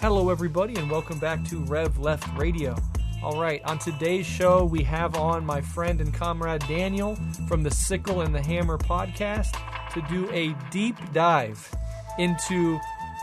Hello, everybody, and welcome back to Rev Left Radio. All right, on today's show, we have on my friend and comrade Daniel from the Sickle and the Hammer podcast to do a deep dive into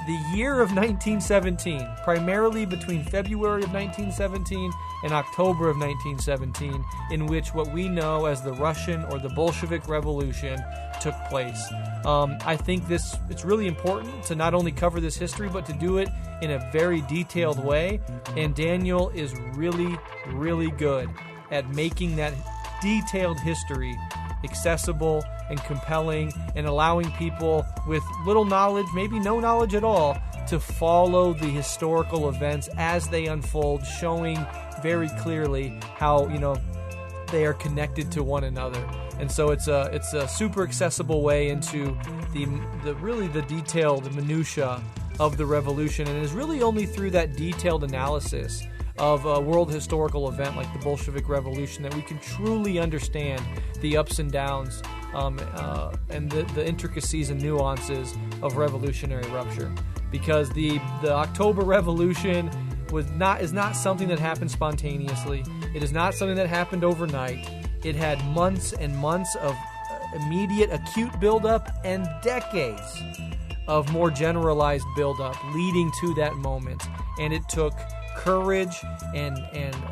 the year of 1917, primarily between February of 1917 and October of 1917, in which what we know as the Russian or the Bolshevik Revolution took place. I think it's really important to not only cover this history, but to do it in a very detailed way. And Daniel is really, really good at making that detailed history accessible and compelling and allowing people with little knowledge, maybe no knowledge at all, to follow the historical events as they unfold, showing very clearly how, they are connected to one another. And so it's a super accessible way into the detailed minutia of the revolution, and is really only through that detailed analysis of a world historical event like the Bolshevik Revolution that we can truly understand the ups and downs and the intricacies and nuances of revolutionary rupture. Because the October Revolution is not something that happened spontaneously. It is not something that happened overnight. It had months and months of immediate acute buildup and decades of more generalized buildup leading to that moment. And it took courage and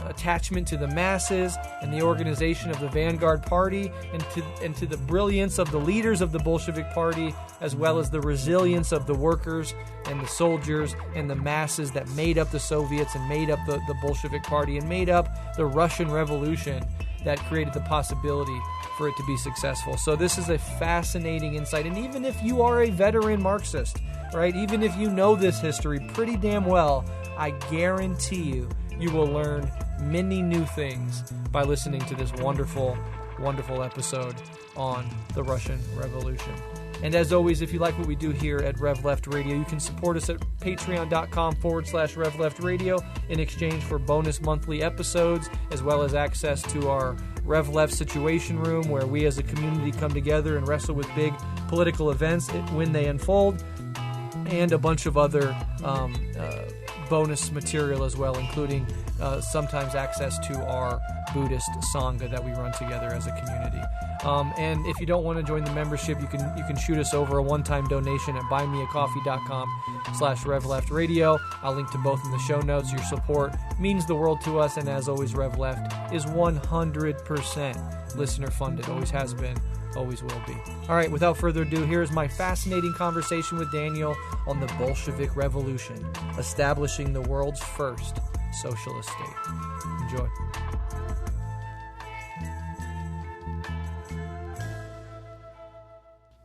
attachment to the masses and the organization of the vanguard party and to the brilliance of the leaders of the Bolshevik party, as well as the resilience of the workers and the soldiers and the masses that made up the Soviets and made up the Bolshevik party and made up the Russian Revolution that created the possibility for it to be successful. So this is a fascinating insight. And even if you are a veteran Marxist, right, even if you know this history pretty damn well, I guarantee you will learn many new things by listening to this wonderful, wonderful episode on the Russian Revolution. And as always, if you like what we do here at Rev Left Radio, you can support us at patreon.com/Rev Left Radio in exchange for bonus monthly episodes, as well as access to our Rev Left Situation Room, where we as a community come together and wrestle with big political events when they unfold, and a bunch of other bonus material as well, including sometimes access to our Buddhist Sangha that we run together as a community. And if you don't want to join the membership, you can shoot us over a one-time donation at buymeacoffee.com/RevLeftRadio. I'll link to both in the show notes. Your support means the world to us, and as always, Rev Left is 100% listener funded. Always has been, always will be. All right, without further ado, here's my fascinating conversation with Daniel on the Bolshevik Revolution, establishing the world's first socialist state. Enjoy.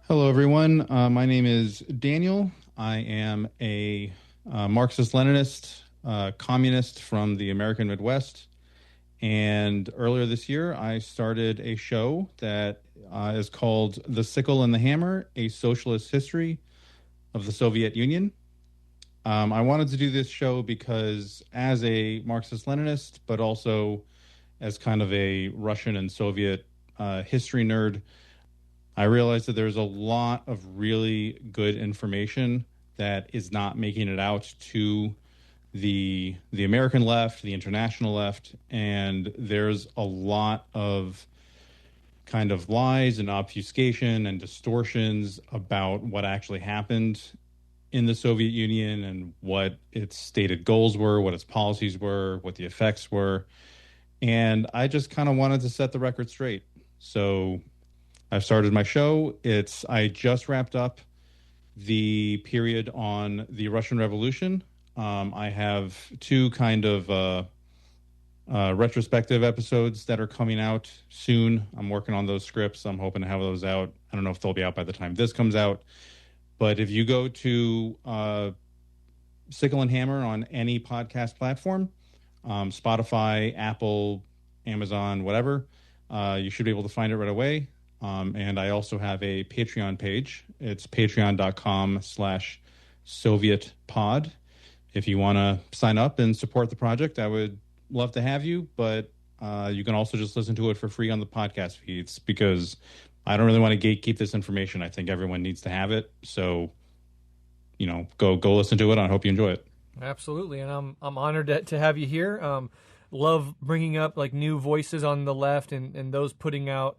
Hello, everyone. My name is Daniel. I am a Marxist-Leninist, communist from the American Midwest. And earlier this year, I started a show that is called The Sickle and the Hammer, A Socialist History of the Soviet Union. I wanted to do this show because as a Marxist-Leninist, but also as kind of a Russian and Soviet history nerd, I realized that there's a lot of really good information that is not making it out to the American left, the international left, and there's a lot of kind of lies and obfuscation and distortions about what actually happened in the Soviet Union and what its stated goals were, what its policies were, what the effects were. And I just kind of wanted to set the record straight. So I've started my show. I just wrapped up the period on the Russian Revolution. I have two kind of retrospective episodes that are coming out soon. I'm working on those scripts. I'm hoping to have those out. I don't know if they'll be out by the time this comes out. But if you go to Sickle and Hammer on any podcast platform, Spotify, Apple, Amazon, whatever, you should be able to find it right away. And I also have a Patreon page. It's patreon.com/SovietPod. If you want to sign up and support the project, I would love to have you. But you can also just listen to it for free on the podcast feeds, because I don't really want to gatekeep this information. I think everyone needs to have it. So, go listen to it. I hope you enjoy it. Absolutely, and I'm honored to have you here. Love bringing up like new voices on the left and those putting out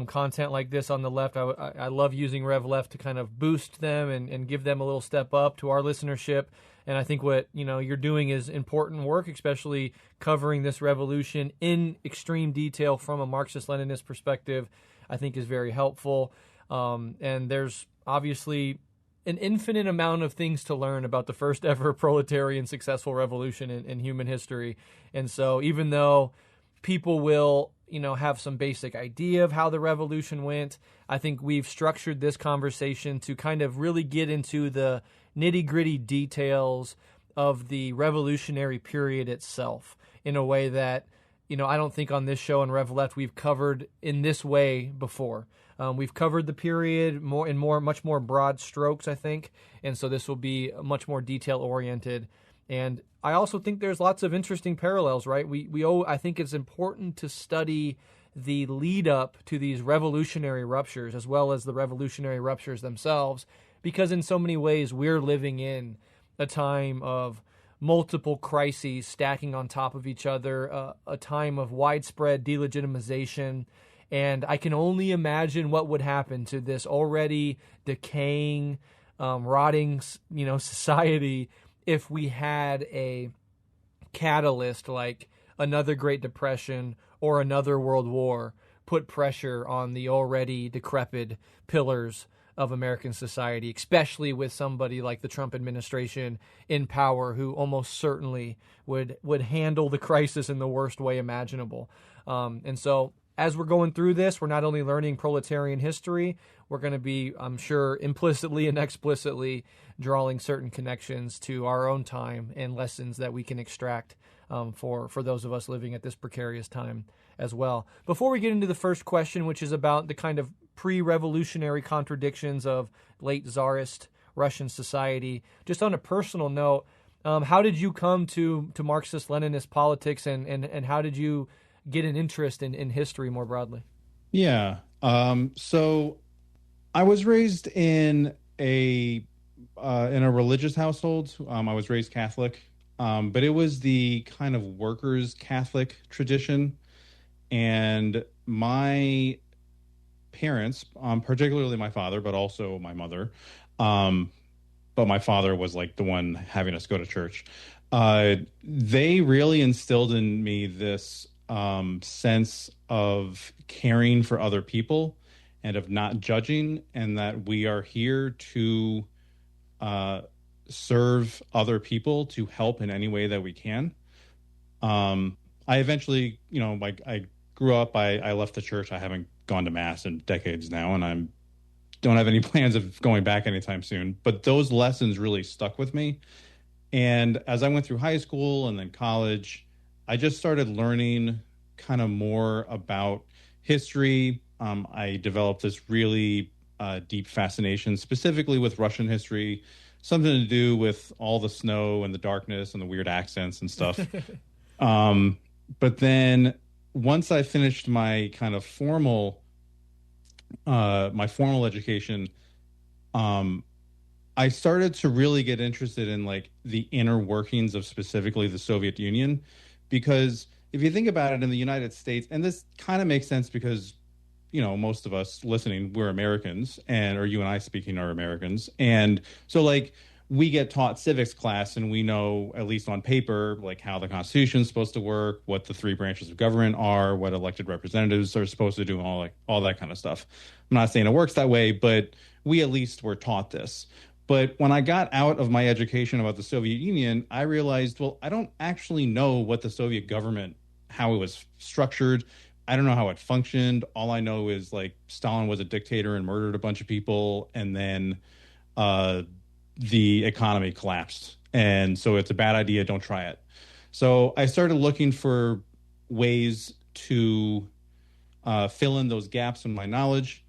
content like this on the left. I love using Rev Left to kind of boost them and give them a little step up to our listenership. And I think what you're doing is important work, especially covering this revolution in extreme detail from a Marxist-Leninist perspective. I think is very helpful. And there's obviously an infinite amount of things to learn about the first ever proletarian successful revolution in human history. And so even though people will, have some basic idea of how the revolution went, I think we've structured this conversation to kind of really get into the nitty-gritty details of the revolutionary period itself in a way that, I don't think on this show in Rev Left we've covered in this way before. We've covered the period much more broad strokes, I think, and so this will be much more detail-oriented. And I also think there's lots of interesting parallels, right? I think it's important to study the lead-up to these revolutionary ruptures as well as the revolutionary ruptures themselves, because in so many ways we're living in a time of multiple crises stacking on top of each other, a time of widespread delegitimization. And I can only imagine what would happen to this already decaying, rotting, society if we had a catalyst like another Great Depression or another World War put pressure on the already decrepit pillars of American society, especially with somebody like the Trump administration in power who almost certainly would handle the crisis in the worst way imaginable. And so as we're going through this, we're not only learning proletarian history, we're going to be, I'm sure, implicitly and explicitly drawing certain connections to our own time and lessons that we can extract for those of us living at this precarious time as well. Before we get into the first question, which is about the kind of pre-revolutionary contradictions of late Tsarist Russian society, just on a personal note, how did you come to Marxist-Leninist politics and how did you get an interest in history more broadly? Yeah. So I was raised in a religious household. I was raised Catholic, but it was the kind of workers' Catholic tradition. And my parents, particularly my father, but also my mother, but my father was like the one having us go to church. They really instilled in me this sense of caring for other people and of not judging, and that we are here to serve other people, to help in any way that we can. I eventually, I grew up, I left the church. I haven't gone to mass in decades now, and I don't have any plans of going back anytime soon. But those lessons really stuck with me. And as I went through high school and then college, I just started learning kind of more about history. I developed this really deep fascination, specifically with Russian history, something to do with all the snow and the darkness and the weird accents and stuff. But then once I finished my kind of formal education, I started to really get interested in like the inner workings of specifically the Soviet Union, because if you think about it, in the United States, and this kind of makes sense because, most of us listening, we're Americans, or you and I speaking are Americans. And so like we get taught civics class and we know, at least on paper, like how the Constitution is supposed to work, what the three branches of government are, what elected representatives are supposed to do, and all that kind of stuff. I'm not saying it works that way, but we at least were taught this. But when I got out of my education about the Soviet Union, I realized, well, I don't actually know what the Soviet government, how it was structured. I don't know how it functioned. All I know is like Stalin was a dictator and murdered a bunch of people, and then the economy collapsed. And so it's a bad idea. Don't try it. So I started looking for ways to fill in those gaps in my knowledge.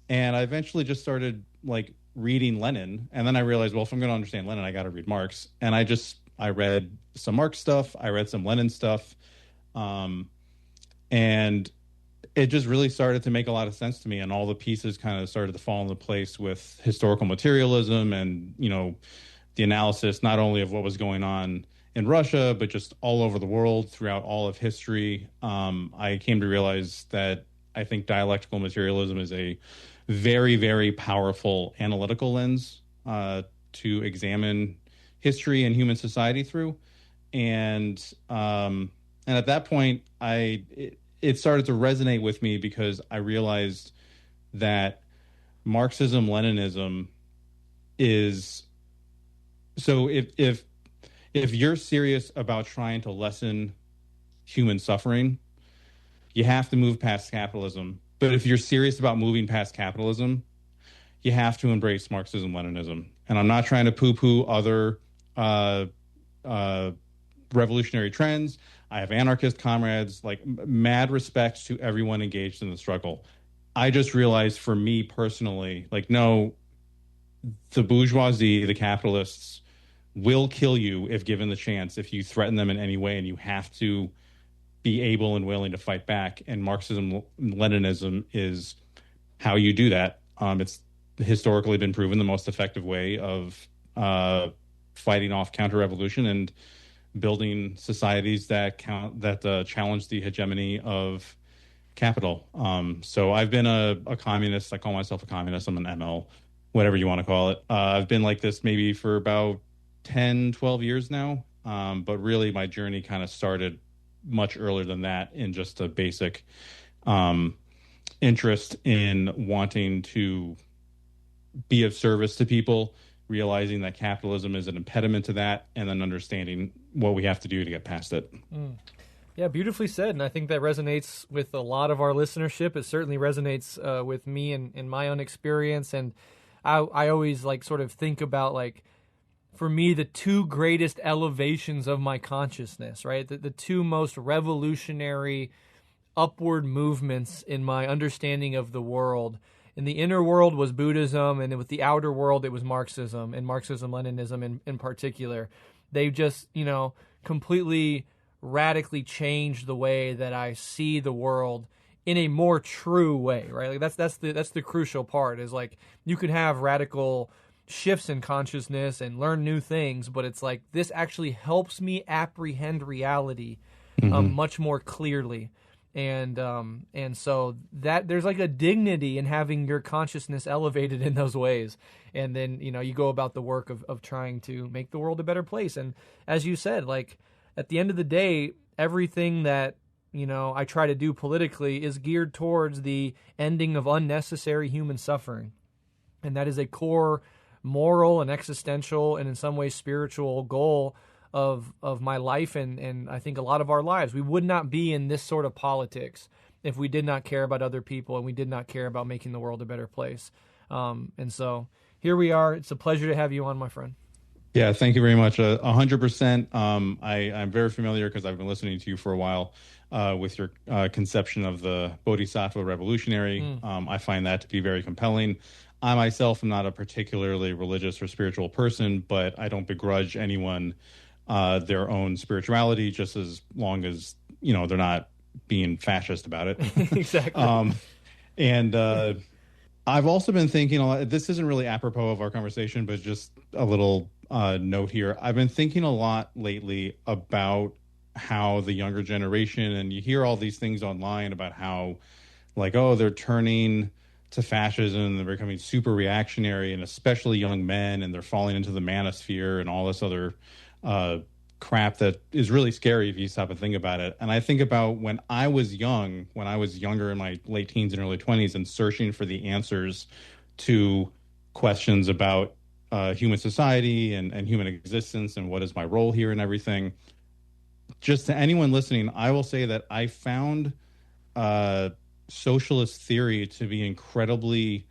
And I eventually just started like reading Lenin. And then I realized, well, if I'm going to understand Lenin, I got to read Marx. And I read some Marx stuff. I read some Lenin stuff. And it just really started to make a lot of sense to me. And all the pieces kind of started to fall into place with historical materialism and, the analysis not only of what was going on in Russia, but just all over the world throughout all of history, I came to realize that I think dialectical materialism is a very, very powerful analytical lens to examine history and human society through. And at that point, it started to resonate with me because I realized that Marxism, Leninism is so if you're serious about trying to lessen human suffering, you have to move past capitalism. But if you're serious about moving past capitalism, you have to embrace Marxism, Leninism. And I'm not trying to poo-poo other revolutionary trends. I have anarchist comrades, like mad respect to everyone engaged in the struggle. I just realized for me personally, like, no, the bourgeoisie, the capitalists will kill you if given the chance, if you threaten them in any way, and you have to be able and willing to fight back. And Marxism, Leninism is how you do that. It's historically been proven the most effective way of fighting off counter-revolution and building societies that challenge the hegemony of capital. So I've been a communist. I call myself a communist. I'm an ML, whatever you want to call it. I've been like this maybe for about 10, 12 years now. But really my journey kind of started much earlier than that in just a basic interest in wanting to be of service to people, realizing that capitalism is an impediment to that, and then understanding what we have to do to get past it. Yeah, beautifully said. And I think that resonates with a lot of our listenership. It certainly resonates with me and my own experience. And I always like sort of think about, like, for me, the two greatest elevations of my consciousness, right? The two most revolutionary upward movements in my understanding of the world. In the inner world was Buddhism, and with the outer world, it was Marxism, and Marxism-Leninism in particular. They just, completely radically changed the way that I see the world in a more true way, right? Like that's the crucial part, is like you could have radical shifts in consciousness and learn new things, but it's like this actually helps me apprehend reality much more clearly. And so that there's like a dignity in having your consciousness elevated in those ways. And then, you go about the work of trying to make the world a better place. And as you said, like at the end of the day, everything that, I try to do politically is geared towards the ending of unnecessary human suffering. And that is a core moral and existential and in some ways spiritual goal of my life and I think a lot of our lives. We would not be in this sort of politics if we did not care about other people and we did not care about making the world a better place. And so here we are. It's a pleasure to have you on, my friend. Yeah, thank you very much. 100%. I'm very familiar because I've been listening to you for a while with your conception of the Bodhisattva revolutionary. I find that to be very compelling. I myself am not a particularly religious or spiritual person, but I don't begrudge anyone their own spirituality, just as long as, they're not being fascist about it. Exactly. And I've also been thinking a lot, this isn't really apropos of our conversation, but just a little note here. I've been thinking a lot lately about how the younger generation, and you hear all these things online about how, like, oh, they're turning to fascism, they're becoming super reactionary, and especially young men, and they're falling into the manosphere and all this other crap that is really scary if you stop and think about it. And I think about when I was younger in my late teens and early 20s and searching for the answers to questions about human society and human existence and what is my role here and everything. Just to anyone listening, I will say that I found socialist theory to be incredibly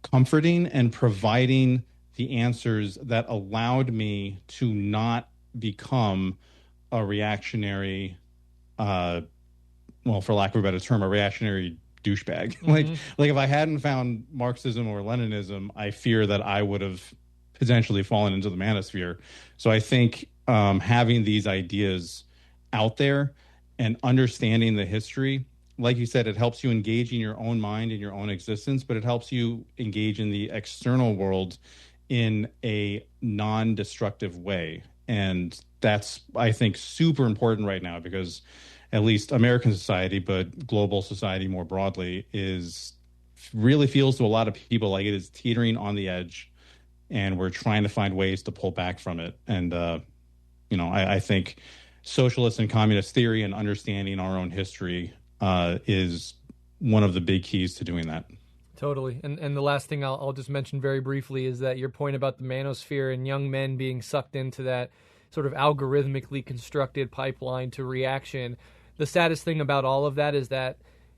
comforting and providing the answers that allowed me to not become a reactionary, for lack of a better term, a reactionary douchebag. Like if I hadn't found Marxism or Leninism, I fear that I would have potentially fallen into the manosphere. So I think having these ideas out there and understanding the history, like you said, it helps you engage in your own mind and your own existence, but it helps you engage in the external world in a non-destructive way. And that's, I think, super important right now, because at least American society, but global society more broadly, is really feels to a lot of people like it is teetering on the edge, and we're trying to find ways to pull back from it. And, I think socialist and communist theory and understanding our own history is one of the big keys to doing that. Totally. And the last thing I'll just mention very briefly is that your point about the manosphere and young men being sucked into that sort of algorithmically constructed pipeline to reaction. The saddest thing about all of that is that,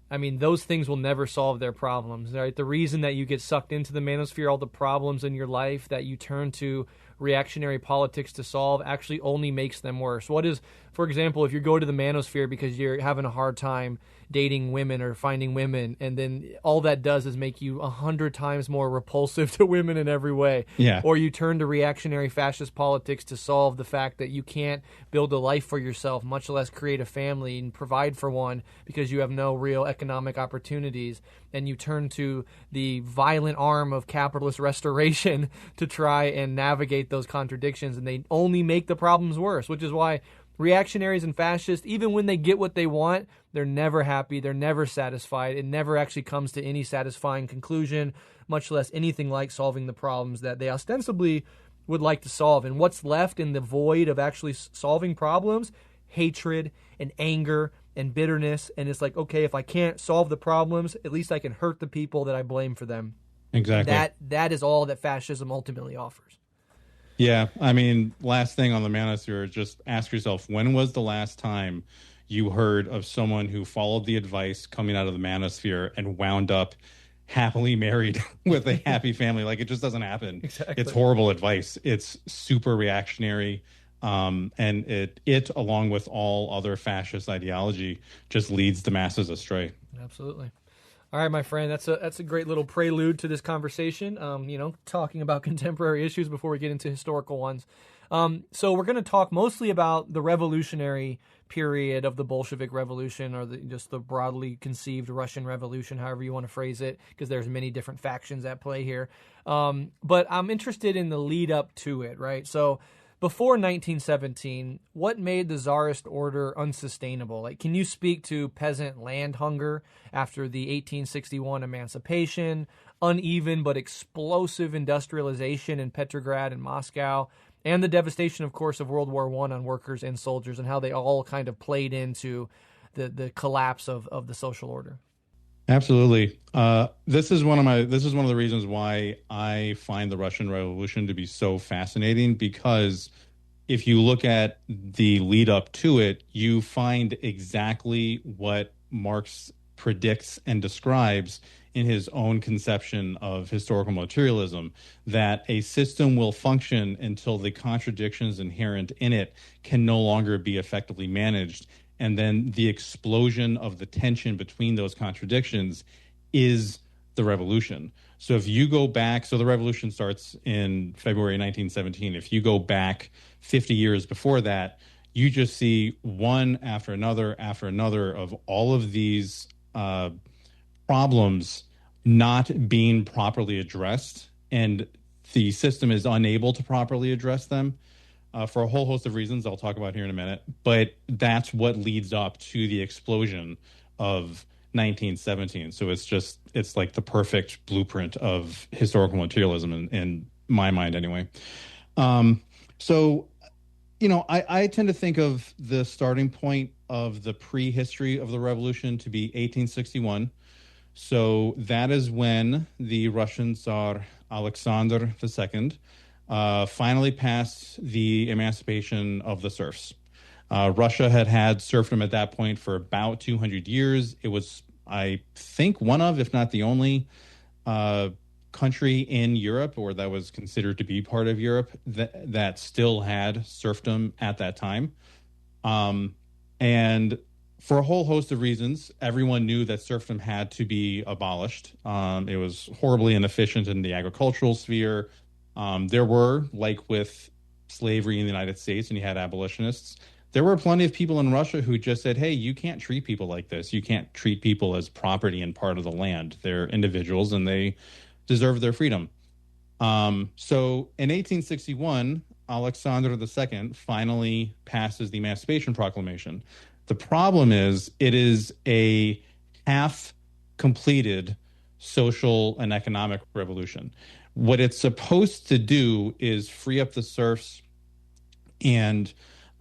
I mean, those things will never solve their problems, right? The reason that you get sucked into the manosphere, all the problems in your life that you turn to reactionary politics to solve, actually only makes them worse. What is, for example, if you go to the manosphere because you're having a hard time dating women or finding women, and then all that does is make you 100 times more repulsive to women in every way. Yeah. Or you turn to reactionary fascist politics to solve the fact that you can't build a life for yourself, much less create a family and provide for one, because you have no real economic opportunities. And you turn to the violent arm of capitalist restoration to try and navigate those contradictions, and they only make the problems worse, which is why reactionaries and fascists, even when they get what they want, they're never happy, they're never satisfied. It never actually comes to any satisfying conclusion, much less anything like solving the problems that they ostensibly would like to solve. And what's left in the void of actually solving problems? Hatred and anger and bitterness. And it's like, okay, if I can't solve the problems, at least I can hurt the people that I blame for them. Exactly. That is all that fascism ultimately offers. Yeah, I mean, last thing on the manosphere, just ask yourself, when was the last time you heard of someone who followed the advice coming out of the manosphere and wound up happily married with a happy family? Like, it just doesn't happen. Exactly. It's horrible advice. It's super reactionary. And it, along with all other fascist ideology, just leads the masses astray. Absolutely. All right, my friend, that's a great little prelude to this conversation, talking about contemporary issues before we get into historical ones. So we're going to talk mostly about the revolutionary period of the Bolshevik Revolution, or just the broadly conceived Russian Revolution, however you want to phrase it, because there's many different factions at play here. But I'm interested in the lead up to it, right? So before 1917, what made the Tsarist order unsustainable? Like, can you speak to peasant land hunger after the 1861 emancipation, uneven but explosive industrialization in Petrograd and Moscow, and the devastation, of course, of World War I on workers and soldiers, and how they all kind of played into the collapse of the social order? Absolutely. This is one of the reasons why I find the Russian Revolution to be so fascinating, because if you look at the lead up to it, you find exactly what Marx predicts and describes in his own conception of historical materialism, that a system will function until the contradictions inherent in it can no longer be effectively managed. And then the explosion of the tension between those contradictions is the revolution. So if you go back, so the revolution starts in February 1917. If you go back 50 years before that, you just see one after another of all of these problems not being properly addressed, and the system is unable to properly address them. For a whole host of reasons I'll talk about here in a minute. But that's what leads up to the explosion of 1917. So it's like the perfect blueprint of historical materialism in my mind anyway. I tend to think of the starting point of the prehistory of the revolution to be 1861. So that is when the Russian Tsar Alexander II finally passed the emancipation of the serfs. Russia had serfdom at that point for about 200 years. It was, I think, one of, if not the only, country in Europe, or that was considered to be part of Europe, that still had serfdom at that time. And for a whole host of reasons, everyone knew that serfdom had to be abolished. It was horribly inefficient in the agricultural sphere. There were, like with slavery in the United States, and you had abolitionists, there were plenty of people in Russia who just said, hey, you can't treat people like this. You can't treat people as property and part of the land. They're individuals, and they deserve their freedom. So in 1861, Alexander II finally passes the Emancipation Proclamation. The problem is it is a half completed social and economic revolution. What it's supposed to do is free up the serfs and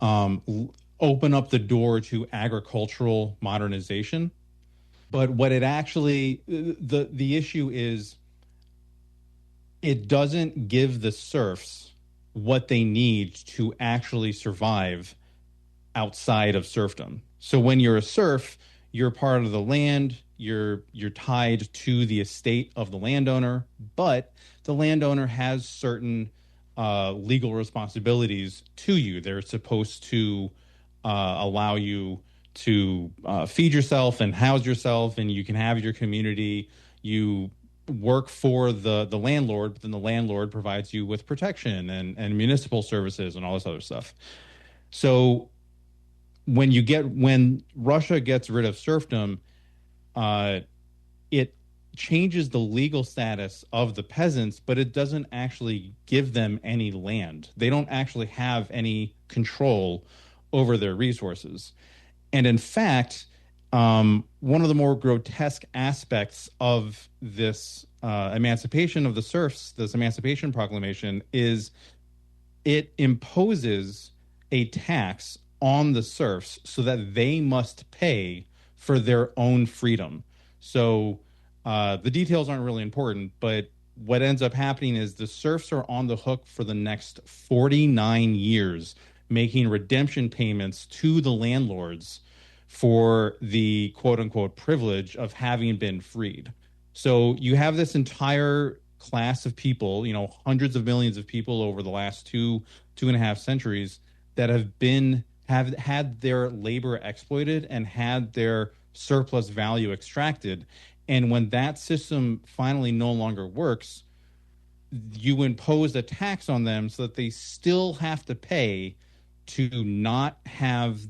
open up the door to agricultural modernization. But what it actually, the issue is, it doesn't give the serfs what they need to actually survive outside of serfdom. So when you're a serf, you're part of the land, you're tied to the estate of the landowner, but the landowner has certain legal responsibilities to you. They're supposed to allow you to feed yourself and house yourself, and you can have your community. You work for the landlord, but then the landlord provides you with protection and municipal services and all this other stuff. So when Russia gets rid of serfdom, it changes the legal status of the peasants, but it doesn't actually give them any land. They don't actually have any control over their resources. And in fact, one of the more grotesque aspects of this emancipation of the serfs, this Emancipation Proclamation, is it imposes a tax on the serfs so that they must pay for their own freedom. So the details aren't really important, but what ends up happening is the serfs are on the hook for the next 49 years, making redemption payments to the landlords for the quote-unquote privilege of having been freed. So you have this entire class of people, hundreds of millions of people over the last two and a half centuries that have had their labor exploited and had their surplus value extracted. And when that system finally no longer works, you impose a tax on them so that they still have to pay to not have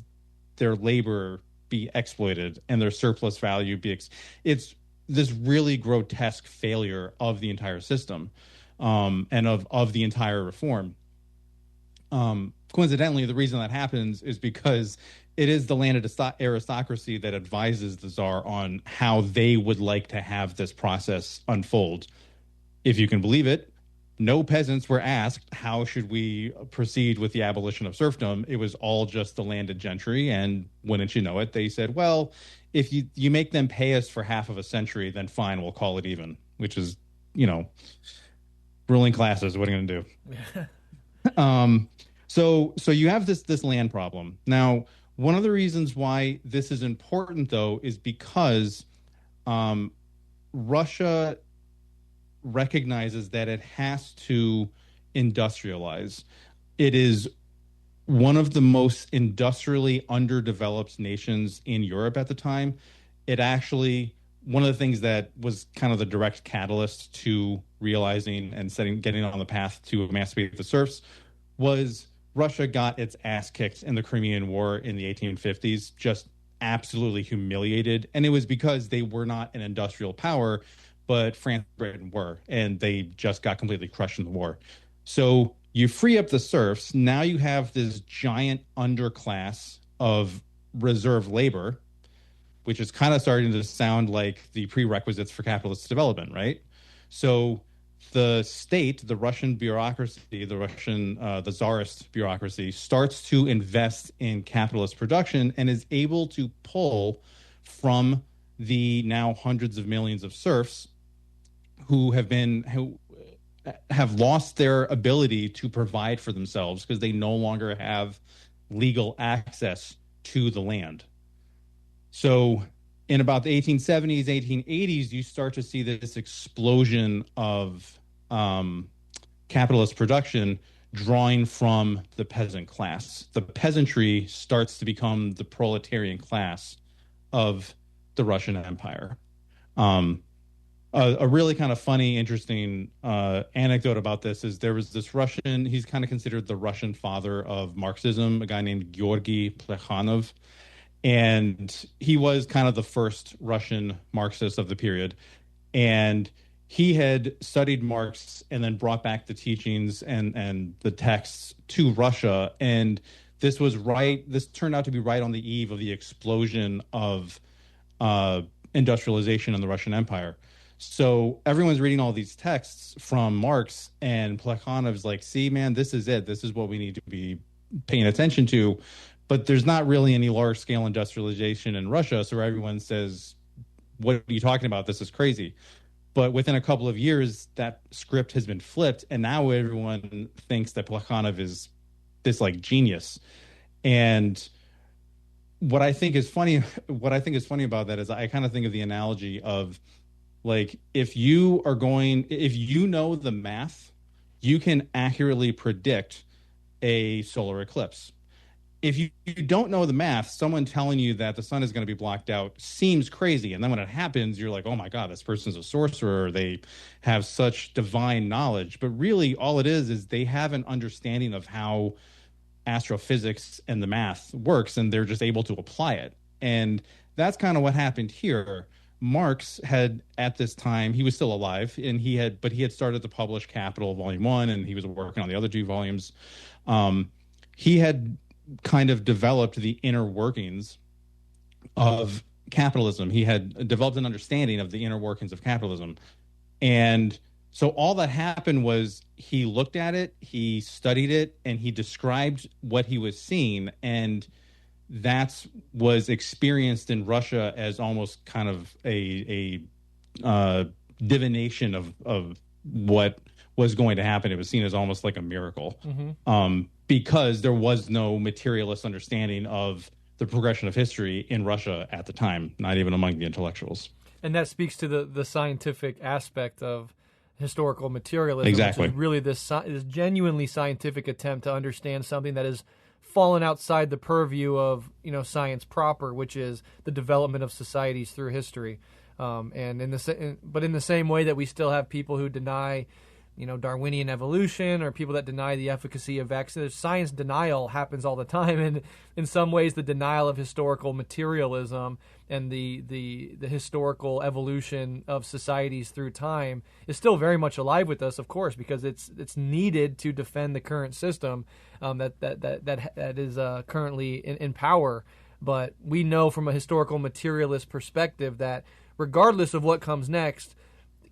their labor be exploited and their surplus value be it's this really grotesque failure of the entire system, and of the entire reform. Coincidentally, the reason that happens is because it is the landed aristocracy that advises the Tsar on how they would like to have this process unfold. If you can believe it, no peasants were asked, how should we proceed with the abolition of serfdom? It was all just the landed gentry. And wouldn't you know it, they said, well, if you make them pay us for half of a century, then fine, we'll call it even, which is, ruling classes. What are you going to do? So you have this land problem. Now, one of the reasons why this is important, though, is because Russia recognizes that it has to industrialize. It is one of the most industrially underdeveloped nations in Europe at the time. It actually, one of the things that was kind of the direct catalyst to realizing and getting on the path to emancipate the serfs was Russia got its ass kicked in the Crimean War in the 1850s, just absolutely humiliated. And it was because they were not an industrial power, but France and Britain were, and they just got completely crushed in the war. So you free up the serfs. Now you have this giant underclass of reserve labor, which is kind of starting to sound like the prerequisites for capitalist development, right? So the state, the Russian bureaucracy, the Tsarist bureaucracy, starts to invest in capitalist production and is able to pull from the now hundreds of millions of serfs who have lost their ability to provide for themselves because they no longer have legal access to the land. So in about the 1870s, 1880s, you start to see this explosion of capitalist production drawing from the peasant class. The peasantry starts to become the proletarian class of the Russian Empire. A really kind of funny, interesting anecdote about this is there was this Russian, he's kind of considered the Russian father of Marxism, a guy named Georgy Plekhanov. And he was kind of the first Russian Marxist of the period. And he had studied Marx and then brought back the teachings and the texts to Russia. And this turned out to be right on the eve of the explosion of industrialization in the Russian Empire. So everyone's reading all these texts from Marx, and Plekhanov's like, see, man, this is it. This is what we need to be paying attention to. But there's not really any large-scale industrialization in Russia, so everyone says, what are you talking about? This is crazy. But within a couple of years, that script has been flipped, and now everyone thinks that Plekhanov is this like genius. And what I think is funny about that is I kind of think of the analogy of like if you know the math, you can accurately predict a solar eclipse. If you don't know the math, someone telling you that the sun is going to be blocked out seems crazy. And then when it happens, you're like, oh my God, this person's a sorcerer. They have such divine knowledge. But really, all it is they have an understanding of how astrophysics and the math works, and they're just able to apply it. And that's kind of what happened here. Marx had, at this time, he was still alive, and he had started to publish Capital Volume 1, and he was working on the other two volumes. He had kind of developed the inner workings of capitalism. He had developed an understanding of the inner workings of capitalism. And so all that happened was he looked at it, he studied it, and he described what he was seeing. And that was experienced in Russia as almost kind of a divination of what was going to happen. It was seen as almost like a miracle. Because there was no materialist understanding of the progression of history in Russia at the time, not even among the intellectuals. And that speaks to the scientific aspect of historical materialism, exactly. Which is really this genuinely scientific attempt to understand something that has fallen outside the purview of science proper, which is the development of societies through history. But in the same way that we still have people who deny Darwinian evolution, or people that deny the efficacy of vaccines. Science denial happens all the time, and in some ways the denial of historical materialism and the historical evolution of societies through time is still very much alive with us, of course, because it's needed to defend the current system that is currently in power. But we know from a historical materialist perspective that regardless of what comes next,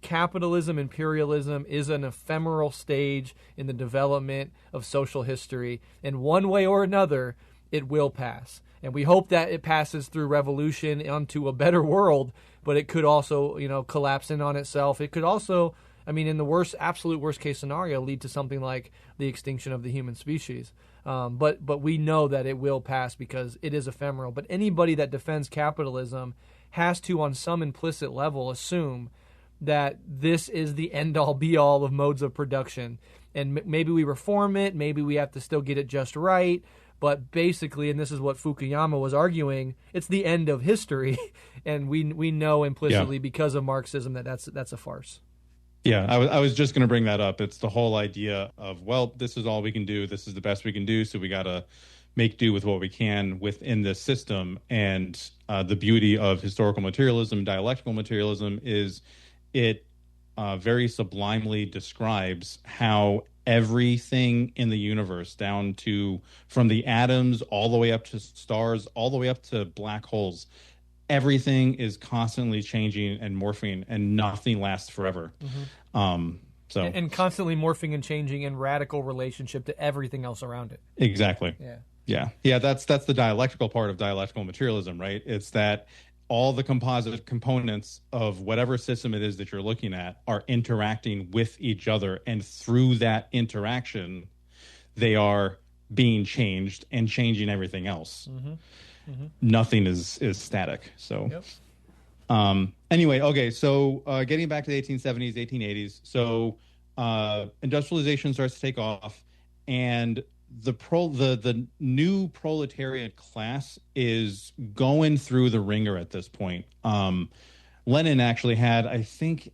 capitalism, imperialism is an ephemeral stage in the development of social history, and one way or another, it will pass. And we hope that it passes through revolution onto a better world, but it could also, collapse in on itself. It could also, in the absolute worst case scenario, lead to something like the extinction of the human species. But we know that it will pass because it is ephemeral. But anybody that defends capitalism has to, on some implicit level, assume that this is the end-all, be-all of modes of production. And maybe we reform it, maybe we have to still get it just right, but basically, and this is what Fukuyama was arguing, it's the end of history, and we know implicitly because of Marxism that's a farce. Yeah, I was just going to bring that up. It's the whole idea of, well, this is all we can do, this is the best we can do, so we got to make do with what we can within this system. And the beauty of historical materialism, dialectical materialism, is it very sublimely describes how everything in the universe, down to from the atoms all the way up to stars, all the way up to black holes, everything is constantly changing and morphing, and nothing lasts forever. And constantly morphing and changing in radical relationship to everything else around it. Exactly. Yeah. That's the dialectical part of dialectical materialism, right? It's that all the composite components of whatever system it is that you're looking at are interacting with each other, and through that interaction, they are being changed and changing everything else. Nothing is static. So, anyway, okay. So, getting back to the 1870s, 1880s. So, industrialization starts to take off, and the new proletariat class is going through the ringer at this point. Lenin actually had, I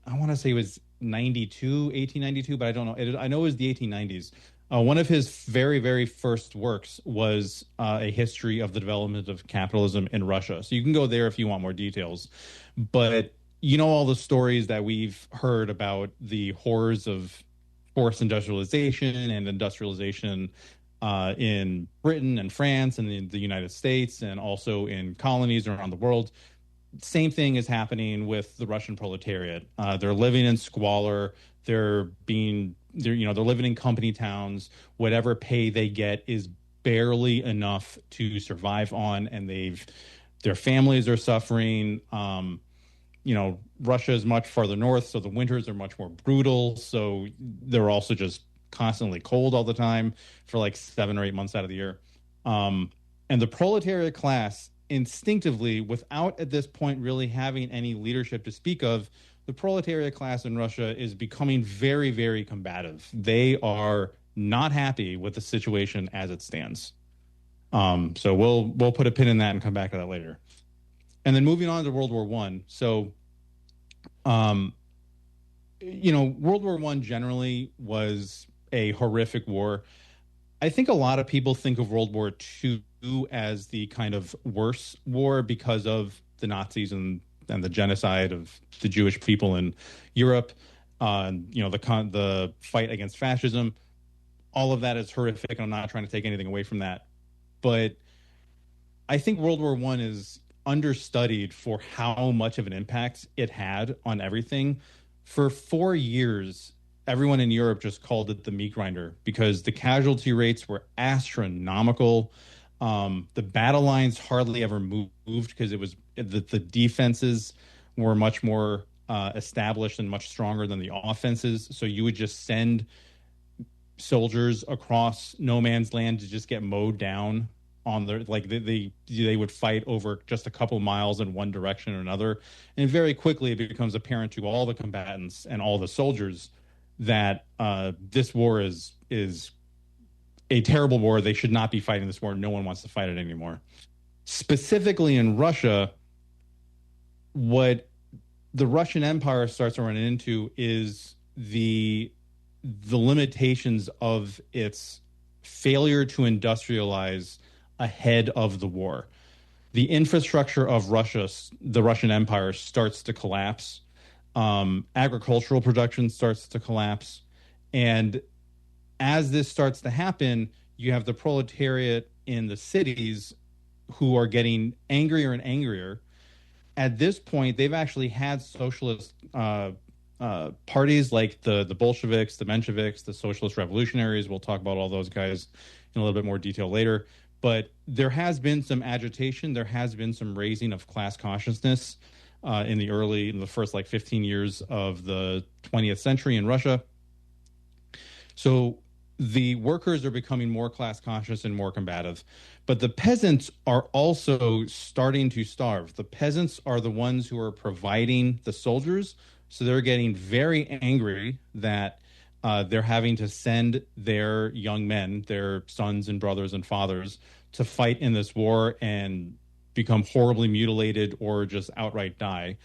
want to say it was 1892, but I don't know. I know it was the 1890s. One of his very, very first works was a history of the development of capitalism in Russia. So you can go there if you want more details. But all the stories that we've heard about the horrors of forced industrialization and industrialization in Britain and France and in the United States and also in colonies around the world. Same thing is happening with the Russian proletariat. They're living in squalor. They're living in company towns. Whatever pay they get is barely enough to survive on, and their families are suffering. Russia is much farther north, so the winters are much more brutal. So they're also just constantly cold all the time for like 7 or 8 months out of the year. And the proletariat class instinctively, without at this point really having any leadership to speak of, the proletariat class in Russia is becoming very, very combative. They are not happy with the situation as it stands. So we'll put a pin in that and come back to that later. And then moving on to World War I. So, World War I generally was a horrific war. I think a lot of people think of World War II as the kind of worse war because of the Nazis and the genocide of the Jewish people in Europe. The fight against fascism. All of that is horrific. I'm not trying to take anything away from that, but I think World War I is understudied for how much of an impact it had on everything. For 4 years, everyone in Europe just called it the meat grinder because the casualty rates were astronomical. The battle lines hardly ever moved because it was the defenses were much more established and much stronger than the offenses. So you would just send soldiers across no man's land to just get mowed down on they would fight over just a couple miles in one direction or another. And very quickly it becomes apparent to all the combatants and all the soldiers that this war is a terrible war. They should not be fighting this war. No one wants to fight it anymore. Specifically in Russia, what the Russian Empire starts to run into is the limitations of its failure to industrialize ahead of the war. The infrastructure of the Russian Empire starts to collapse. Agricultural production starts to collapse. And as this starts to happen, you have the proletariat in the cities who are getting angrier and angrier. At this point, they've actually had socialist parties like the Bolsheviks, the Mensheviks, the Socialist Revolutionaries. We'll talk about all those guys in a little bit more detail later. But there has been some agitation. There has been some raising of class consciousness in the first 15 years of the 20th century in Russia. So the workers are becoming more class conscious and more combative. But the peasants are also starting to starve. The peasants are the ones who are providing the soldiers. So they're getting very angry that they're having to send their young men, their sons and brothers and fathers, to fight in this war and become horribly mutilated or just outright die.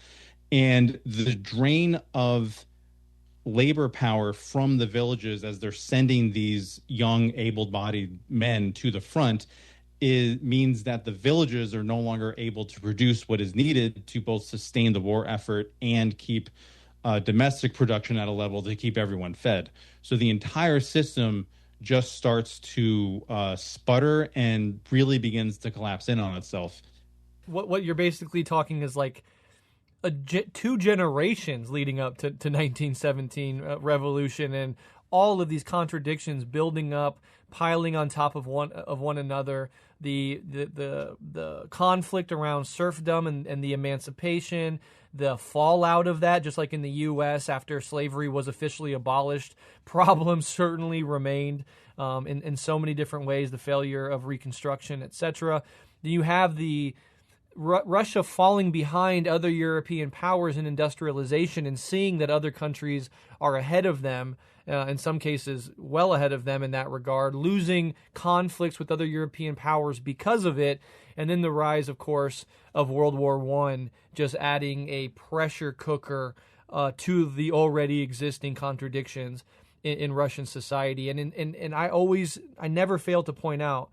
And the drain of labor power from the villages as they're sending these young, able-bodied men to the front means that the villages are no longer able to produce what is needed to both sustain the war effort and keep domestic production at a level to keep everyone fed. So the entire system just starts to sputter and really begins to collapse in on itself. What you're basically talking is like two generations leading up to 1917 revolution, and all of these contradictions building up, piling on top of one another. The conflict around serfdom and the emancipation, the fallout of that, just like in the U.S. after slavery was officially abolished, problems certainly remained in so many different ways, the failure of Reconstruction, etc. You have the Russia falling behind other European powers in industrialization and seeing that other countries are ahead of them, in some cases well ahead of them in that regard, losing conflicts with other European powers because of it, and then the rise, of course, of World War I, just adding a pressure cooker to the already existing contradictions in Russian society. And I never fail to point out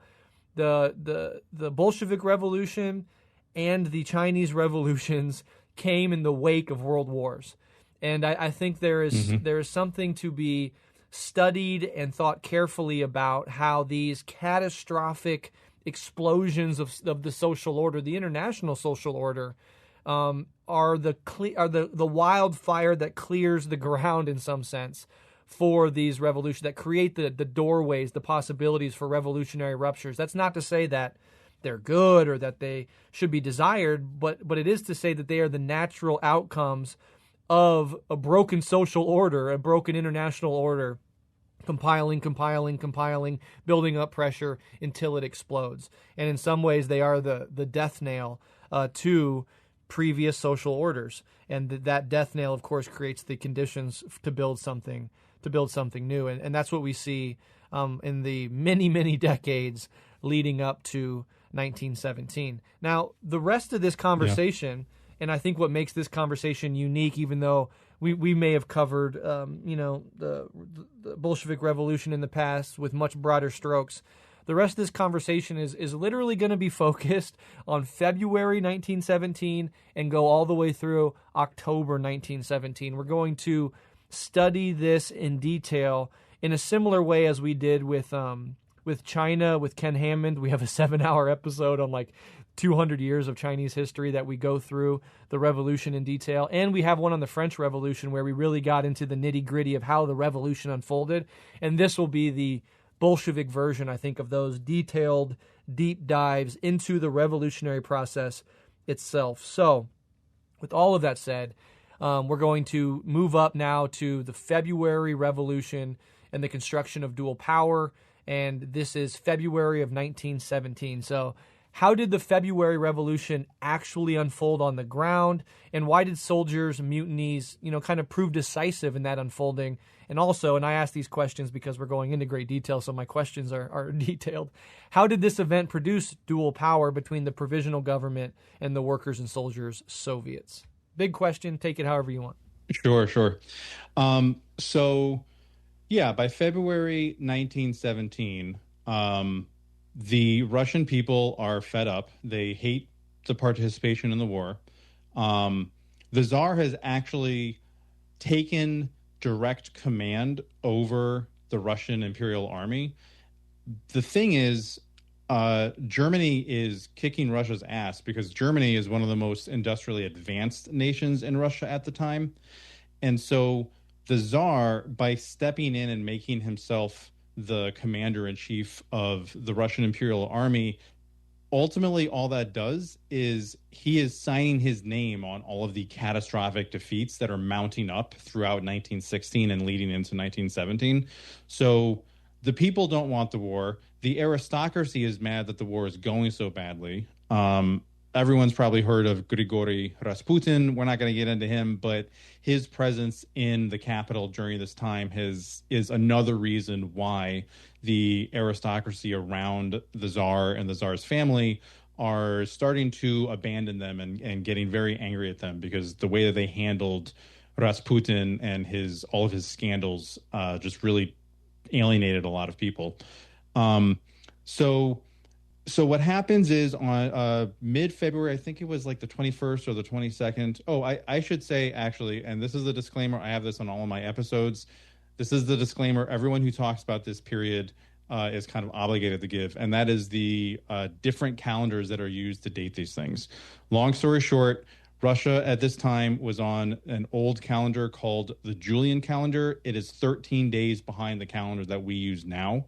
the Bolshevik Revolution and the Chinese revolutions came in the wake of world wars. And I think there is something to be studied and thought carefully about how these catastrophic explosions of the social order, the international social order, are the wildfire that clears the ground in some sense for these revolutions, that create the doorways, the possibilities for revolutionary ruptures. That's not to say that they're good or that they should be desired, but it is to say that they are the natural outcomes of a broken social order, a broken international order, compiling, building up pressure until it explodes. And in some ways, they are the death nail to previous social orders. And that death nail, of course, creates the conditions to build something new. And that's what we see in the many, many decades leading up to 1917. Now, the rest of this conversation, and I think what makes this conversation unique, even though we may have covered, the Bolshevik Revolution in the past with much broader strokes, the rest of this conversation is literally going to be focused on February 1917 and go all the way through October 1917. We're going to study this in detail in a similar way as we did with China, with Ken Hammond. We have a 7-hour episode on 200 years of Chinese history that we go through the revolution in detail. And we have one on the French Revolution where we really got into the nitty-gritty of how the revolution unfolded. And this will be the Bolshevik version, I think, of those detailed deep dives into the revolutionary process itself. So, with all of that said, we're going to move up now to the February Revolution and the construction of dual power. And this is February of 1917. So, how did the February Revolution actually unfold on the ground? And why did soldiers' mutinies, kind of prove decisive in that unfolding? And also, and I ask these questions because we're going into great detail, so my questions are detailed. How did this event produce dual power between the provisional government and the workers' and soldiers' Soviets? Big question. Take it however you want. Sure. By February 1917, the Russian people are fed up. They hate the participation in the war. The Tsar has actually taken direct command over the Russian Imperial Army. The thing is, Germany is kicking Russia's ass because Germany is one of the most industrially advanced nations in Russia at the time. And so the Tsar, by stepping in and making himself the commander-in-chief of the Russian Imperial Army, ultimately all that does is he is signing his name on all of the catastrophic defeats that are mounting up throughout 1916 and leading into 1917. So the people don't want the war. The aristocracy is mad that the war is going so badly. Everyone's probably heard of Grigory Rasputin. We're not going to get into him, but his presence in the capital during this time is another reason why the aristocracy around the Tsar and the Tsar's family are starting to abandon them and getting very angry at them because the way that they handled Rasputin and all of his scandals just really alienated a lot of people. So what happens is on mid-February, I think it was like the 21st or the 22nd. Oh, I should say, actually, and this is the disclaimer. I have this on all of my episodes. This is the disclaimer everyone who talks about this period is kind of obligated to give, and that is the different calendars that are used to date these things. Long story short, Russia at this time was on an old calendar called the Julian calendar. It is 13 days behind the calendar that we use now.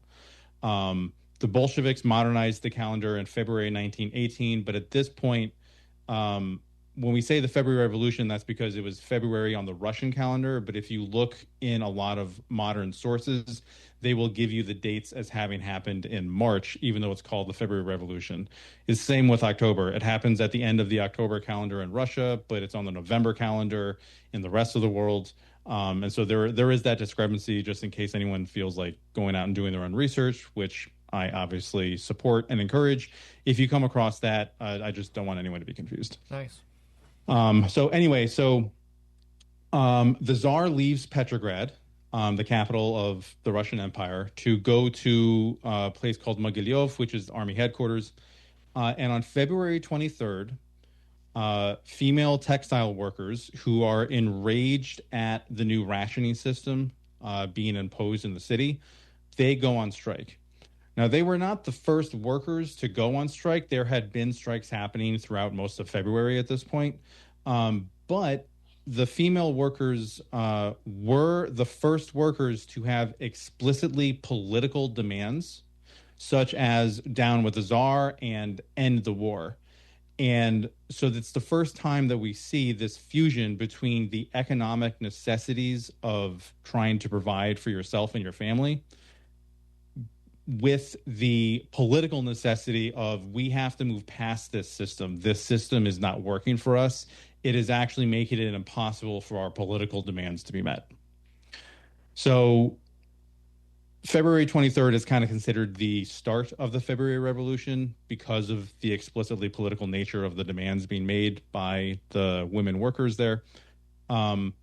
The Bolsheviks modernized the calendar in February 1918, but at this point, when we say the February Revolution, that's because it was February on the Russian calendar. But if you look in a lot of modern sources, they will give you the dates as having happened in March, even though it's called the February Revolution. It's the same with October. It happens at the end of the October calendar in Russia, but it's on the November calendar in the rest of the world. And so there is that discrepancy, just in case anyone feels like going out and doing their own research, which I obviously support and encourage. If you come across that, I just don't want anyone to be confused. Nice. The Tsar leaves Petrograd, the capital of the Russian Empire, to go to a place called Mogilev, which is army headquarters. And on February 23rd, female textile workers who are enraged at the new rationing system being imposed in the city. They go on strike. Now, they were not the first workers to go on strike. There had been strikes happening throughout most of February at this point. But the female workers were the first workers to have explicitly political demands, such as down with the Tsar and end the war. And so it's the first time that we see this fusion between the economic necessities of trying to provide for yourself and your family with the political necessity of we have to move past this system. This system is not working for us. It is actually making it impossible for our political demands to be met. So February 23rd is kind of considered the start of the February Revolution because of the explicitly political nature of the demands being made by the women workers there. And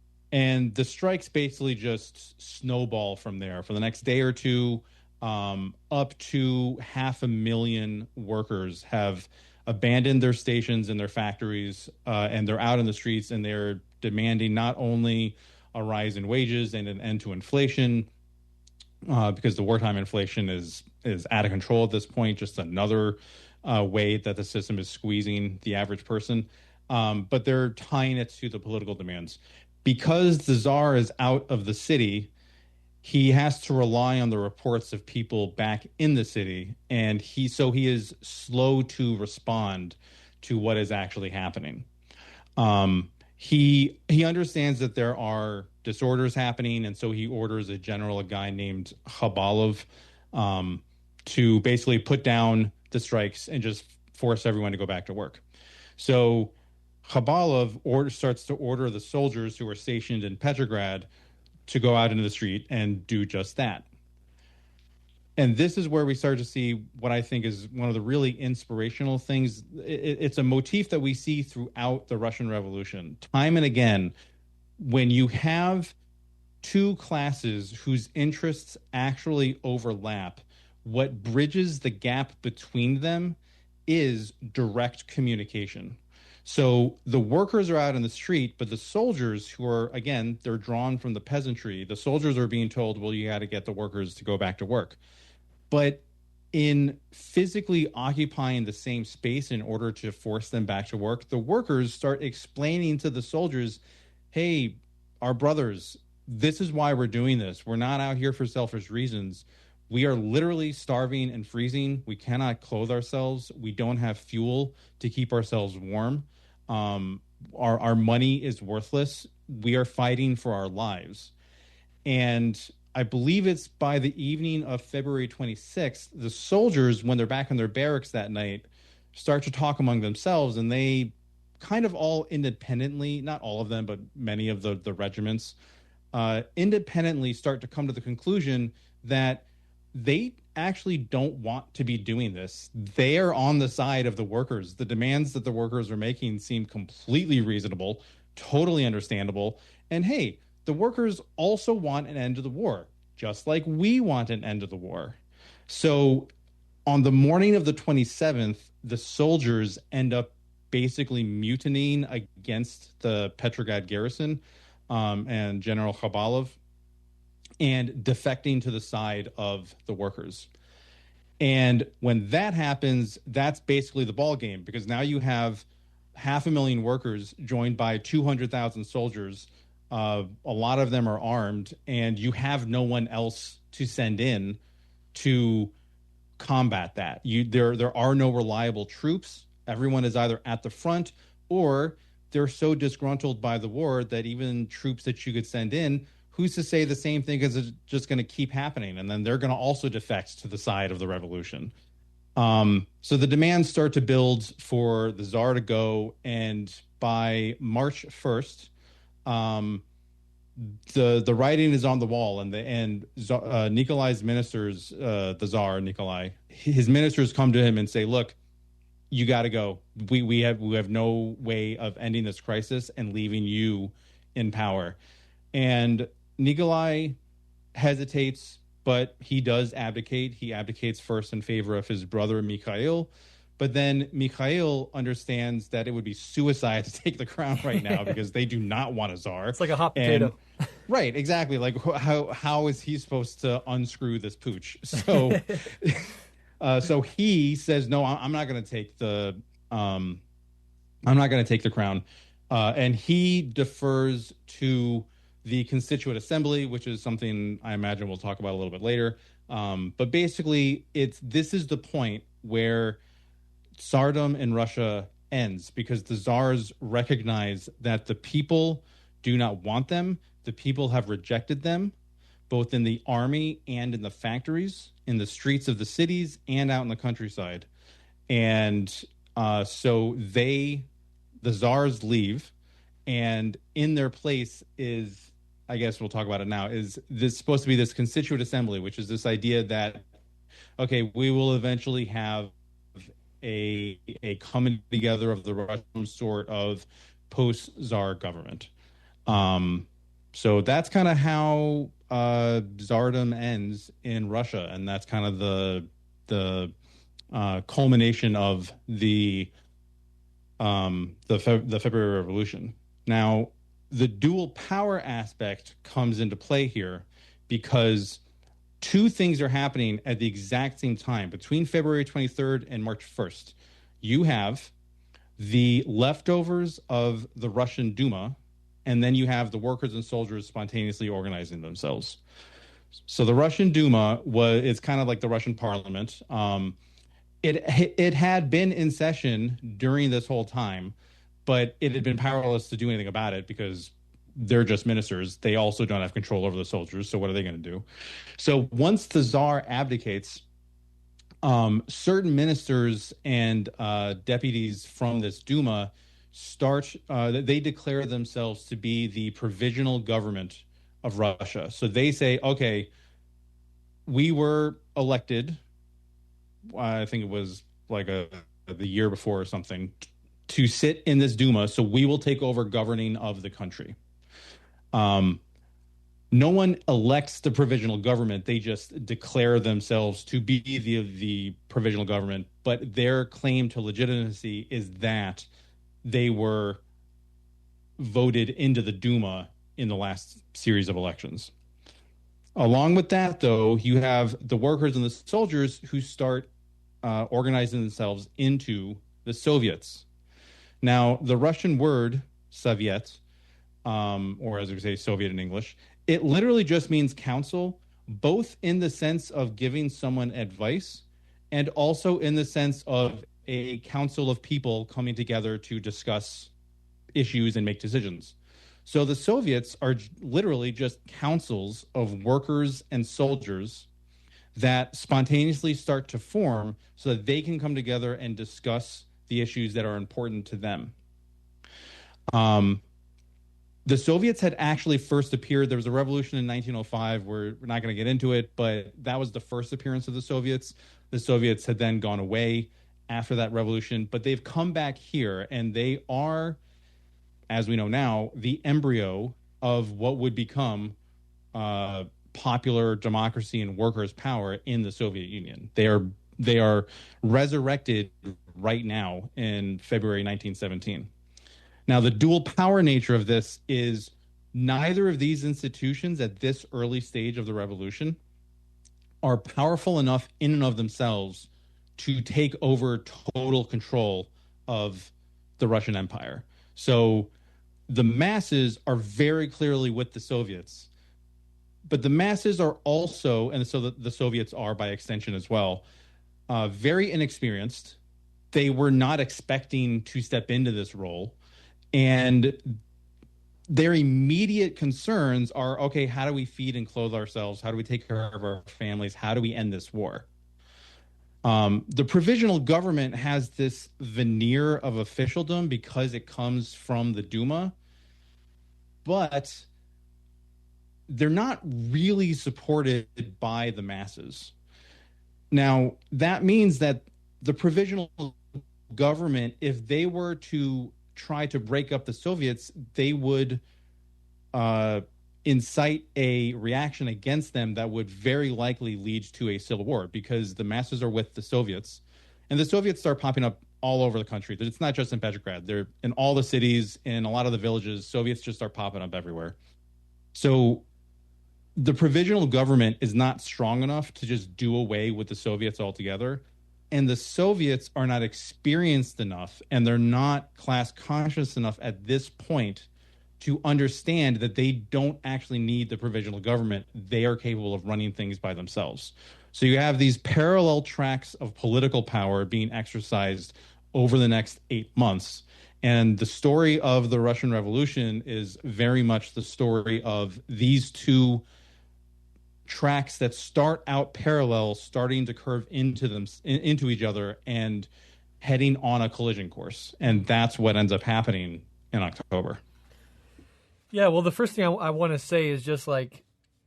the strikes basically just snowball from there. For the next day or two, up to 500,000 workers have abandoned their stations and their factories, and they're out in the streets, and they're demanding not only a rise in wages and an end to inflation, because the wartime inflation is out of control at this point, just another way that the system is squeezing the average person. But they're tying it to the political demands. Because the Tsar is out of the city, he has to rely on the reports of people back in the city, and he is slow to respond to what is actually happening. He understands that there are disorders happening, and so he orders a general, a guy named Khabalov, to basically put down the strikes and just force everyone to go back to work. So Khabalov starts to order the soldiers who are stationed in Petrograd to go out into the street and do just that. And this is where we start to see what I think is one of the really inspirational things. It's a motif that we see throughout the Russian Revolution. Time and again, when you have two classes whose interests actually overlap, what bridges the gap between them is direct communication. So the workers are out in the street, but the soldiers who are, again, they're drawn from the peasantry. The soldiers are being told, well, you got to get the workers to go back to work. But in physically occupying the same space in order to force them back to work, the workers start explaining to the soldiers, hey, our brothers, this is why we're doing this. We're not out here for selfish reasons. We are literally starving and freezing. We cannot clothe ourselves. We don't have fuel to keep ourselves warm. Our money is worthless. We are fighting for our lives. And I believe it's by the evening of February 26th, the soldiers, when they're back in their barracks that night, start to talk among themselves, and they kind of all independently, not all of them, but many of the regiments, independently start to come to the conclusion that they actually don't want to be doing this. They are on the side of the workers. The demands that the workers are making seem completely reasonable, totally understandable. And hey, the workers also want an end to the war, just like we want an end to the war. So on the morning of the 27th, the soldiers end up basically mutinying against the Petrograd garrison and General Khabalov, and defecting to the side of the workers. And when that happens, that's basically the ball game, because now you have 500,000 workers joined by 200,000 soldiers. A lot of them are armed, and you have no one else to send in to combat that. There are no reliable troops. Everyone is either at the front, or they're so disgruntled by the war that even troops that you could send in, who's to say the same thing is just going to keep happening, and then they're going to also defect to the side of the revolution. So the demands start to build for the Tsar to go, and by March 1st, the writing is on the wall, and Nikolai's ministers, the Tsar Nikolai, his ministers come to him and say, "Look, you got to go. We have no way of ending this crisis and leaving you in power." And Nikolai hesitates, but he does abdicate. He abdicates first in favor of his brother Mikhail, But then Mikhail understands that it would be suicide to take the crown right now because they do not want a czar. It's like a hot potato. Right, exactly. Like how is he supposed to unscrew this pooch? So so he says, no, I'm not going to take the crown, and he defers to the Constituent Assembly, which is something I imagine we'll talk about a little bit later. But basically, this is the point where Tsardom in Russia ends, because the czars recognize that the people do not want them. The people have rejected them, both in the army and in the factories, in the streets of the cities and out in the countryside. And so the czars leave, and in their place is, I guess we'll talk about it now, is this supposed to be this Constituent Assembly, which is this idea that, okay, we will eventually have a coming together of the Russian sort of post-czar government. So that's kind of how czardom ends in Russia, and that's kind of the culmination of the February Revolution. Now, the dual power aspect comes into play here because two things are happening at the exact same time. Between February 23rd and March 1st, you have the leftovers of the Russian Duma, and then you have the workers and soldiers spontaneously organizing themselves. So the Russian Duma it's kind of like the Russian parliament. It had been in session during this whole time, but it had been powerless to do anything about it because they're just ministers. They also don't have control over the soldiers. So what are they going to do? So once the Tsar abdicates, certain ministers and deputies from this Duma they declare themselves to be the provisional government of Russia. So they say, okay, we were elected, I think it was like the year before or something, to sit in this Duma, so we will take over governing of the country. No one elects the provisional government. They just declare themselves to be the provisional government, but their claim to legitimacy is that they were voted into the Duma in the last series of elections. Along with that, though, you have the workers and the soldiers who start organizing themselves into the Soviets. Now, the Russian word Soviet, or as we say, Soviet in English, it literally just means council, both in the sense of giving someone advice and also in the sense of a council of people coming together to discuss issues and make decisions. So the Soviets are literally just councils of workers and soldiers that spontaneously start to form so that they can come together and discuss the issues that are important to them. The Soviets had actually first appeared. There was a revolution in 1905. We're not going to get into it, but that was the first appearance of the Soviets. The Soviets had then gone away after that revolution, but they've come back here, and they are, as we know now, the embryo of what would become popular democracy and workers' power in the Soviet Union. They are resurrected right now in February 1917. Now, the dual power nature of this is neither of these institutions at this early stage of the revolution are powerful enough in and of themselves to take over total control of the Russian Empire. So the masses are very clearly with the Soviets, but the masses are also, and so the Soviets are by extension as well, very inexperienced. They were not expecting to step into this role. And their immediate concerns are, okay, how do we feed and clothe ourselves? How do we take care of our families? How do we end this war? The provisional government has this veneer of officialdom because it comes from the Duma, but they're not really supported by the masses. Now, that means that the provisional government, if they were to try to break up the Soviets, they would incite a reaction against them that would very likely lead to a civil war because the masses are with the Soviets And the Soviets start popping up all over the country. It's not just in Petrograd. They're in all the cities, in a lot of the villages. Soviets just start popping up everywhere. So the provisional government is not strong enough to just do away with the Soviets altogether. And the Soviets are not experienced enough, and they're not class conscious enough at this point to understand that they don't actually need the provisional government. They are capable of running things by themselves. So you have these parallel tracks of political power being exercised over the next 8 months. And the story of the Russian Revolution is very much the story of these two tracks that start out parallel, starting to curve into each other and heading on a collision course. And that's what ends up happening in October. Yeah, well, the first thing I want to say is just like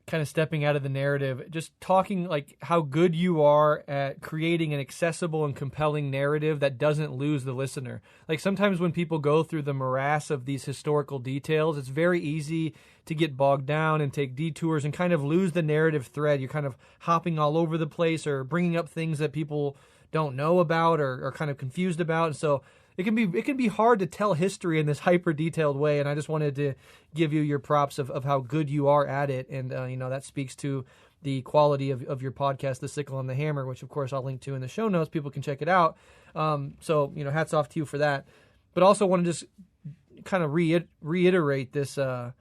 kind of stepping out of the narrative, just talking like how good you are at creating an accessible and compelling narrative that doesn't lose the listener. Like sometimes when people go through the morass of these historical details, it's very easy to get bogged down and take detours and kind of lose the narrative thread. You're kind of hopping all over the place or bringing up things that people don't know about or are kind of confused about. And so it can be hard to tell history in this hyper detailed way, and I just wanted to give you your props of how good you are at it, and that speaks to the quality of your podcast, The Sickle and the Hammer, which of course I'll link to in the show notes. People can check it out. So hats off to you for that. But also want to just kind of reiterate this the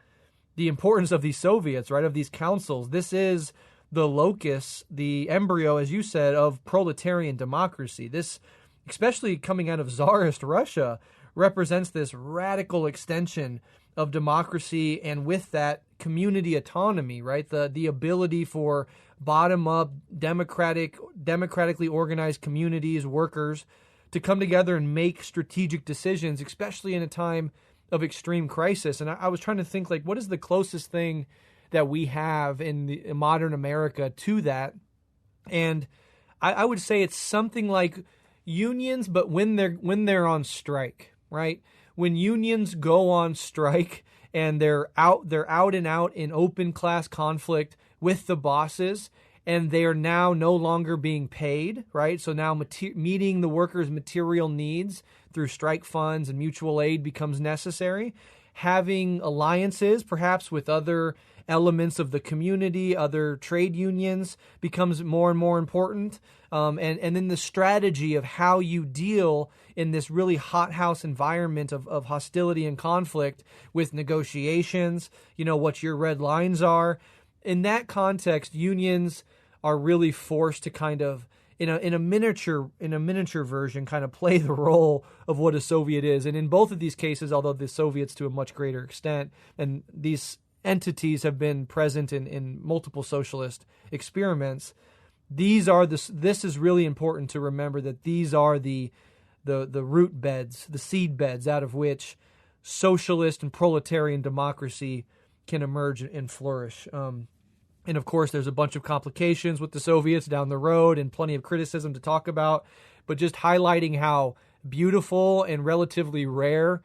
importance of these Soviets, right? Of these councils. This is the locus, the embryo, as you said, of proletarian democracy. This, especially coming out of Tsarist Russia, represents this radical extension of democracy, and with that, community autonomy, right? The ability for bottom-up, democratically organized communities, workers, to come together and make strategic decisions, especially in a time of extreme crisis. And I was trying to think, like, what is the closest thing that we have in modern America to that? And I would say it's something like unions, but when they're on strike, right? When unions go on strike and they're out and out in open class conflict with the bosses, and they are now no longer being paid, right? So now meeting the workers' material needs through strike funds and mutual aid becomes necessary. Having alliances, perhaps with other elements of the community, other trade unions, becomes more and more important. And then the strategy of how you deal in this really hothouse environment of hostility and conflict with negotiations, what your red lines are. In that context, unions are really forced to kind of, in a miniature version, kind of play the role of what a Soviet is. And in both of these cases, although the Soviets to a much greater extent, and these entities have been present in multiple socialist experiments, this is really important to remember, that these are the root beds, the seed beds out of which socialist and proletarian democracy can emerge and flourish. And of course, there's a bunch of complications with the Soviets down the road and plenty of criticism to talk about, but just highlighting how beautiful and relatively rare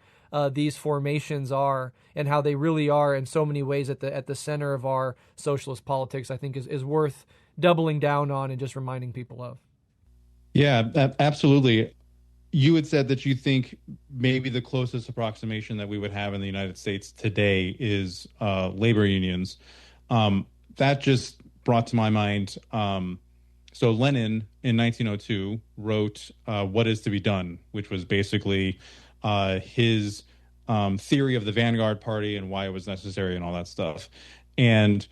these formations are, and how they really are in so many ways at the center of our socialist politics, I think is worth doubling down on and just reminding people of. Yeah, absolutely. You had said that you think maybe the closest approximation that we would have in the United States today is labor unions. That just brought to my mind, so Lenin in 1902 wrote What Is to Be Done, which was basically his theory of the vanguard party and why it was necessary and all that stuff. And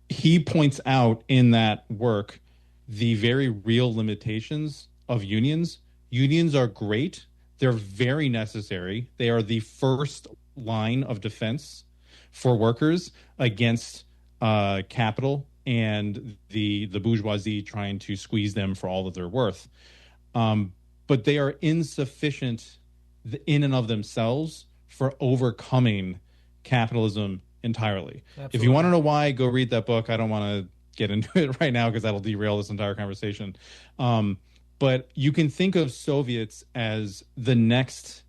he points out in that work the very real limitations of unions. Unions are great. They're very necessary. They are the first line of defense for workers against capital and the bourgeoisie trying to squeeze them for all that they're worth. But they are insufficient in and of themselves for overcoming capitalism entirely. Absolutely. If you want to know why, go read that book. I don't want to get into it right now because that'll derail this entire conversation. But you can think of Soviets as the next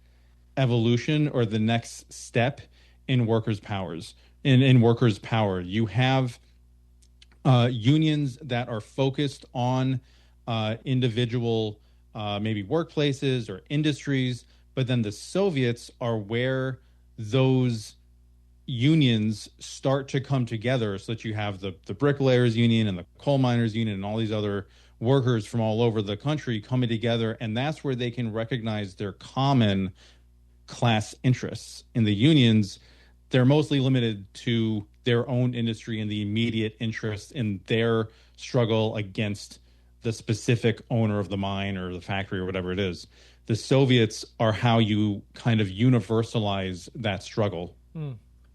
evolution or the next step in workers' powers. In workers' power, you have unions that are focused on individual maybe workplaces or industries. But then the Soviets are where those unions start to come together, so that you have the bricklayers union and the coal miners union and all these other workers from all over the country coming together. And that's where they can recognize their common class interests. In the unions, they're mostly limited to their own industry and the immediate interest in their struggle against the specific owner of the mine or the factory or whatever it is. The Soviets are how you kind of universalize that struggle.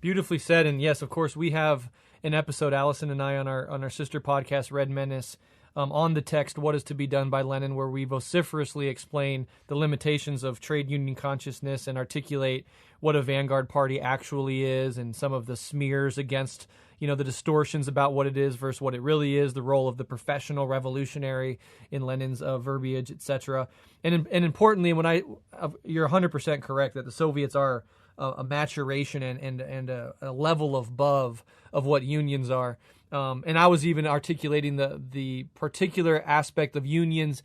Beautifully said. And yes, of course, we have an episode, Allison and I, on our sister podcast, Red Menace, on the text What is to be Done by Lenin, where we vociferously explain the limitations of trade union consciousness and articulate what a vanguard party actually is, and some of the smears against, the distortions about what it is versus what it really is, the role of the professional revolutionary in Lenin's verbiage, etc. And importantly, you're 100% correct that the Soviets are a maturation and a level above of what unions are. And I was even articulating the particular aspect of unions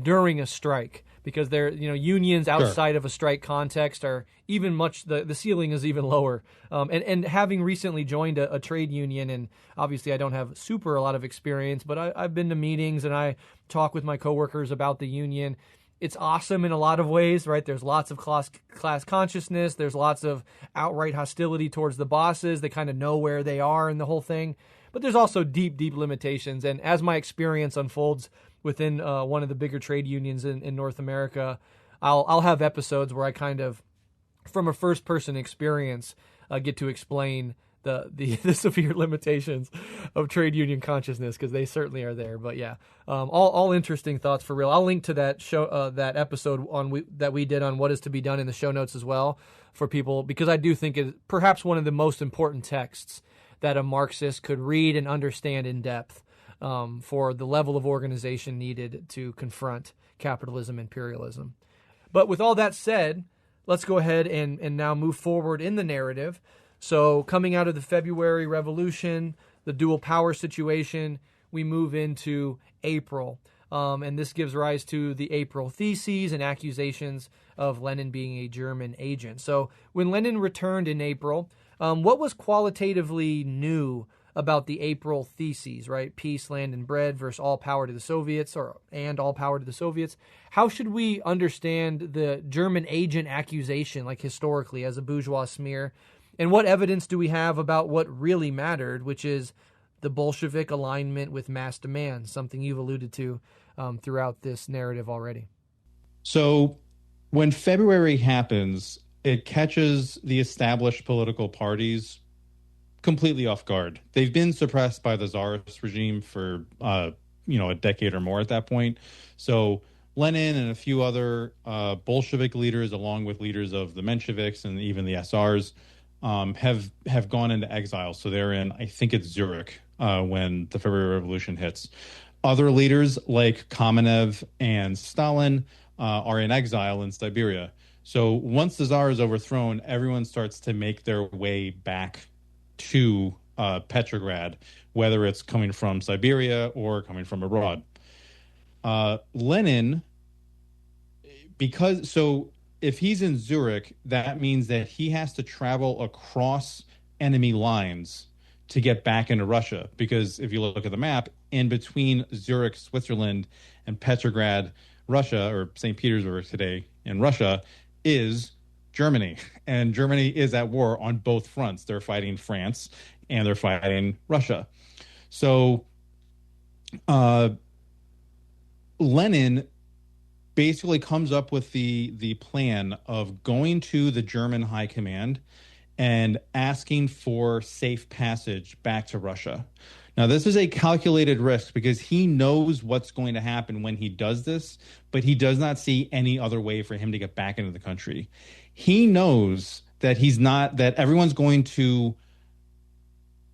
during a strike, because they're, unions outside of a strike context are even the ceiling is even lower. And having recently joined a trade union, and obviously I don't have a lot of experience, but I've been to meetings and I talk with my coworkers about the union. It's awesome in a lot of ways, right? There's lots of class consciousness. There's lots of outright hostility towards the bosses. They kind of know where they are in the whole thing. But there's also deep, deep limitations. And as my experience unfolds within one of the bigger trade unions in North America, I'll have episodes where I kind of, from a first-person experience, get to explain the severe limitations of trade union consciousness, because they certainly are there. But yeah, all interesting thoughts for real. I'll link to that show, that episode that we did on what is to be done in the show notes as well for people, because I do think it's perhaps one of the most important texts that a Marxist could read and understand in depth for the level of organization needed to confront capitalism, imperialism. But with all that said, let's go ahead and now move forward in the narrative. So coming out of the February Revolution, the dual power situation, we move into April. And this gives rise to the April Theses and accusations of Lenin being a German agent. So when Lenin returned in April, what was qualitatively new about the April Theses, right? Peace, land, and bread versus all power to the Soviets, and all power to the Soviets. How should we understand the German agent accusation, like historically, as a bourgeois smear? And what evidence do we have about what really mattered, which is the Bolshevik alignment with mass demand, something you've alluded to throughout this narrative already? So when February happens, it catches the established political parties completely off guard. They've been suppressed by the Tsarist regime for, a decade or more at that point. So Lenin and a few other Bolshevik leaders, along with leaders of the Mensheviks and even the SRs, have gone into exile. So they're in, I think it's Zurich, when the February Revolution hits. Other leaders like Kamenev and Stalin are in exile in Siberia. So once the Tsar is overthrown, everyone starts to make their way back to Petrograd, whether it's coming from Siberia or coming from abroad. Lenin, if he's in Zurich, that means that he has to travel across enemy lines to get back into Russia. Because if you look at the map, in between Zurich, Switzerland, and Petrograd, Russia, or St. Petersburg today in Russia, is Germany. And Germany is at war on both fronts. They're fighting France and they're fighting Russia. So Lenin basically comes up with the plan of going to the German high command and asking for safe passage back to Russia. Now, this is a calculated risk because he knows what's going to happen when he does this, but he does not see any other way for him to get back into the country. He knows that that everyone's going to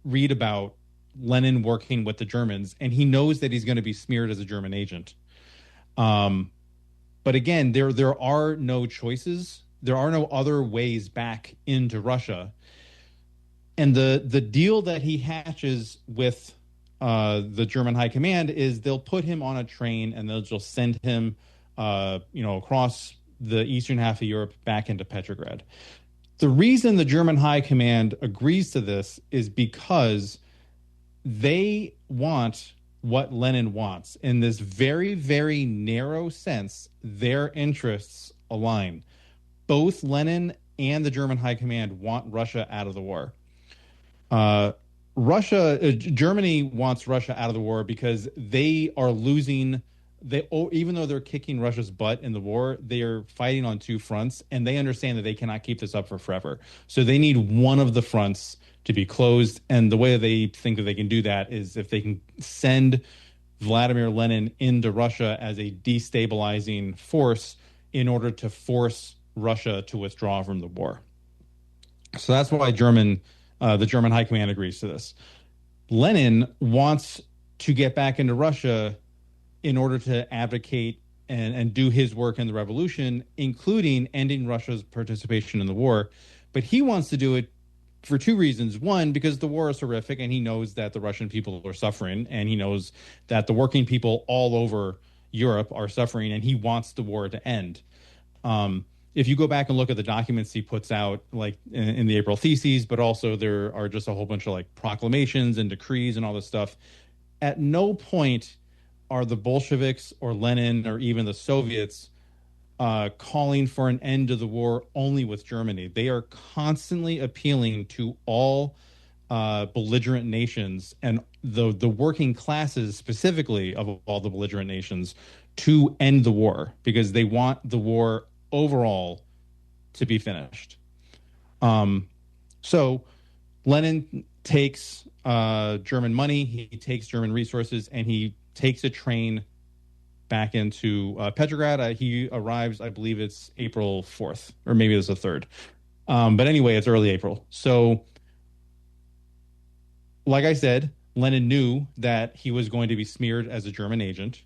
read about Lenin working with the Germans, and he knows that he's going to be smeared as a German agent. But again, there are no choices. There are no other ways back into Russia. And the deal that he hatches with the German high command is they'll put him on a train and they'll just send him across the eastern half of Europe back into Petrograd. The reason the German High Command agrees to this is because they want what Lenin wants. In this very, very narrow sense, their interests align. Both Lenin and the German High Command want Russia out of the war. Germany wants Russia out of the war because they are losing. Even though they're kicking Russia's butt in the war, they are fighting on two fronts, and they understand that they cannot keep this up for forever. So they need one of the fronts to be closed, and the way they think that they can do that is if they can send Vladimir Lenin into Russia as a destabilizing force in order to force Russia to withdraw from the war. So that's why the German High Command agrees to this. Lenin wants to get back into Russia in order to advocate and do his work in the revolution, including ending Russia's participation in the war. But he wants to do it for two reasons. One, because the war is horrific, and he knows that the Russian people are suffering, and he knows that the working people all over Europe are suffering, and he wants the war to end. If you go back and look at the documents he puts out, like in the April Theses, but also there are just a whole bunch of like proclamations and decrees and all this stuff. At no point are the Bolsheviks or Lenin or even the Soviets calling for an end to the war only with Germany. They are constantly appealing to all belligerent nations and the working classes specifically of all the belligerent nations to end the war, because they want the war overall to be finished. So Lenin takes German money, he takes German resources, and he takes a train back into Petrograd. He arrives, I believe it's April 4th, or maybe it's the 3rd. But anyway, it's early April. So, like I said, Lenin knew that he was going to be smeared as a German agent.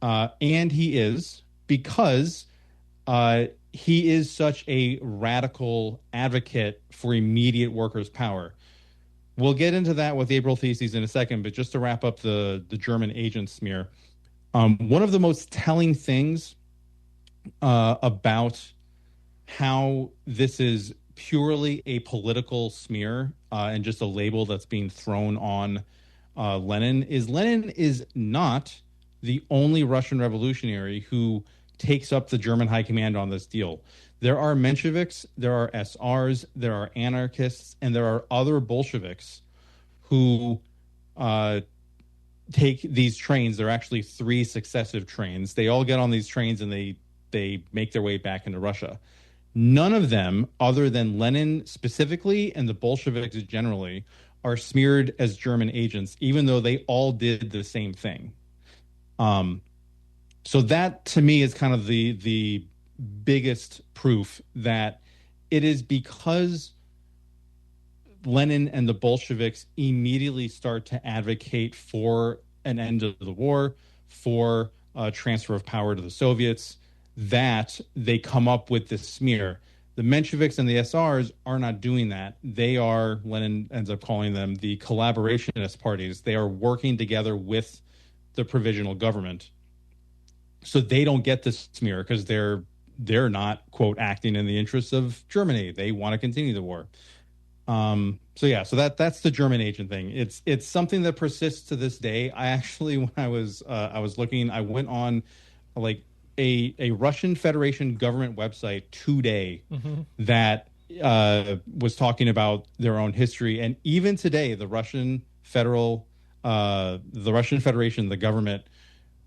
And he is, because he is such a radical advocate for immediate workers' power. We'll get into that with the April Theses in a second, but just to wrap up the German agent smear, one of the most telling things about how this is purely a political smear and just a label that's being thrown on Lenin is not the only Russian revolutionary who takes up the German High Command on this deal. There are Mensheviks, there are SRs, there are anarchists, and there are other Bolsheviks who take these trains. There are actually 3 successive trains. They all get on these trains and they make their way back into Russia. None of them, other than Lenin specifically and the Bolsheviks generally, are smeared as German agents, even though they all did the same thing. So that, to me, is kind of the biggest proof that it is because Lenin and the Bolsheviks immediately start to advocate for an end of the war, for a transfer of power to the Soviets, that they come up with this smear. The Mensheviks and the SRs are not doing that. They are, Lenin ends up calling them the collaborationist parties. They are working together with the provisional government. So they don't get this smear because they're not, quote, acting in the interests of Germany. They want to continue the war. So that's the German agent thing. It's something that persists to this day. I actually, when I was looking, I went on like a Russian Federation government website today that was talking about their own history, and even today, the Russian Federation, the government,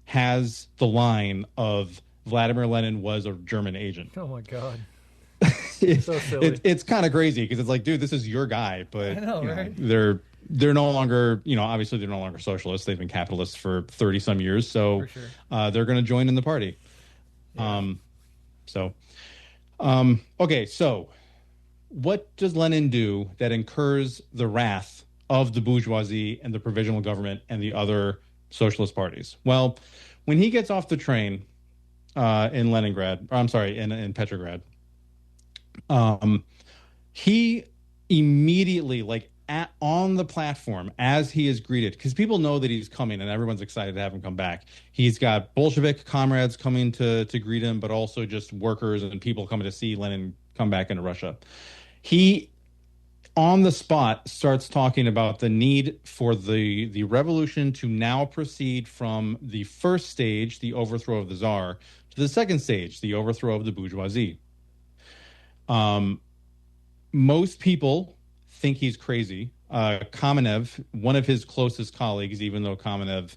has the line of Vladimir Lenin was a German agent. Oh my God. So silly. It's kind of crazy because it's like, dude, this is your guy, but I know, right? They're no longer, obviously they're no longer socialists. They've been capitalists for 30 some years. So they're going to join in the party. Yeah. Okay. So what does Lenin do that incurs the wrath of the bourgeoisie and the provisional government and the other socialist parties? Well, when he gets off the train in Petrograd, he immediately, like on the platform as he is greeted, because people know that he's coming and everyone's excited to have him come back. He's got Bolshevik comrades coming to greet him, but also just workers and people coming to see Lenin come back into Russia. He, on the spot, starts talking about the need for the revolution to now proceed from the first stage, the overthrow of the Tsar, to the second stage, the overthrow of the bourgeoisie. Most people think he's crazy. Kamenev, one of his closest colleagues, even though Kamenev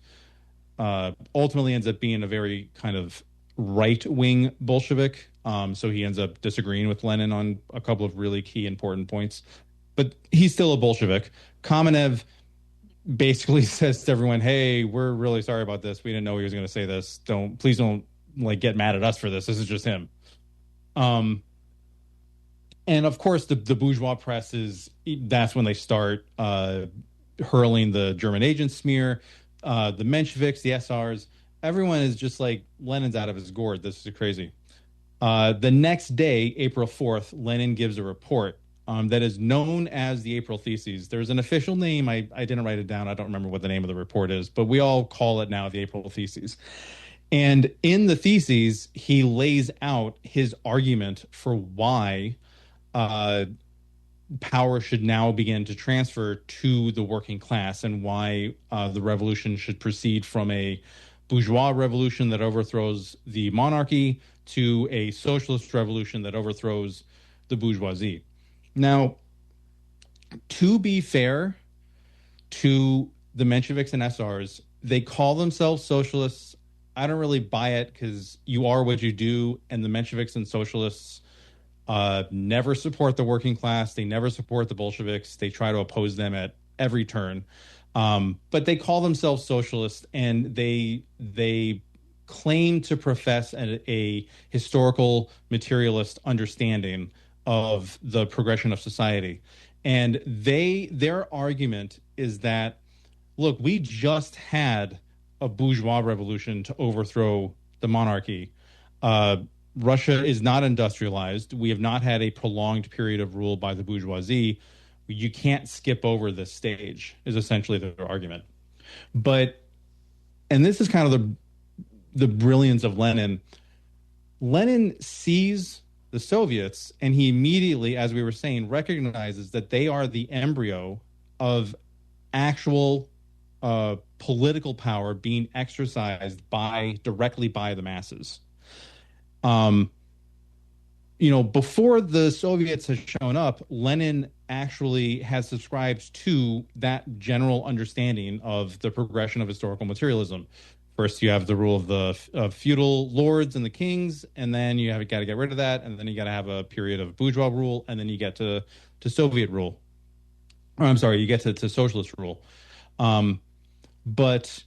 ultimately ends up being a very kind of right-wing Bolshevik, so he ends up disagreeing with Lenin on a couple of really key important points. But he's still a Bolshevik. Kamenev basically says to everyone, "Hey, we're really sorry about this. We didn't know he was going to say this. Please don't like get mad at us for this. This is just him." And of course, the bourgeois press that's when they start hurling the German agent smear, the Mensheviks, the SRs. Everyone is just like, Lenin's out of his gourd. This is crazy. The next day, April 4th, Lenin gives a report that is known as the April Theses. There's an official name. I didn't write it down. I don't remember what the name of the report is, but we all call it now the April Theses. And in the theses, he lays out his argument for why power should now begin to transfer to the working class, and why the revolution should proceed from a bourgeois revolution that overthrows the monarchy to a socialist revolution that overthrows the bourgeoisie. Now, to be fair to the Mensheviks and SRs, they call themselves socialists. I don't really buy it, because you are what you do, and the Mensheviks and socialists never support the working class. They never support the Bolsheviks. They try to oppose them at every turn. But they call themselves socialists, and they claim to profess a historical materialist understanding of the progression of society. And their argument is that, look, we just had a bourgeois revolution to overthrow the monarchy. Russia is not industrialized. We have not had a prolonged period of rule by the bourgeoisie. You can't skip over this stage, is essentially their argument. And this is kind of the brilliance of Lenin. Lenin sees the Soviets, and he immediately, as we were saying, recognizes that they are the embryo of actual political power being exercised directly by the masses. Before the Soviets had shown up, Lenin actually has subscribed to that general understanding of the progression of historical materialism. First, you have the rule of the feudal lords and the kings, and then you got to get rid of that, and then you got to have a period of bourgeois rule, and then you get to Soviet rule. You get to socialist rule. But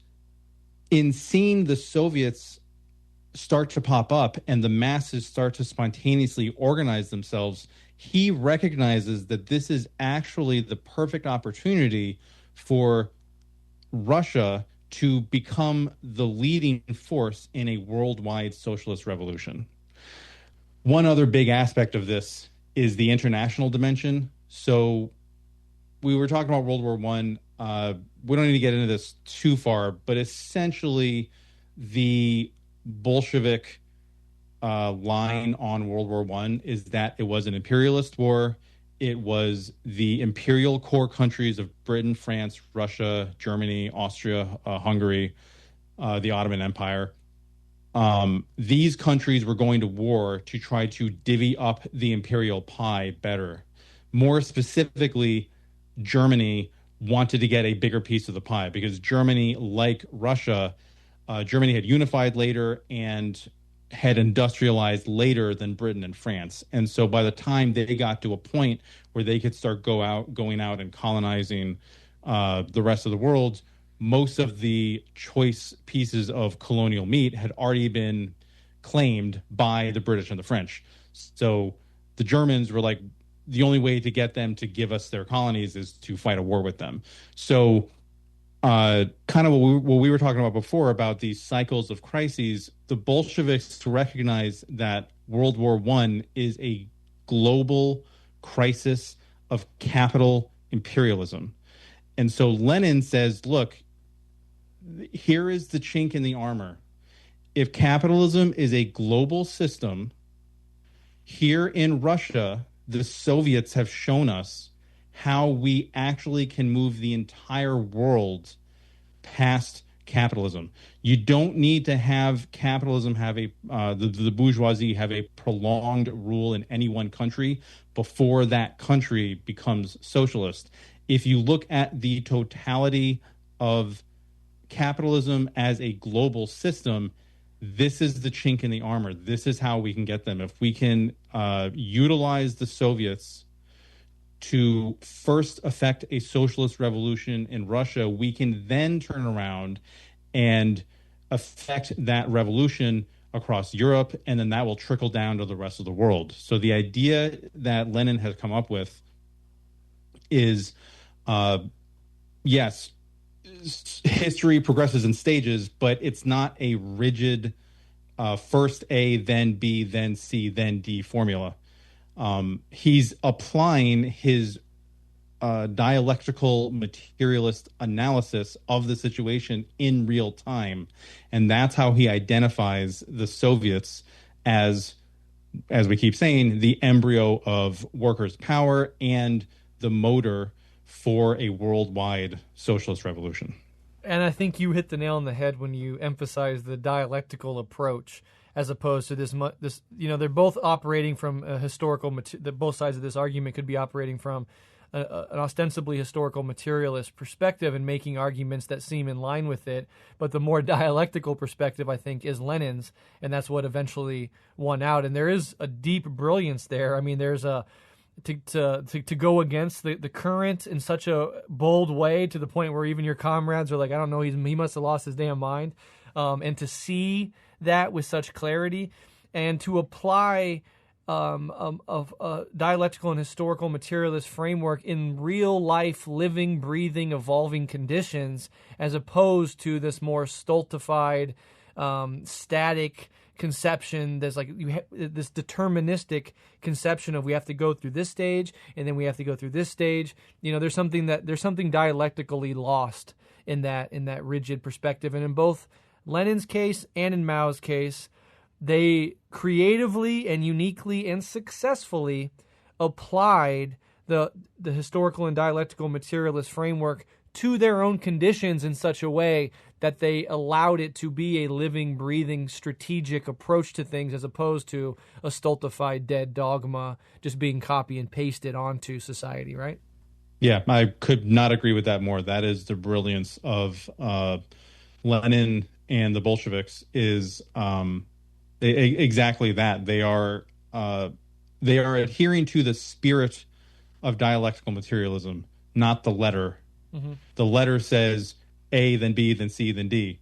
in seeing the Soviets start to pop up and the masses start to spontaneously organize themselves, he recognizes that this is actually the perfect opportunity for Russia to become the leading force in a worldwide socialist revolution. One other big aspect of this is the international dimension. So we were talking about World War One. We don't need to get into this too far, but essentially the Bolshevik line on World War One is that it was an imperialist war. It was the imperial core countries of Britain, France, Russia, Germany, Austria, Hungary, the Ottoman Empire. These countries were going to war to try to divvy up the imperial pie better. More specifically, Germany wanted to get a bigger piece of the pie because Germany, like Russia, Germany had unified later and had industrialized later than Britain and France. And so by the time they got to a point where they could start going out and colonizing the rest of the world, most of the choice pieces of colonial meat had already been claimed by the British and the French. So the Germans were like, the only way to get them to give us their colonies is to fight a war with them. So kind of what we were talking about before about these cycles of crises, the Bolsheviks recognize that World War I is a global crisis of capital imperialism. And so Lenin says, look, here is the chink in the armor. If capitalism is a global system, here in Russia, the Soviets have shown us how we actually can move the entire world past capitalism. You don't need to have capitalism have the bourgeoisie have a prolonged rule in any one country before that country becomes socialist. If you look at the totality of capitalism as a global system, this is the chink in the armor. This is how we can get them. If we can utilize the Soviets to first effect a socialist revolution in Russia, we can then turn around and affect that revolution across Europe, and then that will trickle down to the rest of the world. So the idea that Lenin has come up with is, yes, history progresses in stages, but it's not a rigid first A, then B, then C, then D formula. He's applying his dialectical materialist analysis of the situation in real time. And that's how he identifies the Soviets as we keep saying, the embryo of workers' power and the motor for a worldwide socialist revolution. And I think you hit the nail on the head when you emphasize the dialectical approach, as opposed to this. They're both operating from a historical. Both sides of this argument could be operating from an ostensibly historical materialist perspective and making arguments that seem in line with it. But the more dialectical perspective, I think, is Lenin's, and that's what eventually won out. And there is a deep brilliance there. I mean, there's a to go against the current in such a bold way, to the point where even your comrades are like, I don't know, he must have lost his damn mind. And to see that with such clarity, and to apply a dialectical and historical materialist framework in real life, living, breathing, evolving conditions, as opposed to this more stultified, static conception. There's like this deterministic conception of we have to go through this stage and then we have to go through this stage. There's something dialectically lost in that rigid perspective. And in both Lenin's case and in Mao's case, they creatively and uniquely and successfully applied the historical and dialectical materialist framework to their own conditions in such a way that they allowed it to be a living, breathing, strategic approach to things, as opposed to a stultified, dead dogma just being copy and pasted onto society, right? Yeah, I could not agree with that more. That is the brilliance of Lenin and the Bolsheviks, is exactly that. They are adhering to the spirit of dialectical materialism, not the letter. Mm-hmm. The letter says A, then B, then C, then D.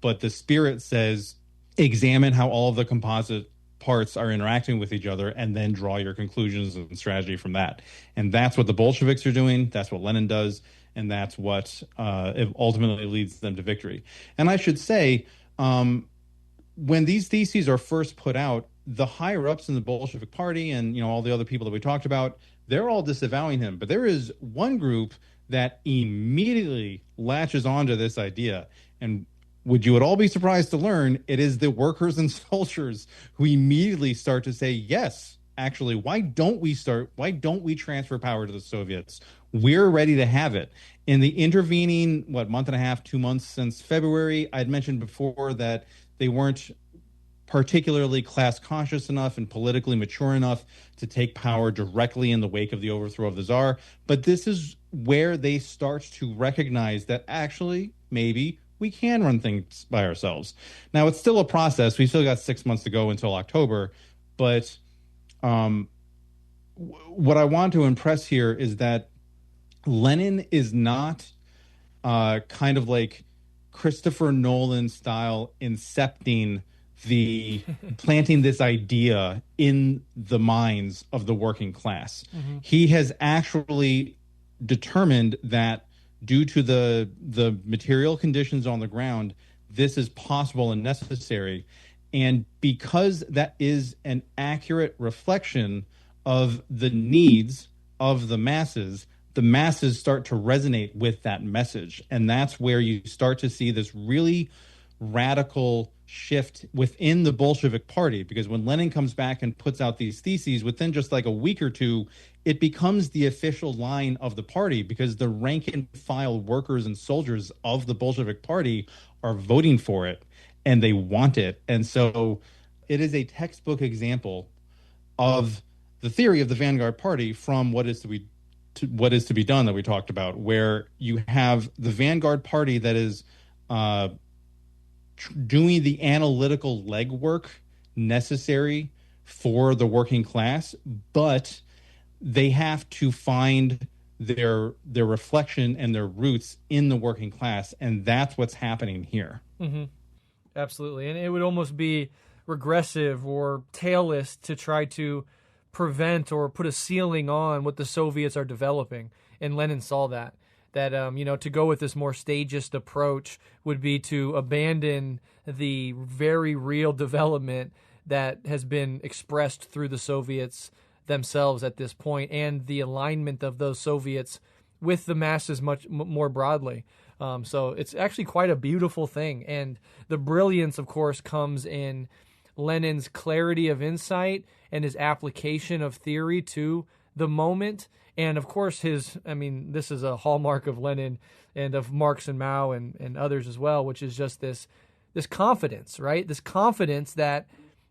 But the spirit says examine how all of the composite parts are interacting with each other and then draw your conclusions and strategy from that. And that's what the Bolsheviks are doing. That's what Lenin does. And that's what it ultimately leads them to victory. And I should say, when these theses are first put out, the higher ups in the Bolshevik Party and all the other people that we talked about, they're all disavowing him. But there is one group that immediately latches onto this idea. And would you at all be surprised to learn it is the workers and soldiers who immediately start to say, yes, actually, why don't we transfer power to the Soviets? We're ready to have it. In the intervening, month and a half, 2 months since February, I'd mentioned before that they weren't particularly class conscious enough and politically mature enough to take power directly in the wake of the overthrow of the Tsar. But this is where they start to recognize that actually maybe we can run things by ourselves. Now, it's still a process. We still got 6 months to go until October. But what I want to impress here is that Lenin is not kind of like Christopher Nolan style incepting planting this idea in the minds of the working class. Mm-hmm. He has actually determined that due to the material conditions on the ground, this is possible and necessary. And because that is an accurate reflection of the needs of the masses, the masses start to resonate with that message. And that's where you start to see this really radical shift within the Bolshevik party, because when Lenin comes back and puts out these theses, within just like a week or two, it becomes the official line of the party, because the rank and file workers and soldiers of the Bolshevik party are voting for it and they want it. And so it is a textbook example of the theory of the vanguard party from what is to be done that we talked about, where you have the vanguard party that is doing the analytical legwork necessary for the working class, but they have to find their reflection and their roots in the working class, and that's what's happening here. Mm-hmm. Absolutely, and it would almost be regressive or tailist to try to prevent or put a ceiling on what the Soviets are developing, and Lenin saw that. To go with this more stagist approach would be to abandon the very real development that has been expressed through the Soviets themselves at this point, and the alignment of those Soviets with the masses much more broadly. So it's actually quite a beautiful thing. And the brilliance, of course, comes in Lenin's clarity of insight and his application of theory to the moment. And of course, this is a hallmark of Lenin and of Marx and Mao and others as well, which is just this confidence, right? This confidence that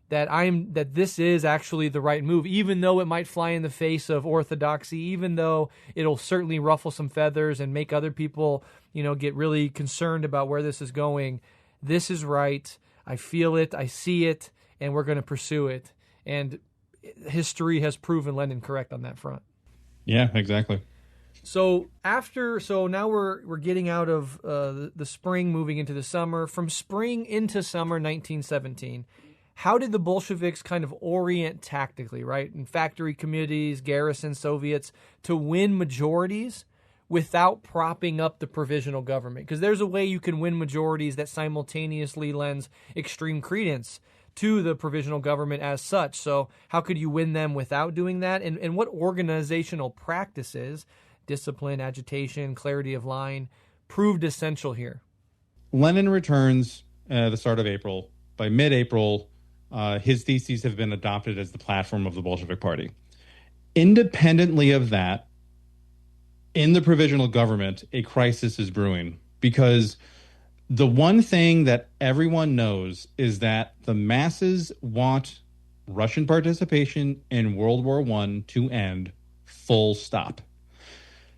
this is actually the right move, even though it might fly in the face of orthodoxy, even though it'll certainly ruffle some feathers and make other people, get really concerned about where this is going. This is right. I feel it. I see it, and we're going to pursue it. And history has proven Lenin correct on that front. Yeah, exactly. So now we're getting out of the spring, moving into the summer. From spring into summer 1917, how did the Bolsheviks kind of orient tactically, right, in factory communities, garrison Soviets, to win majorities without propping up the provisional government? Because there's a way you can win majorities that simultaneously lends extreme credence to the provisional government as such. So how could you win them without doing that? And what organizational practices, discipline, agitation, clarity of line, proved essential here? Lenin returns at the start of April. By mid-April, his theses have been adopted as the platform of the Bolshevik Party. Independently of that, in the provisional government, a crisis is brewing, because the one thing that everyone knows is that the masses want Russian participation in World War I to end, full stop.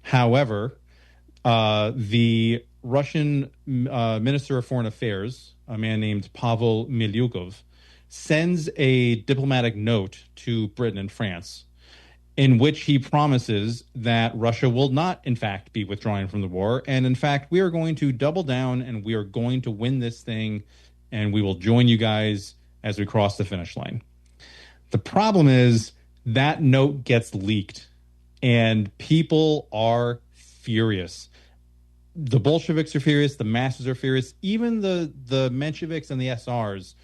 However, the Russian Minister of Foreign Affairs, a man named Pavel Milyukov, sends a diplomatic note to Britain and France in which he promises that Russia will not, in fact, be withdrawing from the war. And in fact, we are going to double down and we are going to win this thing, and we will join you guys as we cross the finish line. The problem is that note gets leaked and people are furious. The Bolsheviks are furious. The masses are furious. Even the Mensheviks and the SRs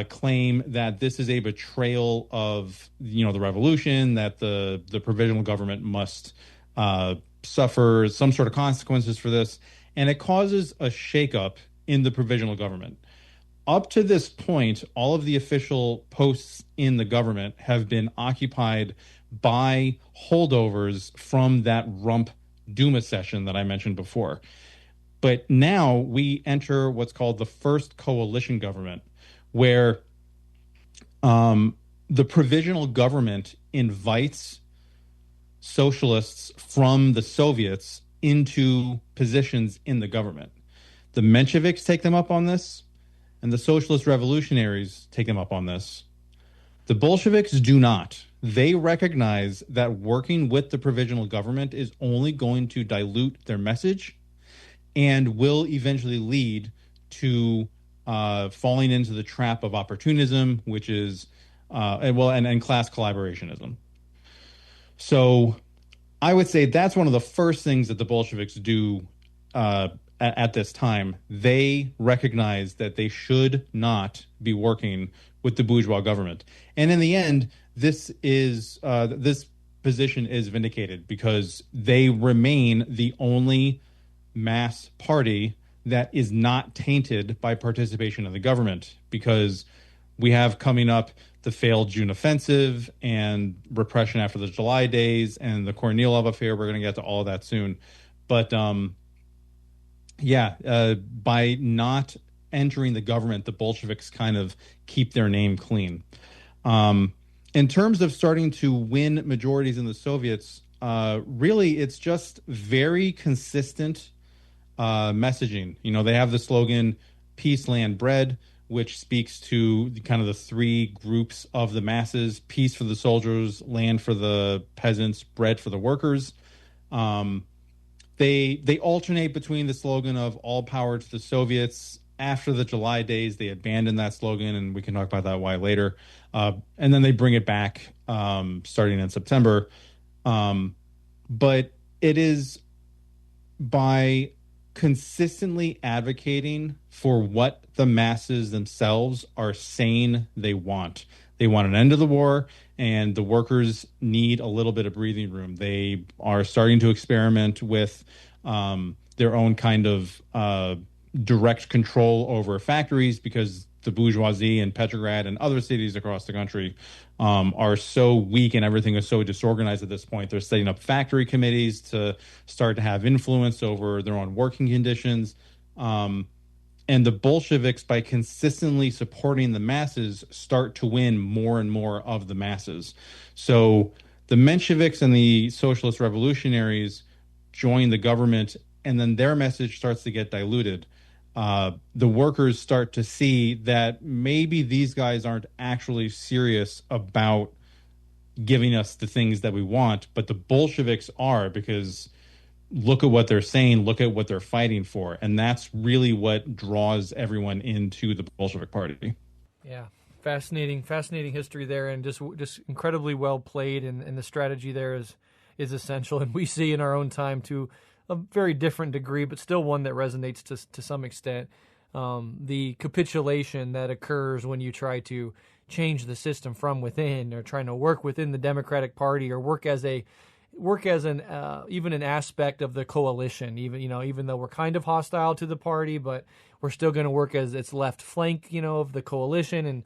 claim that this is a betrayal of the revolution, that the provisional government must suffer some sort of consequences for this, and it causes a shakeup in the provisional government. Up to this point, all of the official posts in the government have been occupied by holdovers from that rump Duma session that I mentioned before. But now we enter what's called the first coalition government, where the provisional government invites socialists from the Soviets into positions in the government. The Mensheviks take them up on this, and the socialist revolutionaries take them up on this. The Bolsheviks do not. They recognize that working with the provisional government is only going to dilute their message and will eventually lead to falling into the trap of opportunism, which is and class collaborationism. So I would say that's one of the first things that the Bolsheviks do at this time. They recognize that they should not be working with the bourgeois government. And in the end, this position is vindicated because they remain the only mass party that is not tainted by participation in the government, because we have coming up the failed June offensive and repression after the July days and the Kornilov affair. We're going to get to all of that soon. But by not entering the government, the Bolsheviks kind of keep their name clean. In terms of starting to win majorities in the Soviets, really it's just very consistent messaging. You know, they have the slogan "Peace, Land, Bread," which speaks to kind of the three groups of the masses: peace for the soldiers, land for the peasants, bread for the workers. They alternate between the slogan of "all power to the Soviets." After the July days, they abandoned that slogan, and we can talk about that why later. And then they bring it back starting in September. But it is by consistently advocating for what the masses themselves are saying they want. They want an end to the war, and the workers need a little bit of breathing room. They are starting to experiment with their own kind of direct control over factories, because the bourgeoisie in Petrograd and other cities across the country are so weak and everything is so disorganized at this point. They're setting up factory committees to start to have influence over their own working conditions. And the Bolsheviks, by consistently supporting the masses, start to win more and more of the masses. So the Mensheviks and the socialist revolutionaries join the government, and then their message starts to get diluted. The workers start to see that maybe these guys aren't actually serious about giving us the things that we want, but the Bolsheviks are, because look at what they're saying, look at what they're fighting for. And that's really what draws everyone into the Bolshevik Party. Yeah, fascinating history there, and just incredibly well played, and the strategy there is essential. And we see in our own time, to a very different degree, but still one that resonates to some extent, the capitulation that occurs when you try to change the system from within, or trying to work within the Democratic Party, or work as an even an aspect of the coalition. Even though we're kind of hostile to the party, but we're still going to work as its left flank, of the coalition,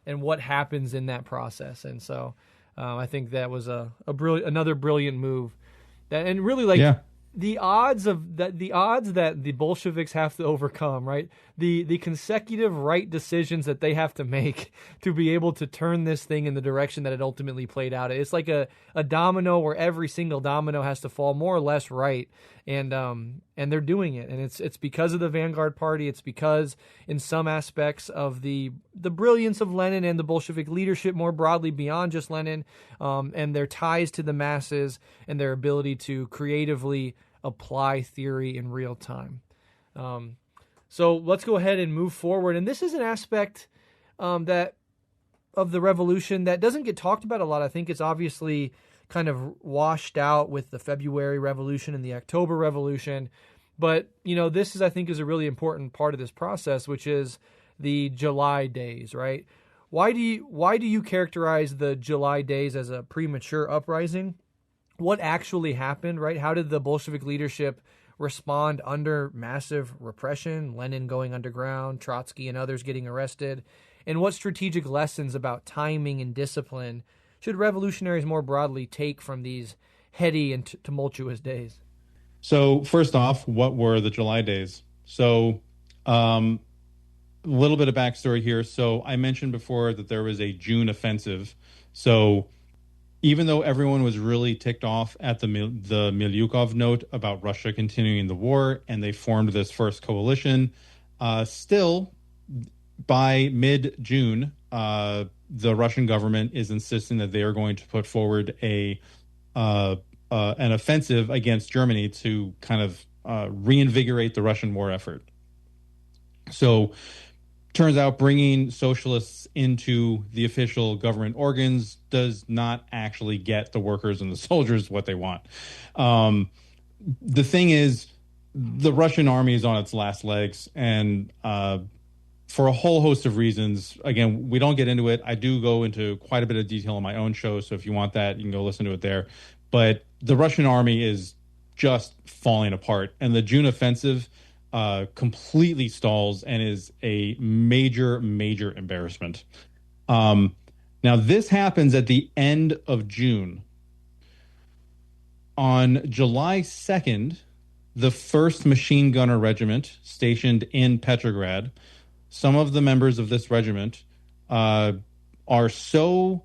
and what happens in that process. And so I think that was another brilliant move. And really, the odds that the Bolsheviks have to overcome, right? The consecutive right decisions that they have to make to be able to turn this thing in the direction that it ultimately played out. It's like a domino where every single domino has to fall more or less right, and they're doing it. And it's because of the Vanguard Party. It's because, in some aspects, of the brilliance of Lenin and the Bolshevik leadership more broadly beyond just Lenin, and their ties to the masses and their ability to creatively apply theory in real time. So let's go ahead and move forward. And this is an aspect that of the revolution that doesn't get talked about a lot. I think it's obviously kind of washed out with the February Revolution and the October Revolution. But, this is a really important part of this process, which is the July days, right? Why do you characterize the July days as a premature uprising? What actually happened, right? How did the Bolshevik leadership respond under massive repression, Lenin going underground, Trotsky and others getting arrested? And what strategic lessons about timing and discipline should revolutionaries more broadly take from these heady and tumultuous days? So first off, what were the July days? So a little bit of backstory here. So I mentioned before that there was a June offensive. So even though everyone was really ticked off at the Milyukov note about Russia continuing the war, and they formed this first coalition, still by mid-June, the Russian government is insisting that they are going to put forward an offensive against Germany to kind of reinvigorate the Russian war effort. So turns out bringing socialists into the official government organs does not actually get the workers and the soldiers what they want. The thing is, the Russian army is on its last legs, and for a whole host of reasons. Again, we don't get into it. I do go into quite a bit of detail on my own show, so if you want that, you can go listen to it there. But the Russian army is just falling apart, and the June offensive completely stalls and is a major, major embarrassment. Now, this happens at the end of June. On July 2nd, the 1st Machine Gunner Regiment stationed in Petrograd, some of the members of this regiment are so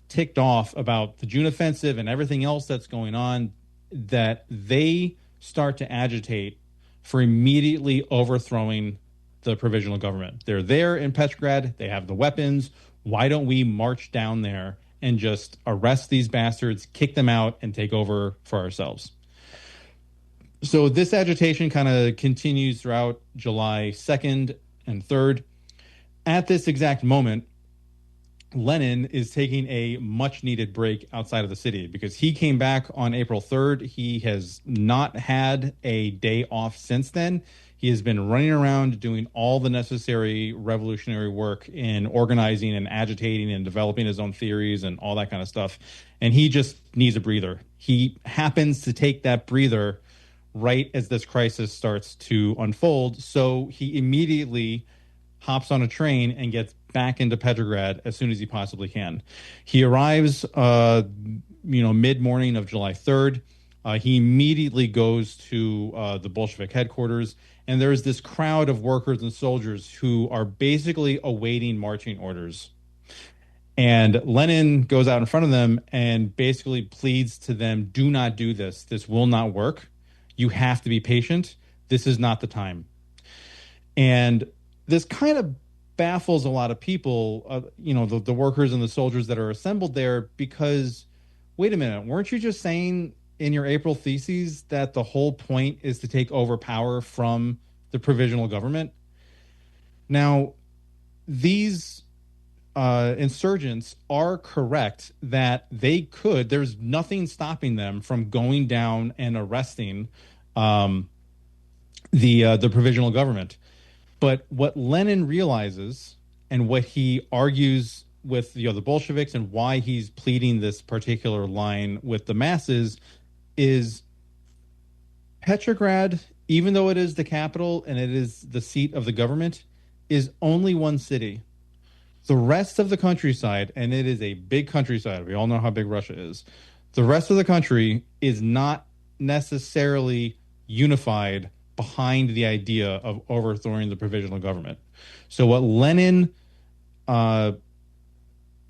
ticked off about the June offensive and everything else that's going on that they start to agitate for immediately overthrowing the provisional government. They're there in Petrograd. They have the weapons. Why don't we march down there and just arrest these bastards, kick them out, and take over for ourselves? So this agitation kind of continues throughout July 2nd and 3rd. At this exact moment, Lenin is taking a much-needed break outside of the city because he came back on April 3rd. He has not had a day off since then. He has been running around doing all the necessary revolutionary work in organizing and agitating and developing his own theories and all that kind of stuff. And he just needs a breather. He happens to take that breather right as this crisis starts to unfold. So he immediately hops on a train and gets back into Petrograd as soon as he possibly can. He arrives, mid-morning of July 3rd. He immediately goes to the Bolshevik headquarters, and there's this crowd of workers and soldiers who are basically awaiting marching orders. And Lenin goes out in front of them and basically pleads to them, do not do this. This will not work. You have to be patient. This is not the time. And this kind of baffles a lot of people, the workers and the soldiers that are assembled there, because, wait a minute, weren't you just saying in your April theses that the whole point is to take over power from the provisional government? Now, these insurgents are correct that they could, there's nothing stopping them from going down and arresting the provisional government. But what Lenin realizes, and what he argues with the Bolsheviks, and why he's pleading this particular line with the masses, is Petrograd, even though it is the capital and it is the seat of the government, is only one city. The rest of the countryside, and it is a big countryside, we all know how big Russia is, the rest of the country is not necessarily unified behind the idea of overthrowing the provisional government. So what Lenin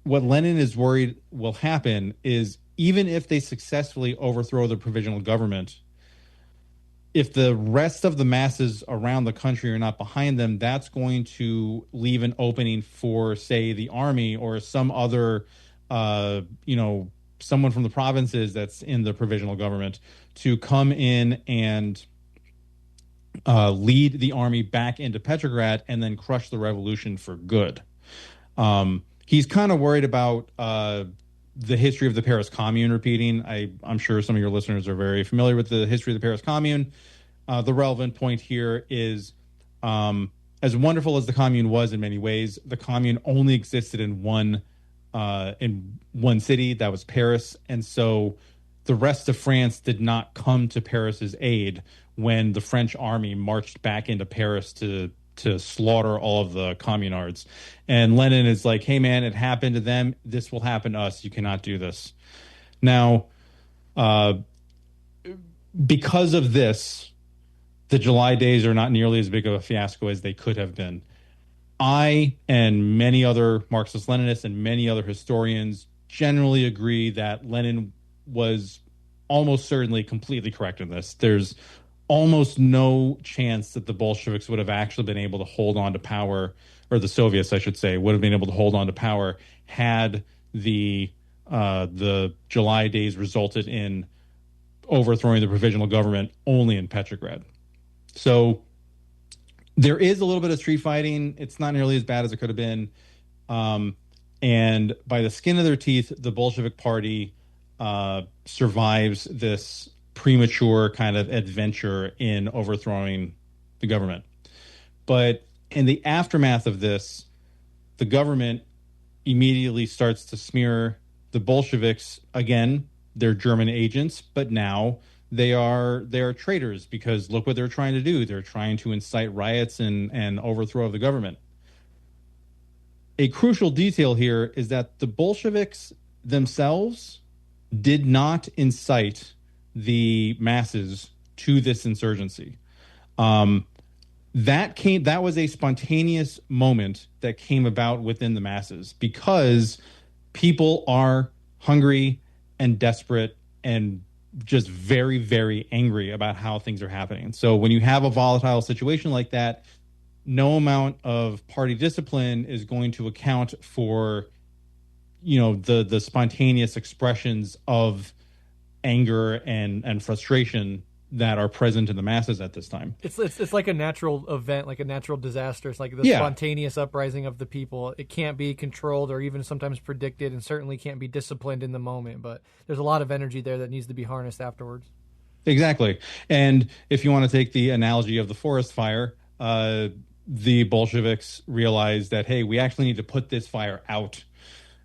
is worried will happen is, even if they successfully overthrow the provisional government, if the rest of the masses around the country are not behind them, that's going to leave an opening for, say, the army or some other, someone from the provinces that's in the provisional government to come in and lead the army back into Petrograd and then crush the revolution for good. He's kind of worried about the history of the Paris Commune repeating. I'm sure some of your listeners are very familiar with the history of the Paris Commune. The relevant point here is, as wonderful as the Commune was in many ways, the Commune only existed in one city, that was Paris, and so the rest of France did not come to Paris's aid when the French army marched back into Paris to slaughter all of the communards. And Lenin is like, hey, man, it happened to them. This will happen to us. You cannot do this. Now, because of this, the July days are not nearly as big of a fiasco as they could have been. I and many other Marxist-Leninists and many other historians generally agree that Lenin was almost certainly completely correct in this. There's almost no chance that the Bolsheviks would have actually been able to hold on to power, or the Soviets, I should say, would have been able to hold on to power had the July days resulted in overthrowing the provisional government only in Petrograd. So there is a little bit of street fighting. It's not nearly as bad as it could have been. And by the skin of their teeth, the Bolshevik Party survives this premature kind of adventure in overthrowing the government. But In the aftermath of this, the government immediately starts to smear the Bolsheviks. Again, they're German agents, but now they are traitors, because look what they're trying to do. They're trying to incite riots and overthrow of the government. A crucial detail here is that the Bolsheviks themselves did not incite the masses to this insurgency. That was a spontaneous moment that came about within the masses, because people are hungry and desperate and just very, very angry about how things are happening. So when you have a volatile situation like that, no amount of party discipline is going to account for, the spontaneous expressions of anger and frustration that are present in the masses at this time. It's like a natural event, like a natural disaster. It's like the spontaneous uprising of the people. It can't be controlled or even sometimes predicted, and certainly can't be disciplined in the moment. But there's a lot of energy there that needs to be harnessed afterwards. Exactly. And if you want to take the analogy of the forest fire, the Bolsheviks realized that, hey, we actually need to put this fire out.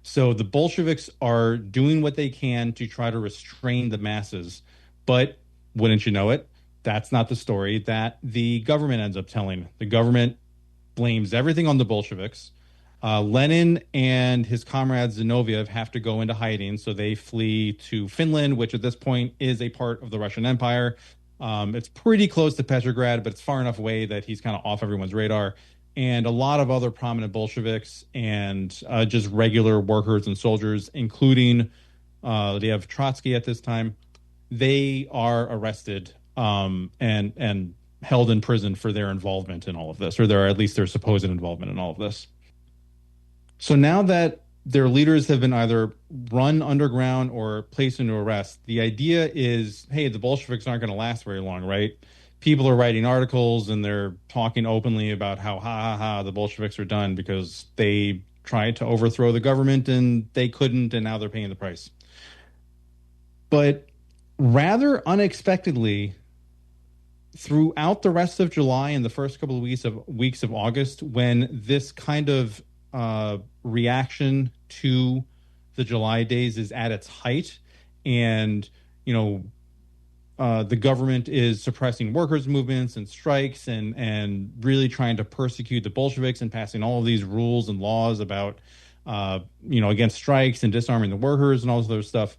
So the Bolsheviks are doing what they can to try to restrain the masses. But wouldn't you know it, that's not the story that the government ends up telling. The government blames everything on the Bolsheviks. Lenin and his comrade Zinoviev have to go into hiding, so they flee to Finland, which at this point is a part of the Russian Empire. It's pretty close to Petrograd, but it's far enough away that he's kind of off everyone's radar. And a lot of other prominent Bolsheviks and just regular workers and soldiers, including they have Trotsky at this time, they are arrested and held in prison for their involvement in all of this, or at least their supposed involvement in all of this. So now that their leaders have been either run underground or placed into arrest, the idea is, hey, the Bolsheviks aren't going to last very long, right? People are writing articles and they're talking openly about how, the Bolsheviks are done because they tried to overthrow the government and they couldn't, and now they're paying the price. But rather unexpectedly, throughout the rest of July and the first couple of weeks of August, when this kind of reaction to the July days is at its height, and the government is suppressing workers' movements and strikes and really trying to persecute the Bolsheviks and passing all of these rules and laws about against strikes and disarming the workers and all this other stuff.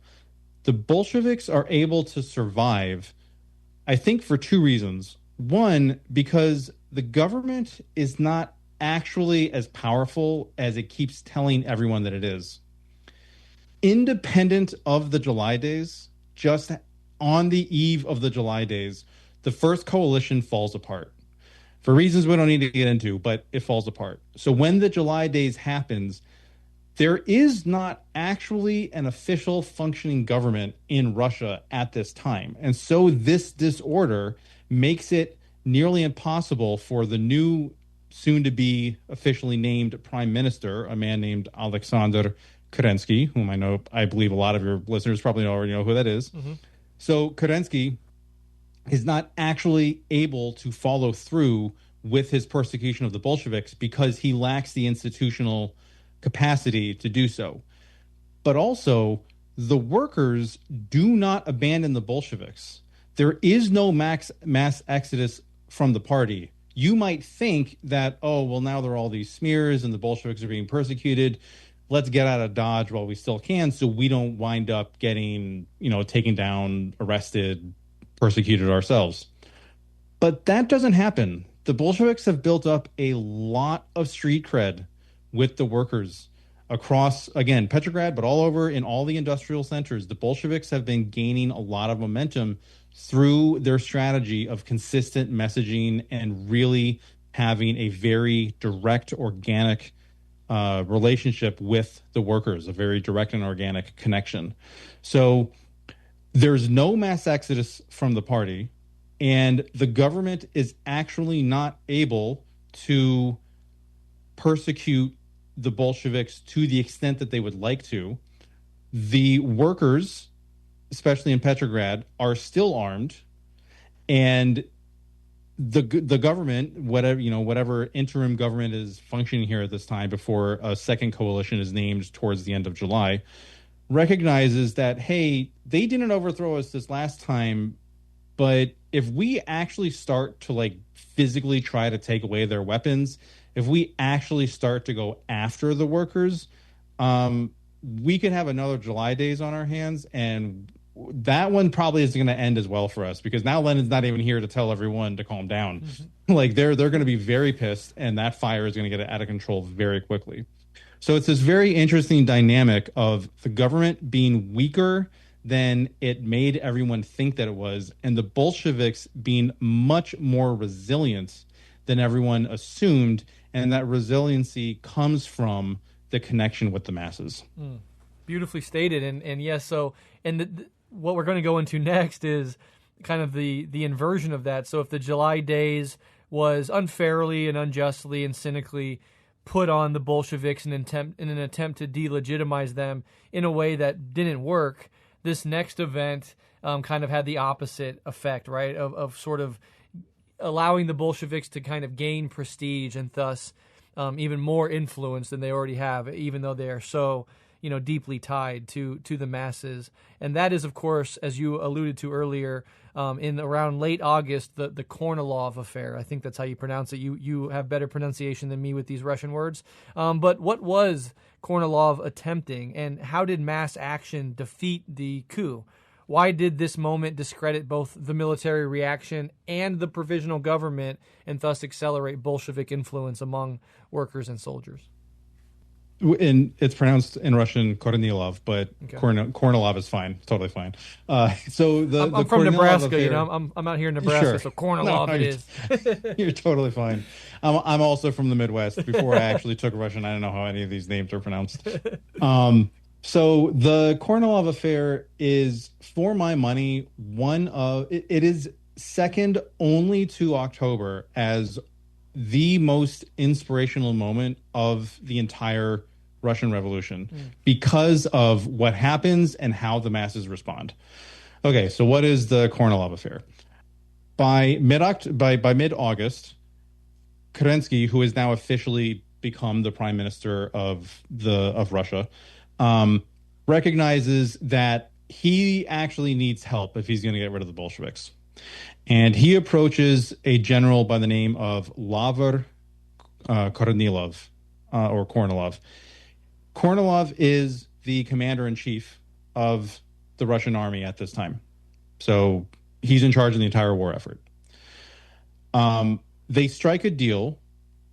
The Bolsheviks are able to survive, I think, for two reasons. One, because the government is not actually as powerful as it keeps telling everyone that it is. Independent of the July days, just on the eve of the July days, the first coalition falls apart. For reasons we don't need to get into, but it falls apart. So when the July days happens, there is not actually an official functioning government in Russia at this time. And so this disorder makes it nearly impossible for the new, soon-to-be officially named prime minister, a man named Alexander Kerensky, whom I believe a lot of your listeners probably already know who that is. Mm-hmm. So Kerensky is not actually able to follow through with his persecution of the Bolsheviks because he lacks the institutional capacity to do so. But also, the workers do not abandon the Bolsheviks. There is no mass exodus from the party. You might think that, now there are all these smears and the Bolsheviks are being persecuted. Let's get out of Dodge while we still can so we don't wind up getting, taken down, arrested, persecuted ourselves. But that doesn't happen. The Bolsheviks have built up a lot of street cred with the workers across, again, Petrograd, but all over in all the industrial centers. The Bolsheviks have been gaining a lot of momentum through their strategy of consistent messaging and really having a very direct, organic relationship with the workers, a very direct and organic connection. So there's no mass exodus from the party, and the government is actually not able to persecute the Bolsheviks to the extent that they would like to. The workers, especially in Petrograd, are still armed, and the government, whatever interim government is functioning here at this time before a second coalition is named towards the end of July, recognizes that, hey, they didn't overthrow us this last time, but if we actually start to like physically try to take away their weapons, if we actually start to go after the workers, we could have another July days on our hands, and that one probably is going to end as well for us, because now Lenin's not even here to tell everyone to calm down. Like they're going to be very pissed, and that fire is going to get out of control very quickly. So it's this very interesting dynamic of the government being weaker than it made everyone think that it was, and the Bolsheviks being much more resilient than everyone assumed, and that resiliency comes from the connection with the masses. Beautifully stated, and yes, so what we're going to go into next is kind of the inversion of that. So if the July days was unfairly and unjustly and cynically put on the Bolsheviks in an attempt to delegitimize them in a way that didn't work, this next event kind of had the opposite effect, right? Of sort of allowing the Bolsheviks to kind of gain prestige and thus even more influence than they already have, even though they are so deeply tied to the masses. And that is, of course, as you alluded to earlier, in around late August, the Kornilov affair. I think that's how you pronounce it. You have better pronunciation than me with these Russian words. But what was Kornilov attempting, and how did mass action defeat the coup? Why did this moment discredit both the military reaction and the provisional government, and thus accelerate Bolshevik influence among workers and soldiers? It's pronounced in Russian Kornilov, but okay. Kornilov is fine, totally fine. So I'm from Nebraska, affair, I'm out here in Nebraska, sure. So Kornilov it is. You're totally fine. I'm also from the Midwest. Before I actually took Russian, I don't know how any of these names are pronounced. So the Kornilov affair is, for my money, it is second only to October as the most inspirational moment of the entire Russian Revolution because of what happens and how the masses respond. Okay, so what is the Kornilov affair? By mid-August, Kerensky, who has now officially become the prime minister of Russia, recognizes that he actually needs help if he's going to get rid of the Bolsheviks. And he approaches a general by the name of Kornilov, or Kornilov. Kornilov is the commander-in-chief of the Russian army at this time. So he's in charge of the entire war effort. They strike a deal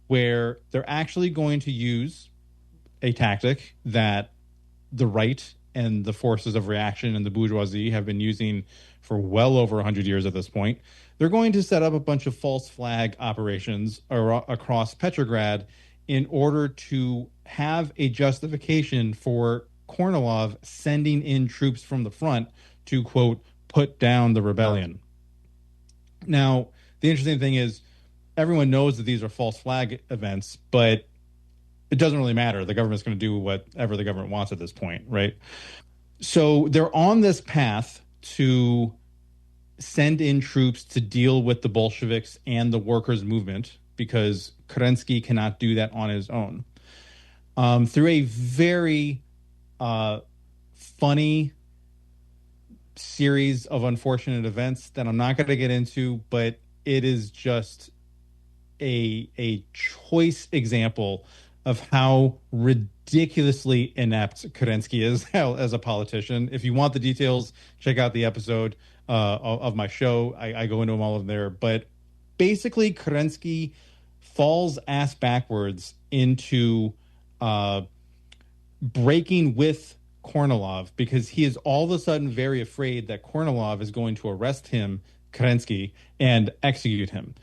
where they're actually going to use a tactic that the right and the forces of reaction and the bourgeoisie have been using for well over 100 years at this point. They're going to set up a bunch of false flag operations across Petrograd in order to have a justification for Kornilov sending in troops from the front to, quote, put down the rebellion. Now, the interesting thing is everyone knows that these are false flag events, but it doesn't really matter. The government's going to do whatever the government wants at this point, right? So they're on this path to send in troops to deal with the Bolsheviks and the workers' movement, because Kerensky cannot do that on his own. Through a very funny series of unfortunate events that I'm not going to get into, but it is just a choice example of how ridiculously inept Kerensky is as a politician. If you want the details, check out the episode of my show. I go into them all in there. But basically, Kerensky falls ass backwards into breaking with Kornilov because he is all of a sudden very afraid that Kornilov is going to arrest him, Kerensky, and execute him.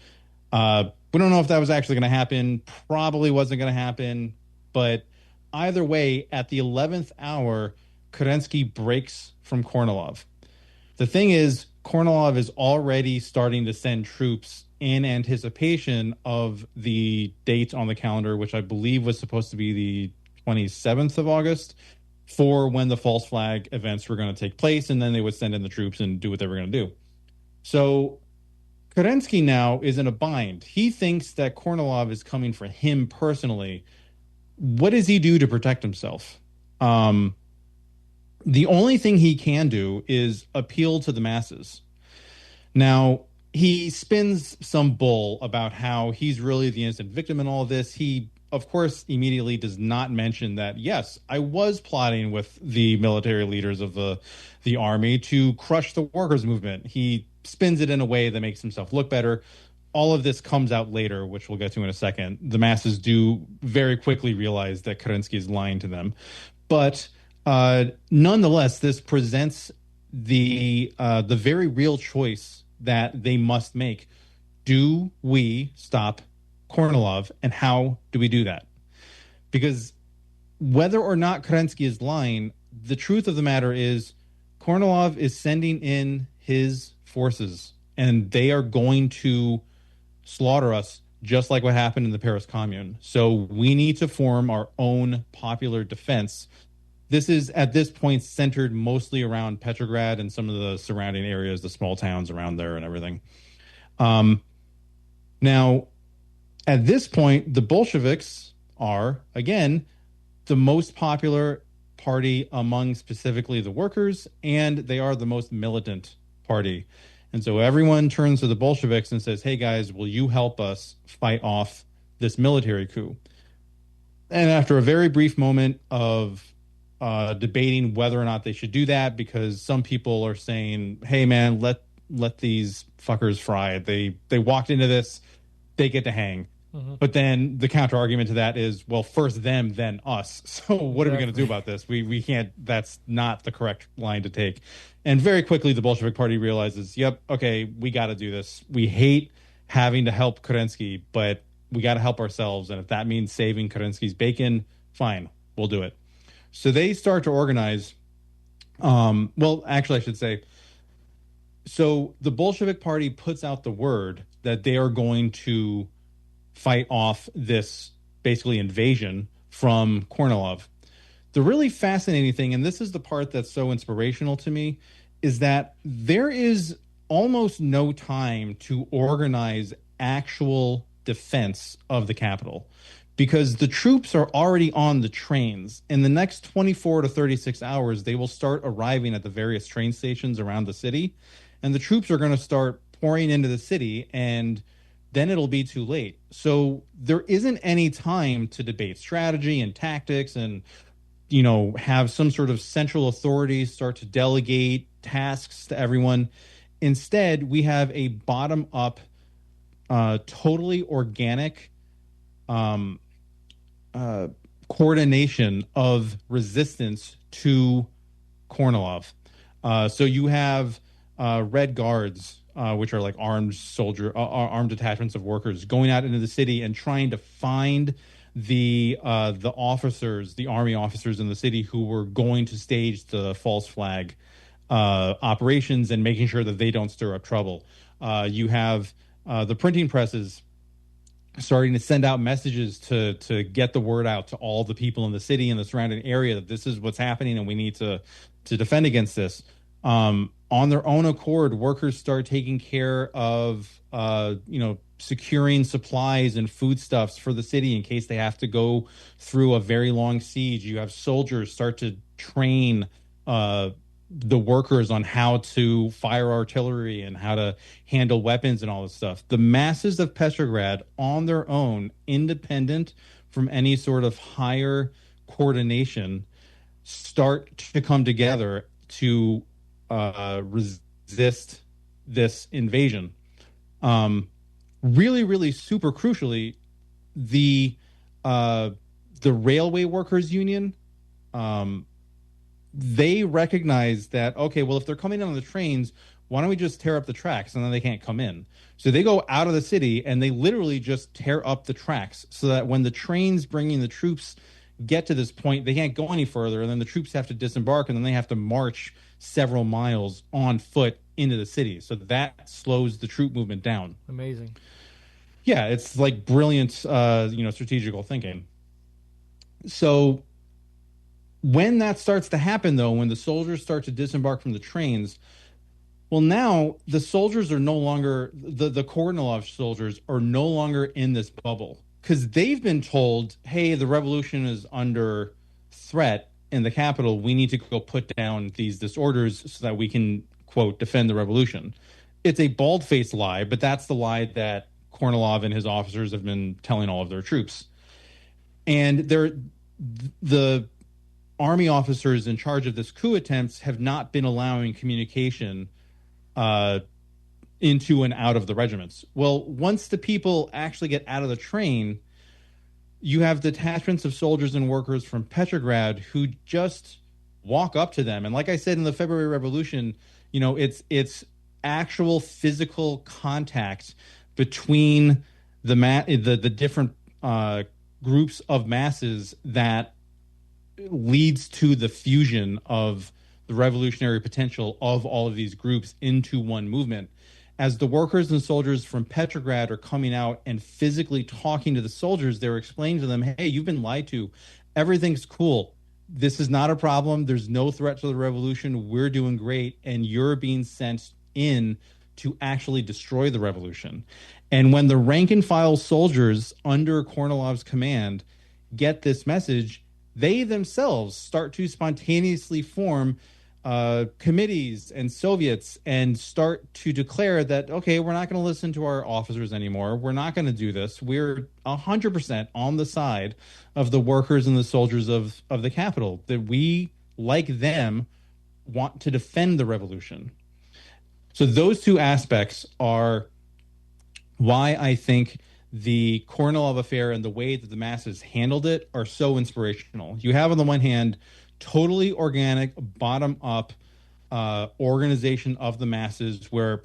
We don't know if that was actually going to happen. Probably wasn't going to happen. But either way, at the 11th hour, Kerensky breaks from Kornilov. The thing is, Kornilov is already starting to send troops in anticipation of the date on the calendar, which I believe was supposed to be the 27th of August, for when the false flag events were going to take place, and then they would send in the troops and do what they were going to do. So Kerensky now is in a bind. He thinks that Kornilov is coming for him personally. What does he do to protect himself? The only thing he can do is appeal to the masses. Now, he spins some bull about how he's really the innocent victim in all of this. He, of course, immediately does not mention that, yes, I was plotting with the military leaders of the army to crush the workers' movement. He spins it in a way that makes himself look better. All of this comes out later, which we'll get to in a second. The masses do very quickly realize that Kerensky is lying to them. But nonetheless, this presents the very real choice that they must make. Do we stop Kornilov, and how do we do that? Because whether or not Kerensky is lying, the truth of the matter is Kornilov is sending in his forces, and they are going to slaughter us just like what happened in the Paris Commune. So we need to form our own popular defense. This is, at this point, centered mostly around Petrograd and some of the surrounding areas, the small towns around there and everything. Now, at this point, the Bolsheviks are, again, the most popular party among specifically the workers, and they are the most militant party. And so everyone turns to the Bolsheviks and says, hey, guys, will you help us fight off this military coup? And after a very brief moment of debating whether or not they should do that, because some people are saying, hey, man, let these fuckers fry. They walked into this, they get to hang. Mm-hmm. But then the counter argument to that is, well, first them, then us. So what are we going to do about this? We can't, that's not the correct line to take. And very quickly, the Bolshevik Party realizes, yep, okay, we got to do this. We hate having to help Kerensky, but we got to help ourselves. And if that means saving Kerensky's bacon, fine, we'll do it. So they start to organize. Well, actually, I should say, so the Bolshevik Party puts out the word that they are going to fight off this basically invasion from Kornilov. The really fascinating thing, and this is the part that's so inspirational to me, is that there is almost no time to organize actual defense of the capital, because the troops are already on the trains. In the next 24 to 36 hours, they will start arriving at the various train stations around the city, and the troops are going to start pouring into the city, and then it'll be too late. So there isn't any time to debate strategy and tactics and, you know, have some sort of central authority start to delegate tasks to everyone. Instead, we have a bottom-up, totally organic coordination of resistance to Kornilov. So you have Red Guards, which are like armed detachments of workers, going out into the city and trying to find the officers, the army officers in the city who were going to stage the false flag operations and making sure that they don't stir up trouble. You have the printing presses starting to send out messages to get the word out to all the people in the city and the surrounding area that this is what's happening and we need to defend against this. On their own accord, workers start taking care of, securing supplies and foodstuffs for the city in case they have to go through a very long siege. You have soldiers start to train the workers on how to fire artillery and how to handle weapons and all this stuff. The masses of Petrograd, on their own, independent from any sort of higher coordination, start to come together to resist this invasion. Really, really super crucially, the Railway Workers Union, they recognize that, okay, well, if they're coming in on the trains, why don't we just tear up the tracks and then they can't come in? So they go out of the city and they literally just tear up the tracks so that when the trains bringing the troops get to this point, they can't go any further, and then the troops have to disembark and then they have to march several miles on foot into the city. So that slows the troop movement down. Amazing. Yeah, it's like brilliant, strategical thinking. So when that starts to happen, though, when the soldiers start to disembark from the trains, Well, now the soldiers are no longer, the Kornilov soldiers are no longer in this bubble because they've been told, hey, the revolution is under threat in the capital. We need to go put down these disorders so that we can, quote, defend the revolution. It's a bald-faced lie, but that's the lie that Kornilov and his officers have been telling all of their troops. And the army officers in charge of this coup attempts have not been allowing communication into and out of the regiments. Well, once the people actually get out of the train, you have detachments of soldiers and workers from Petrograd who just walk up to them. And like I said in the February Revolution, it's actual physical contact between the different groups of masses that leads to the fusion of the revolutionary potential of all of these groups into one movement. As the workers and soldiers from Petrograd are coming out and physically talking to the soldiers, they're explaining to them, hey, you've been lied to. Everything's cool. This is not a problem. There's no threat to the revolution. We're doing great. And you're being sent in to actually destroy the revolution. And when the rank and file soldiers under Kornilov's command get this message, they themselves start to spontaneously form committees and Soviets and start to declare that, okay, we're not going to listen to our officers anymore. We're not going to do this. We're 100% on the side of the workers and the soldiers of the capital, that we, like them, want to defend the revolution. So those two aspects are why I think the Kornilov affair and the way that the masses handled it are so inspirational. You have, on the one hand, totally organic, bottom-up organization of the masses where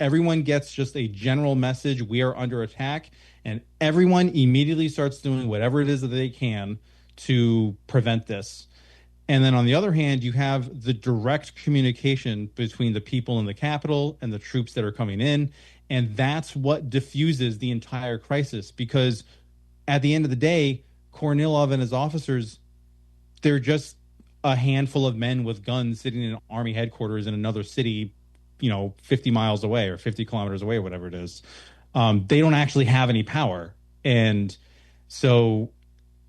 everyone gets just a general message, we are under attack, and everyone immediately starts doing whatever it is that they can to prevent this. And then on the other hand, you have the direct communication between the people in the capital and the troops that are coming in. And that's what diffuses the entire crisis, because at the end of the day, Kornilov and his officers, they're just a handful of men with guns sitting in army headquarters in another city, 50 miles away or 50 kilometers away, or whatever it is. They don't actually have any power. And so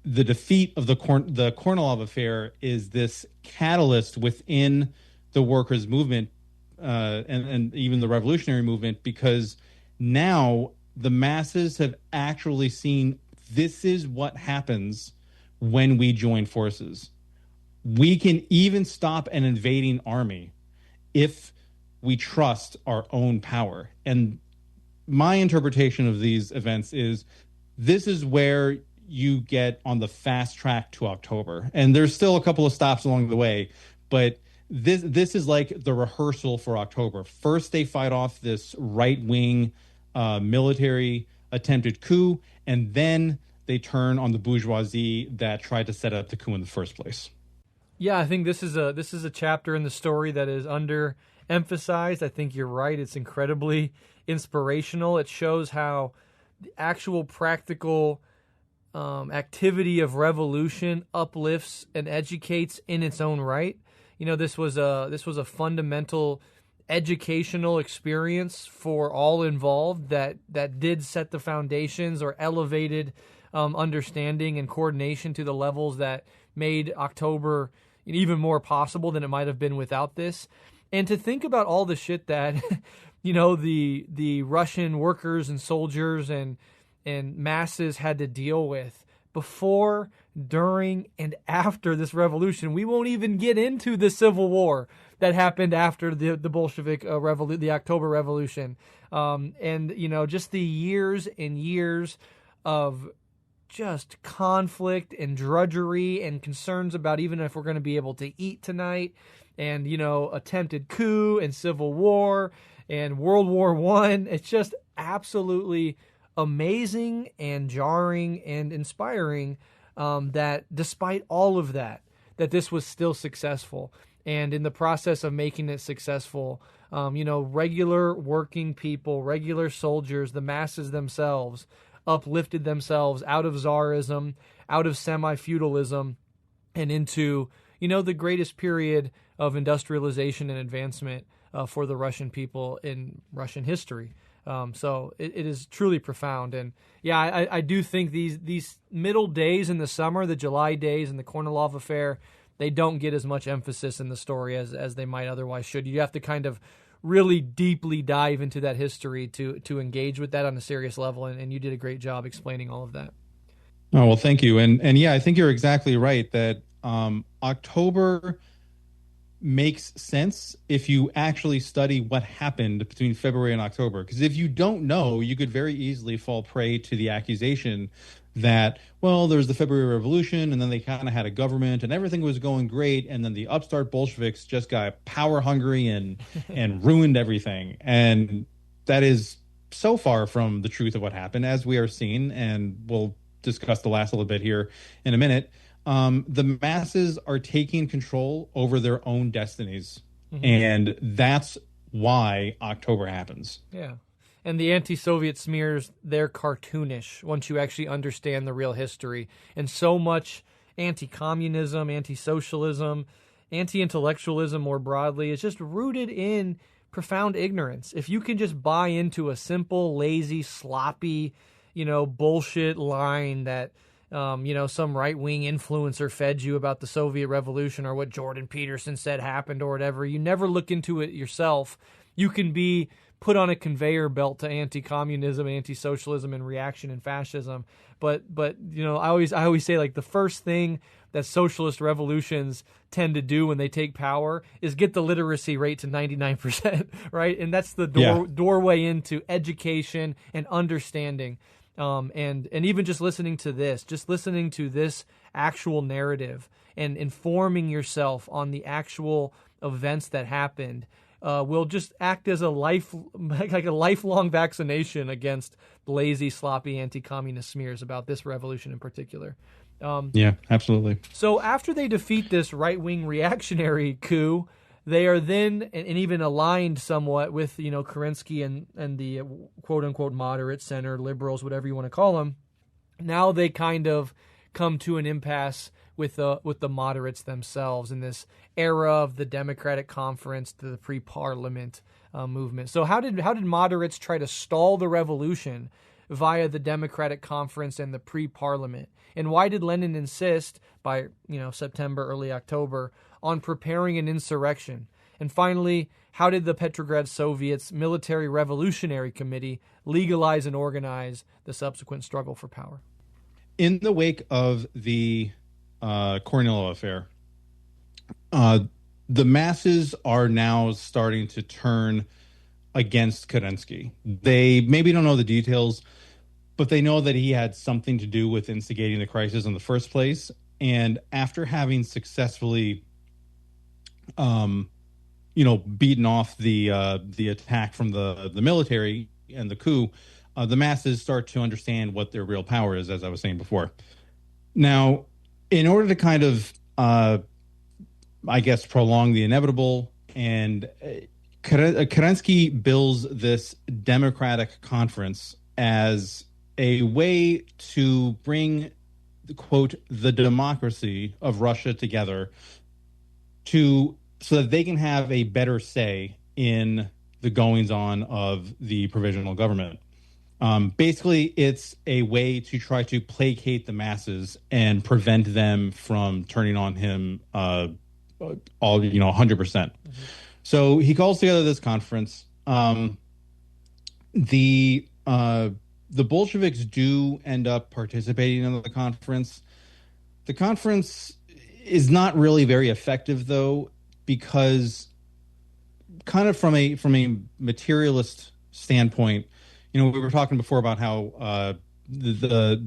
the defeat of the Kornilov affair is this catalyst within the workers' movement and even the revolutionary movement, because now the masses have actually seen this is what happens when we join forces. We can even stop an invading army if we trust our own power. And my interpretation of these events is this is where you get on the fast track to October. And there's still a couple of stops along the way, but this is like the rehearsal for October. First, they fight off this right-wing military attempted coup, and then they turn on the bourgeoisie that tried to set up the coup in the first place. Yeah, I think this is a chapter in the story that is underemphasized. I think you're right. It's incredibly inspirational. It shows how the actual practical activity of revolution uplifts and educates in its own right. This was a fundamental educational experience for all involved that did set the foundations or elevated understanding and coordination to the levels that made October even more possible than it might have been without this. And to think about all the shit that the Russian workers and soldiers and masses had to deal with before, during, and after this revolution. We won't even get into the civil war that happened after the Bolshevik the October Revolution. And just the years and years of just conflict and drudgery and concerns about even if we're going to be able to eat tonight, and attempted coup and civil war and World War I. It's just absolutely amazing and jarring and inspiring that despite all of that this was still successful. And in the process of making it successful, regular working people, regular soldiers, the masses themselves uplifted themselves out of Tsarism, out of semi-feudalism, and into, the greatest period of industrialization and advancement for the Russian people in Russian history. So it is truly profound. And yeah, I do think these middle days in the summer, the July days and the Kornilov affair, they don't get as much emphasis in the story as they might otherwise should. You have to kind of really deeply dive into that history to engage with that on a serious level. And you did a great job explaining all of that. Oh, well, thank you. And yeah, I think you're exactly right that October makes sense if you actually study what happened between February and October. Because if you don't know, you could very easily fall prey to the accusation that, well, there's the February Revolution, and then they kind of had a government, and everything was going great, and then the upstart Bolsheviks just got power hungry and ruined everything. And that is so far from the truth of what happened, as we are seeing, and we'll discuss the last little bit here in a minute. The masses are taking control over their own destinies. Mm-hmm. And that's why October happens. Yeah. And the anti-Soviet smears, they're cartoonish once you actually understand the real history. And so much anti-communism, anti-socialism, anti-intellectualism more broadly is just rooted in profound ignorance. If you can just buy into a simple, lazy, sloppy, bullshit line that some right-wing influencer fed you about the Soviet Revolution or what Jordan Peterson said happened or whatever. You never look into it yourself. You can be put on a conveyor belt to anti-communism, anti-socialism, and reaction and fascism. But I always say, like, the first thing that socialist revolutions tend to do when they take power is get the literacy rate to 99%, right? And that's the doorway into education and understanding. And even just listening to this actual narrative and informing yourself on the actual events that happened will just act as a lifelong vaccination against lazy, sloppy, anti-communist smears about this revolution in particular. Yeah, absolutely. So after they defeat this right-wing reactionary coup, they are then and even aligned somewhat with Kerensky and the quote unquote moderate center liberals, whatever you want to call them. Now they kind of come to an impasse with the moderates themselves in this era of the Democratic Conference to the pre-parliament movement. So how did moderates try to stall the revolution via the Democratic Conference and the pre-parliament? And why did Lenin insist by September, early October on preparing an insurrection? And finally, how did the Petrograd Soviets Military Revolutionary Committee legalize and organize the subsequent struggle for power? In the wake of the Kornilov affair, the masses are now starting to turn against Kerensky. They maybe don't know the details, but they know that he had something to do with instigating the crisis in the first place. And after having successfully beaten off the attack from the military and the coup, the masses start to understand what their real power is, as I was saying before. Now, in order to kind of, prolong the inevitable, and Kerensky bills this democratic conference as a way to bring, quote, the democracy of Russia together so that they can have a better say in the goings-on of the provisional government. Basically, it's a way to try to placate the masses and prevent them from turning on him 100%. Mm-hmm. So he calls together this conference. The Bolsheviks do end up participating in the conference. The conference is not really very effective, though, because kind of from a materialist standpoint, we were talking before about how the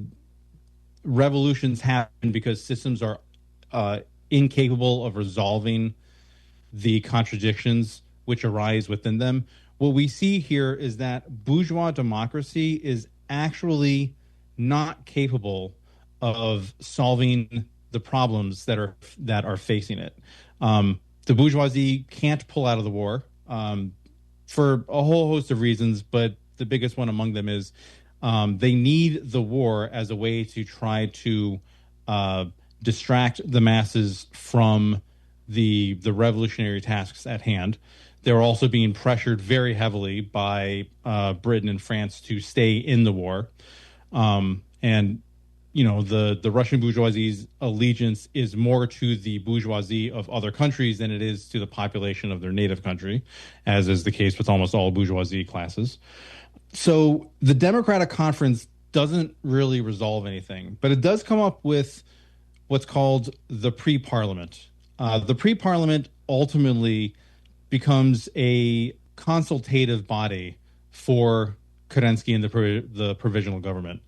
revolutions happen because systems are incapable of resolving the contradictions which arise within them. What we see here is that bourgeois democracy is actually not capable of solving the problems that are facing it. The bourgeoisie can't pull out of the war for a whole host of reasons, but the biggest one among them is they need the war as a way to try to distract the masses from the revolutionary tasks at hand. They're also being pressured very heavily by Britain and France to stay in the war. And the Russian bourgeoisie's allegiance is more to the bourgeoisie of other countries than it is to the population of their native country, as is the case with almost all bourgeoisie classes. So the Democratic Conference doesn't really resolve anything, but it does come up with what's called the pre-parliament. The pre-parliament ultimately becomes a consultative body for Kerensky and the provisional government.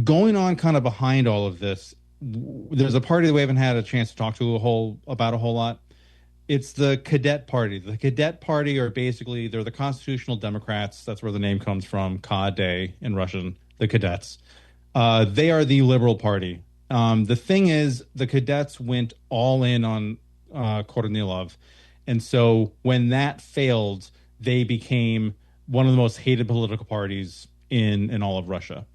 Going on kind of behind all of this, there's a party that we haven't had a chance to talk to about a whole lot. It's the Cadet Party. The Cadet Party are basically, they're the Constitutional Democrats. That's where the name comes from, KD in Russian, the Cadets. They are the Liberal Party. The thing is, the Cadets went all in on Kornilov. And so when that failed, they became one of the most hated political parties in all of Russia.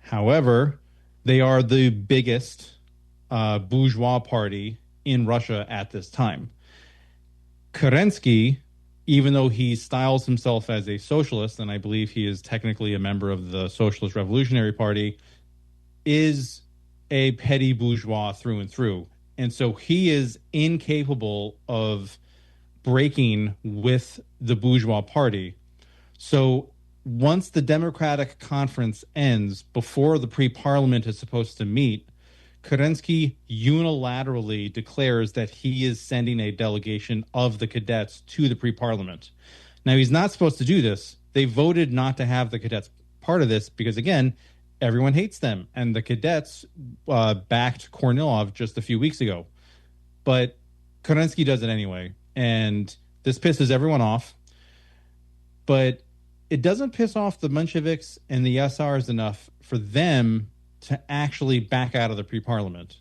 However, they are the biggest bourgeois party in Russia at this time. Kerensky, even though he styles himself as a socialist, and I believe he is technically a member of the Socialist Revolutionary Party, is a petty bourgeois through and through. And so he is incapable of breaking with the bourgeois party. So once the Democratic Conference ends, before the pre-parliament is supposed to meet, Kerensky unilaterally declares that he is sending a delegation of the cadets to the pre-parliament. Now, he's not supposed to do this. They voted not to have the cadets part of this because, again, everyone hates them. And the cadets backed Kornilov just a few weeks ago. But Kerensky does it anyway. And this pisses everyone off. But it doesn't piss off the Bolsheviks and the SRs enough for them to actually back out of the pre-parliament.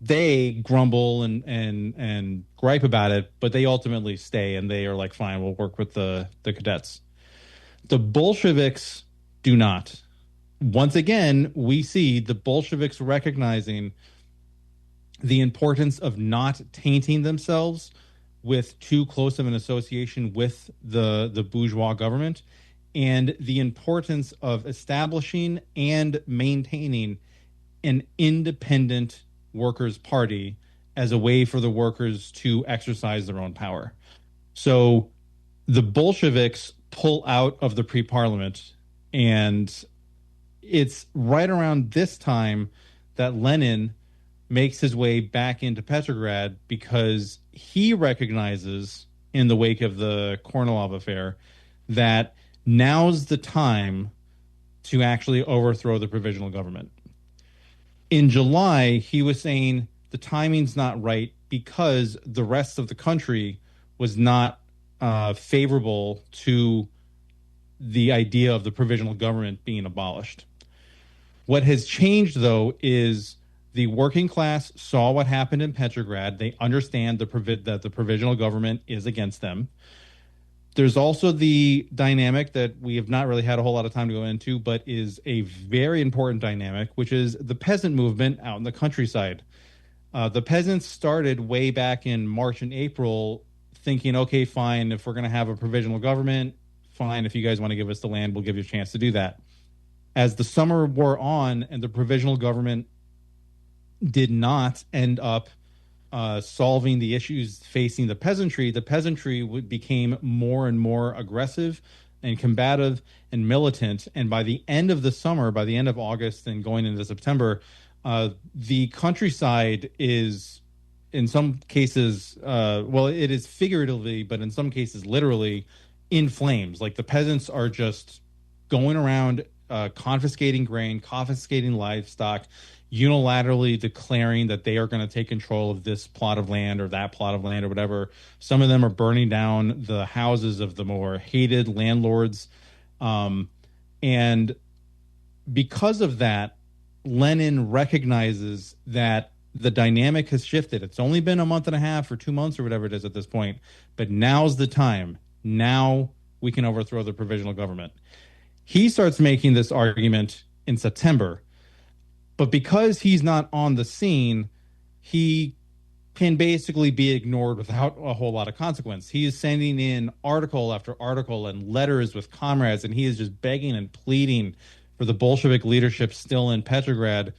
They grumble and gripe about it, but they ultimately stay, and they are like, fine, we'll work with the cadets. The Bolsheviks do not. Once again, we see the Bolsheviks recognizing the importance of not tainting themselves with too close of an association with the bourgeois government, and the importance of establishing and maintaining an independent workers' party as a way for the workers to exercise their own power. So the Bolsheviks pull out of the pre-parliament, and it's right around this time that Lenin makes his way back into Petrograd because he recognizes, in the wake of the Kornilov affair, that now's the time to actually overthrow the provisional government. In July, he was saying the timing's not right because the rest of the country was not favorable to the idea of the provisional government being abolished. What has changed, though, is the working class saw what happened in Petrograd. They understand that the provisional government is against them. There's also the dynamic that we have not really had a whole lot of time to go into, but is a very important dynamic, which is the peasant movement out in the countryside. The peasants started way back in March and April thinking, okay, fine, if we're going to have a provisional government, fine, if you guys want to give us the land, we'll give you a chance to do that. As the summer wore on and the provisional government did not end up solving the issues facing the peasantry became more and more aggressive and combative and militant. And by the end of the summer, by the end of August and going into September, the countryside is, in some cases, it is figuratively, but in some cases literally, in flames. Like the peasants are just going around confiscating grain, confiscating livestock, unilaterally declaring that they are going to take control of this plot of land or that plot of land or whatever. Some of them are burning down the houses of the more hated landlords. And because of that, Lenin recognizes that the dynamic has shifted. It's only been a month and a half or 2 months or whatever it is at this point, but now's the time. Now we can overthrow the provisional government. He starts making this argument in September. But because he's not on the scene, he can basically be ignored without a whole lot of consequence. He is sending in article after article and letters with comrades, and he is just begging and pleading for the Bolshevik leadership still in Petrograd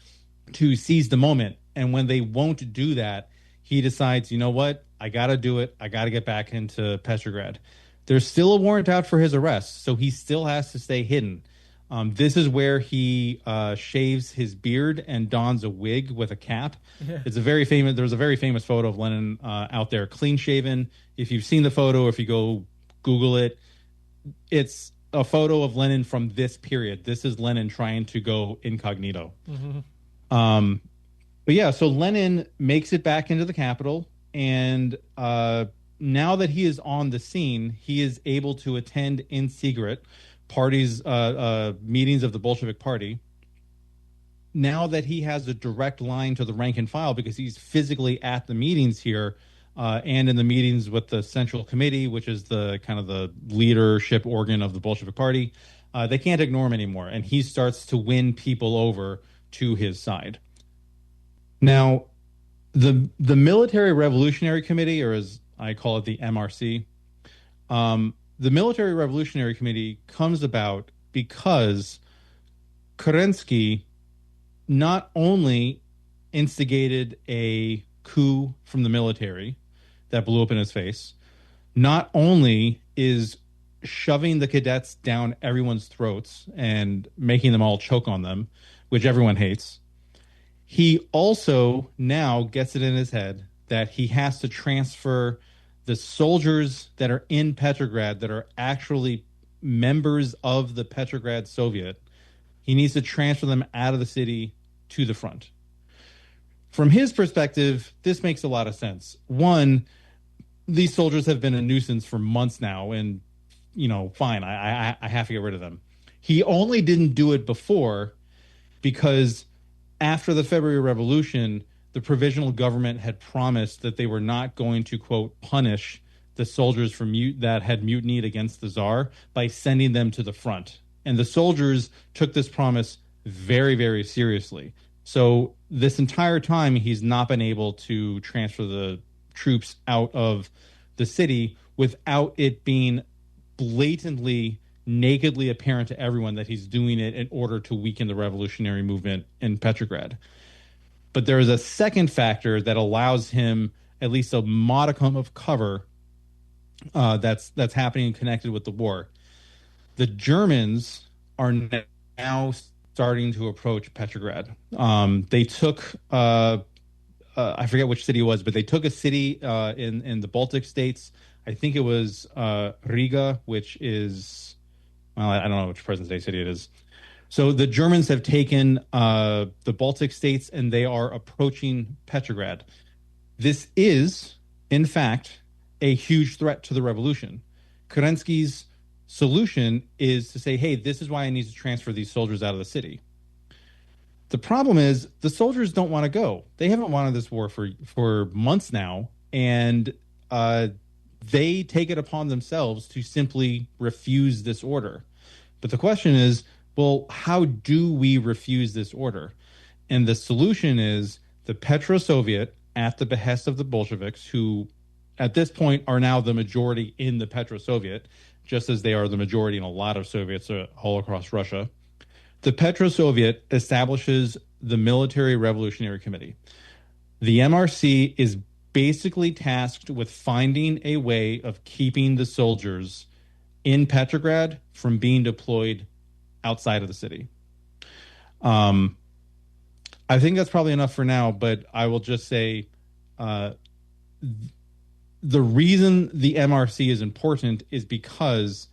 to seize the moment. And when they won't do that, he decides, you know what? I got to do it. I got to get back into Petrograd. There's still a warrant out for his arrest, so he still has to stay hidden. This is where he shaves his beard and dons a wig with a cap. Yeah. It's a very famous. There's a very famous photo of Lenin out there, clean shaven. If you've seen the photo, if you go Google it, it's a photo of Lenin from this period. This is Lenin trying to go incognito. Mm-hmm. But yeah, so Lenin makes it back into the capital, and now that he is on the scene, he is able to attend in secret parties, meetings of the Bolshevik Party. Now that he has a direct line to the rank and file, because he's physically at the meetings here, and in the meetings with the Central Committee, which is the kind of the leadership organ of the Bolshevik Party, they can't ignore him anymore, and he starts to win people over to his side. Now, the Military Revolutionary Committee, or as I call it, the MRC, the Military Revolutionary Committee comes about because Kerensky not only instigated a coup from the military that blew up in his face, not only is shoving the cadets down everyone's throats and making them all choke on them, which everyone hates, he also now gets it in his head that he has to transfer the soldiers that are in Petrograd that are actually members of the Petrograd Soviet. He needs to transfer them out of the city to the front. From his perspective, this makes a lot of sense. One, these soldiers have been a nuisance for months now, and, you know, fine, I have to get rid of them. He only didn't do it before because after the February Revolution, the provisional government had promised that they were not going to, quote, punish the soldiers that had mutinied against the Tsar by sending them to the front. And the soldiers took this promise very, very seriously. So this entire time, he's not been able to transfer the troops out of the city without it being blatantly, nakedly apparent to everyone that he's doing it in order to weaken the revolutionary movement in Petrograd. But there is a second factor that allows him at least a modicum of cover that's happening and connected with the war. The Germans are now starting to approach Petrograd. They took, I forget which city it was, but they took a city in the Baltic states. I think it was Riga, which is, well, I don't know which present-day city it is. So the Germans have taken the Baltic states, and they are approaching Petrograd. This is, in fact, a huge threat to the revolution. Kerensky's solution is to say, hey, this is why I need to transfer these soldiers out of the city. The problem is the soldiers don't want to go. They haven't wanted this war for months now, and they take it upon themselves to simply refuse this order. But the question is, well, how do we refuse this order? And the solution is the Petro-Soviet, at the behest of the Bolsheviks, who at this point are now the majority in the Petro-Soviet, just as they are the majority in a lot of Soviets all across Russia. The Petro-Soviet establishes the Military Revolutionary Committee. The MRC is basically tasked with finding a way of keeping the soldiers in Petrograd from being deployed outside of the city. I think that's probably enough for now, but I will just say the reason the MRC is important is because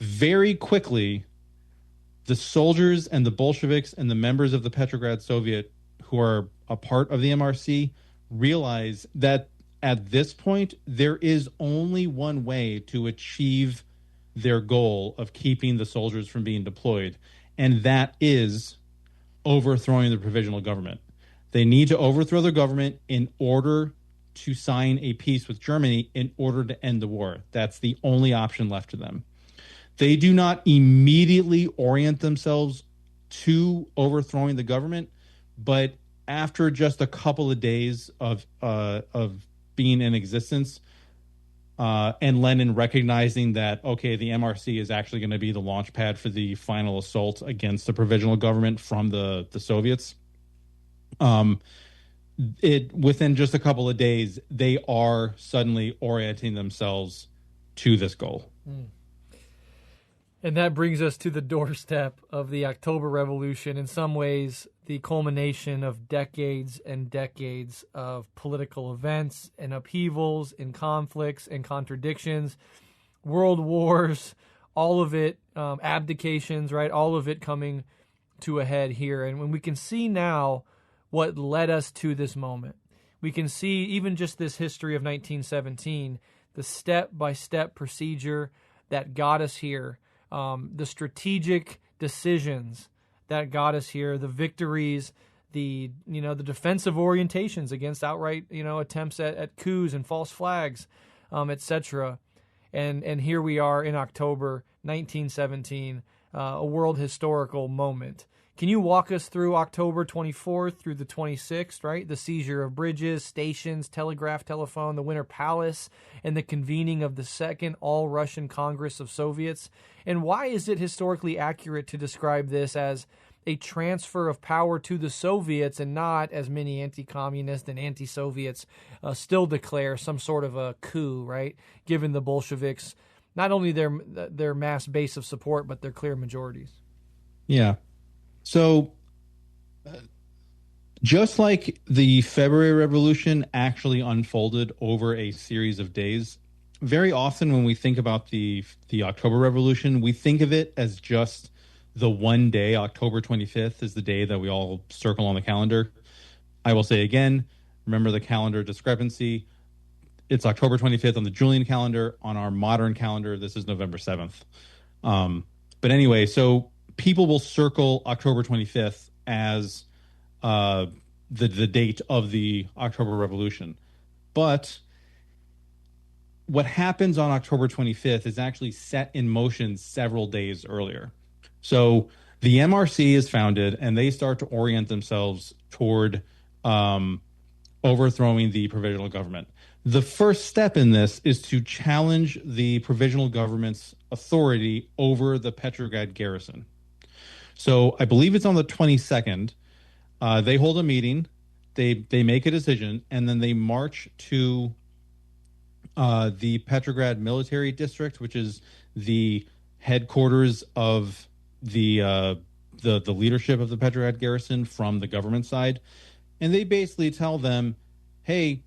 very quickly the soldiers and the Bolsheviks and the members of the Petrograd Soviet who are a part of the MRC realize that at this point there is only one way to achieve their goal of keeping the soldiers from being deployed, and that is overthrowing the provisional government. They need to overthrow the government in order to sign a peace with Germany in order to end the war. That's the only option left to them. They do not immediately orient themselves to overthrowing the government, but after just a couple of days of being in existence, and Lenin recognizing that, okay, the MRC is actually going to be the launch pad for the final assault against the provisional government from the Soviets. Within just a couple of days, they are suddenly orienting themselves to this goal. And that brings us to the doorstep of the October Revolution, in some ways the culmination of decades and decades of political events and upheavals and conflicts and contradictions, world wars, all of it, abdications, right? All of it coming to a head here. And when we can see now what led us to this moment, we can see even just this history of 1917, the step-by-step procedure that got us here, the strategic decisions that got us here, the victories, the defensive orientations against outright attempts at coups and false flags, etc. And here we are in October 1917, a world historical moment. Can you walk us through October 24th through the 26th, right? The seizure of bridges, stations, telegraph, telephone, the Winter Palace, and the convening of the Second All-Russian Congress of Soviets. And why is it historically accurate to describe this as a transfer of power to the Soviets and not, as many anti-communist and anti-Soviets still declare, some sort of a coup, right? Given the Bolsheviks, not only their mass base of support, but their clear majorities. Yeah. So, just like the February Revolution actually unfolded over a series of days, very often when we think about the October Revolution, we think of it as just the one day. October 25th is the day that we all circle on the calendar. I will say again, remember the calendar discrepancy. It's October 25th on the Julian calendar. On our modern calendar, this is November 7th. But anyway, so people will circle October 25th as the date of the October Revolution. But what happens on October 25th is actually set in motion several days earlier. So the MRC is founded, and they start to orient themselves toward overthrowing the provisional government. The first step in this is to challenge the provisional government's authority over the Petrograd garrison. So I believe it's on the 22nd. They hold a meeting, they make a decision, and then they march to the Petrograd military district, which is the headquarters of the leadership of the Petrograd garrison from the government side. And they basically tell them, hey,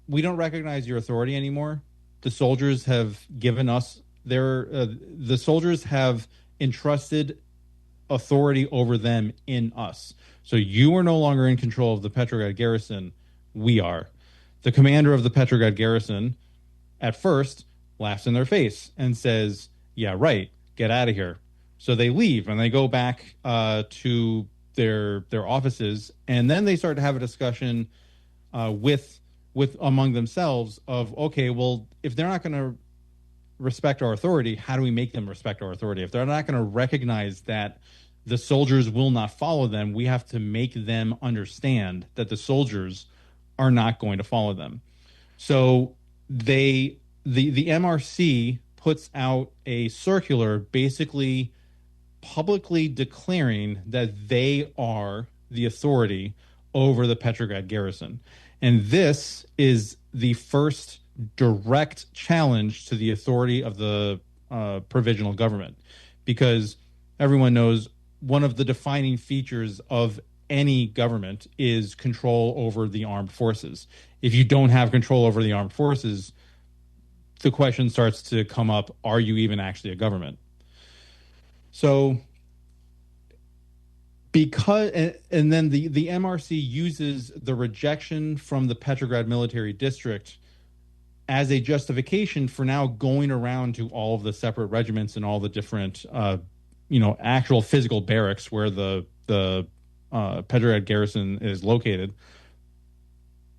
we don't recognize your authority anymore. The soldiers have given us the soldiers have entrusted authority over them in us. So you are no longer in control of the Petrograd garrison. We are. The commander of the Petrograd garrison at first laughs in their face and says, yeah, right, get out of here. So they leave and they go back to their offices, and then they start to have a discussion with among themselves of, okay, well, if they're not going to respect our authority, how do we make them respect our authority? If they're not going to recognize that the soldiers will not follow them, we have to make them understand that the soldiers are not going to follow them. So the MRC puts out a circular basically publicly declaring that they are the authority over the Petrograd garrison. And this is the first direct challenge to the authority of the provisional government, because everyone knows one of the defining features of any government is control over the armed forces. If you don't have control over the armed forces, the question starts to come up, are you even actually a government? So and then the MRC uses the rejection from the Petrograd military district as a justification for now going around to all of the separate regiments and all the different actual physical barracks where the Petrograd garrison is located,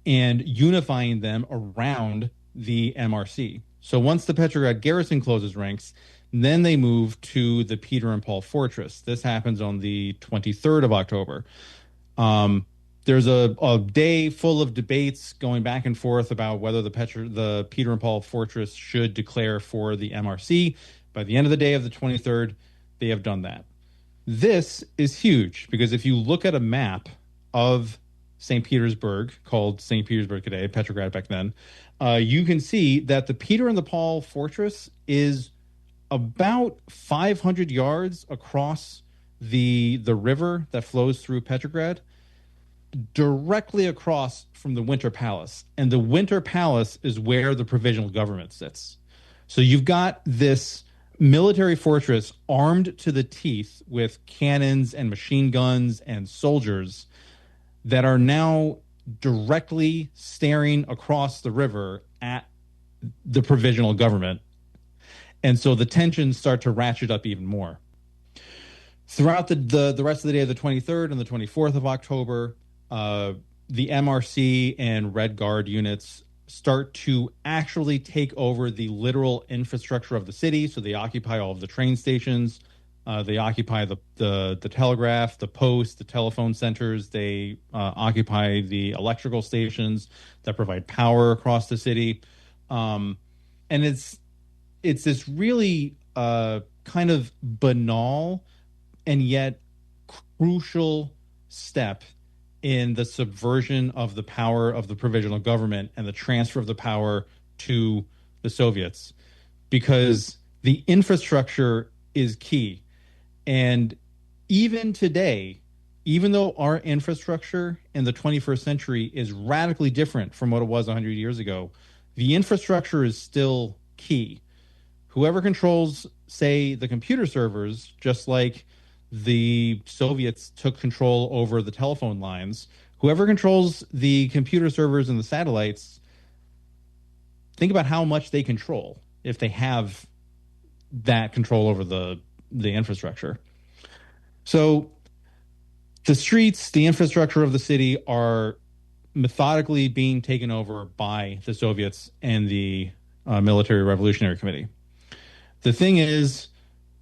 and unifying them around the MRC. So once the Petrograd garrison closes ranks, then they move to the Peter and Paul Fortress. This happens on the 23rd of October. The there's a day full of debates going back and forth about whether the Peter and Paul Fortress should declare for the MRC. By the end of the day of the 23rd, they have done that. This is huge because if you look at a map of St. Petersburg, called St. Petersburg today, Petrograd back then, you can see that the Peter and the Paul Fortress is about 500 yards across the river that flows through Petrograd, directly across from the Winter Palace. And the Winter Palace is where the provisional government sits. So you've got this military fortress armed to the teeth with cannons and machine guns and soldiers that are now directly staring across the river at the provisional government. And so the tensions start to ratchet up even more. Throughout the rest of the day of the 23rd and the 24th of October, the MRC and Red Guard units start to actually take over the literal infrastructure of the city. So they occupy all of the train stations. They occupy the telegraph, the post, the telephone centers. They occupy the electrical stations that provide power across the city. And it's this really kind of banal and yet crucial step in the subversion of the power of the provisional government and the transfer of the power to the Soviets, because the infrastructure is key. And even today, even though our infrastructure in the 21st century is radically different from what it was 100 years ago, the infrastructure is still key. Whoever controls, say, the computer servers, just like the Soviets took control over the telephone lines, whoever controls the computer servers and the satellites, think about how much they control if they have that control over the infrastructure. So the streets, the infrastructure of the city are methodically being taken over by the Soviets and the Military Revolutionary Committee. The thing is,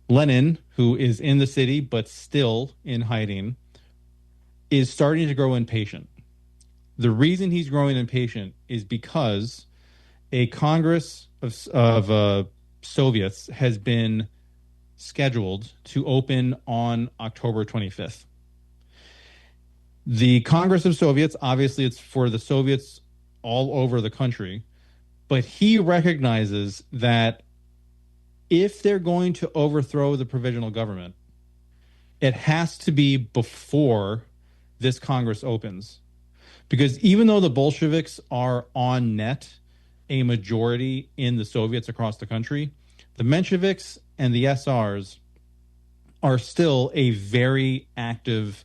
Lenin, who is in the city but still in hiding, is starting to grow impatient. The reason he's growing impatient is because a Congress of Soviets has been scheduled to open on October 25th. The Congress of Soviets, obviously it's for the Soviets all over the country, but he recognizes that if they're going to overthrow the provisional government, it has to be before this Congress opens. Because even though the Bolsheviks are on net a majority in the Soviets across the country, the Mensheviks and the SRs are still a very active,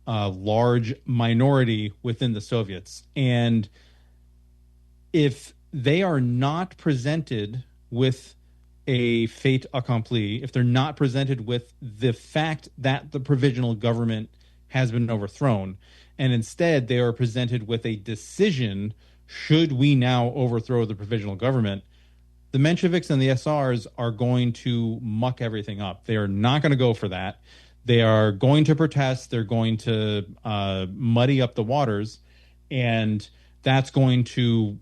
large minority within the Soviets. And if they are not presented with a fait accompli, if they're not presented with the fact that the provisional government has been overthrown, and instead they are presented with a decision, should we now overthrow the provisional government, the Mensheviks and the SRs are going to muck everything up. They are not going to go for that. They are going to protest. They're going to muddy up the waters, and that's going to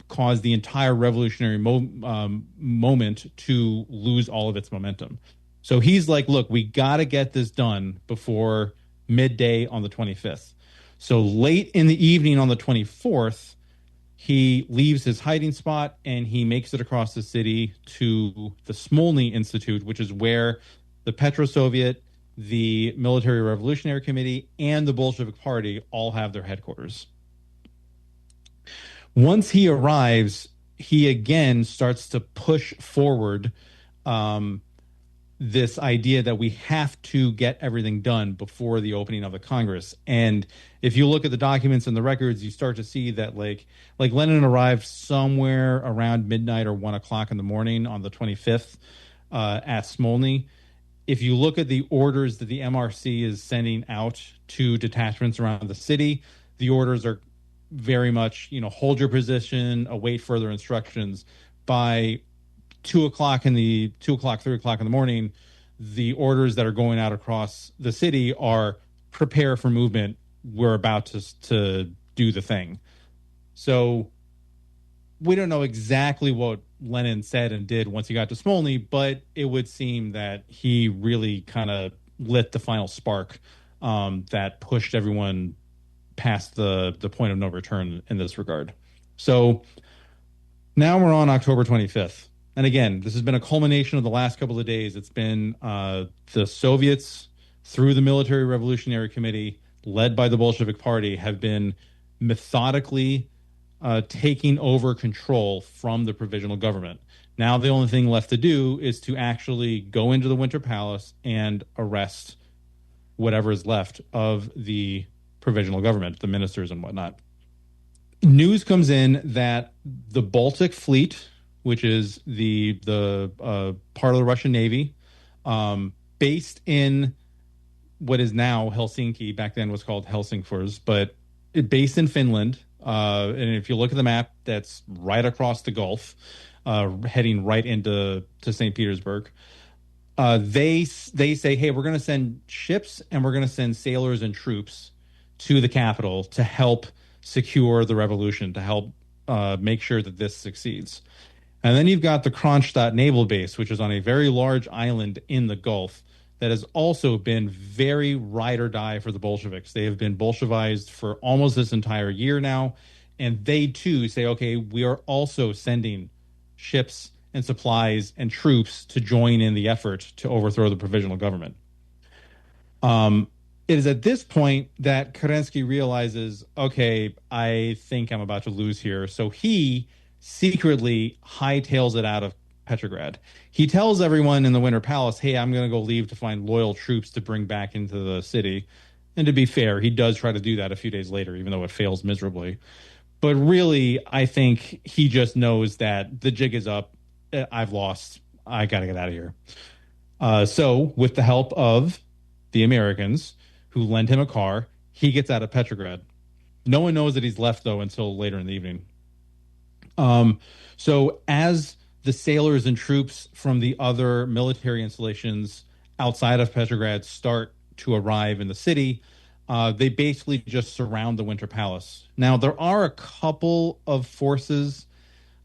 cause the entire revolutionary moment to lose all of its momentum. So he's like, look, we got to get this done before midday on the 25th. So late in the evening on the 24th, he leaves his hiding spot and he makes it across the city to the Smolny Institute, which is where the Petro-Soviet, the Military Revolutionary Committee, and the Bolshevik Party all have their headquarters. Once he arrives, he again starts to push forward this idea that we have to get everything done before the opening of the Congress. And if you look at the documents and the records, you start to see that like Lenin arrived somewhere around midnight or 1 o'clock in the morning on the 25th at Smolny. If you look at the orders that the MRC is sending out to detachments around the city, the orders are very much, hold your position, await further instructions. By 3 o'clock in the morning, the orders that are going out across the city are prepare for movement, we're about to do the thing. So we don't know exactly what Lenin said and did once he got to Smolny, but it would seem that he really kind of lit the final spark that pushed everyone past the point of no return in this regard. So now we're on October 25th. And again, this has been a culmination of the last couple of days. It's been the Soviets, through the Military Revolutionary Committee, led by the Bolshevik Party, have been methodically taking over control from the provisional government. Now the only thing left to do is to actually go into the Winter Palace and arrest whatever is left of the provisional government, the ministers and whatnot. News comes in that the Baltic Fleet, which is the part of the Russian Navy, based in what is now Helsinki, back then was called Helsingfors, but based in Finland. And if you look at the map, that's right across the Gulf, heading right into St. Petersburg. They say, hey, we're going to send ships and we're going to send sailors and troops to the capital to help secure the revolution, to help make sure that this succeeds. And then you've got the Kronstadt Naval Base, which is on a very large island in the Gulf that has also been very ride or die for the Bolsheviks. They have been Bolshevized for almost this entire year now. And they too say, okay, we are also sending ships and supplies and troops to join in the effort to overthrow the provisional government. It is at this point that Kerensky realizes, okay, I think I'm about to lose here. So he secretly hightails it out of Petrograd. He tells everyone in the Winter Palace, hey, I'm going to go leave to find loyal troops to bring back into the city. And to be fair, he does try to do that a few days later, even though it fails miserably. But really, I think he just knows that the jig is up. I've lost. I got to get out of here. So with the help of the Americans, who lend him a car, he gets out of Petrograd. No one knows that he's left, though, until later in the evening. So as the sailors and troops from the other military installations outside of Petrograd start to arrive in the city, they basically just surround the Winter Palace. Now, there are a couple of forces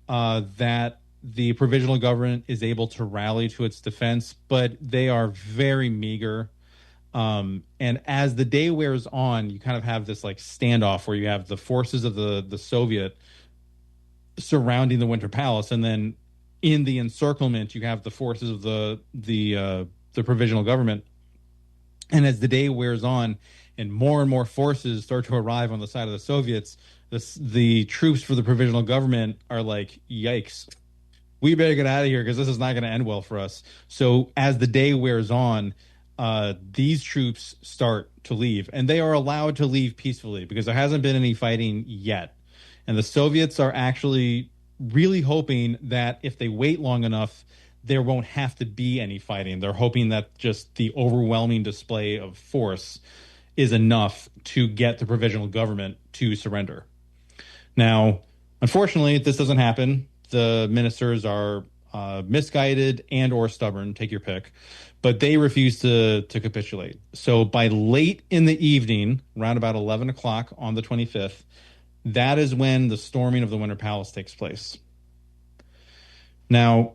that the provisional government is able to rally to its defense, but they are very meager. And as the day wears on, you kind of have this like standoff where you have the forces of the Soviet surrounding the Winter Palace, and then in the encirclement, you have the forces of the provisional government. And as the day wears on, and more forces start to arrive on the side of the Soviets, the troops for the provisional government are like, yikes, we better get out of here because this is not going to end well for us. So as the day wears on, these troops start to leave, and they are allowed to leave peacefully because there hasn't been any fighting yet. And the Soviets are actually really hoping that if they wait long enough, there won't have to be any fighting. They're hoping that just the overwhelming display of force is enough to get the provisional government to surrender. Now, unfortunately, this doesn't happen. The ministers are misguided and or stubborn, take your pick, but they refuse to capitulate. So by late in the evening, around about 11 o'clock on the 25th, that is when the storming of the Winter Palace takes place. Now,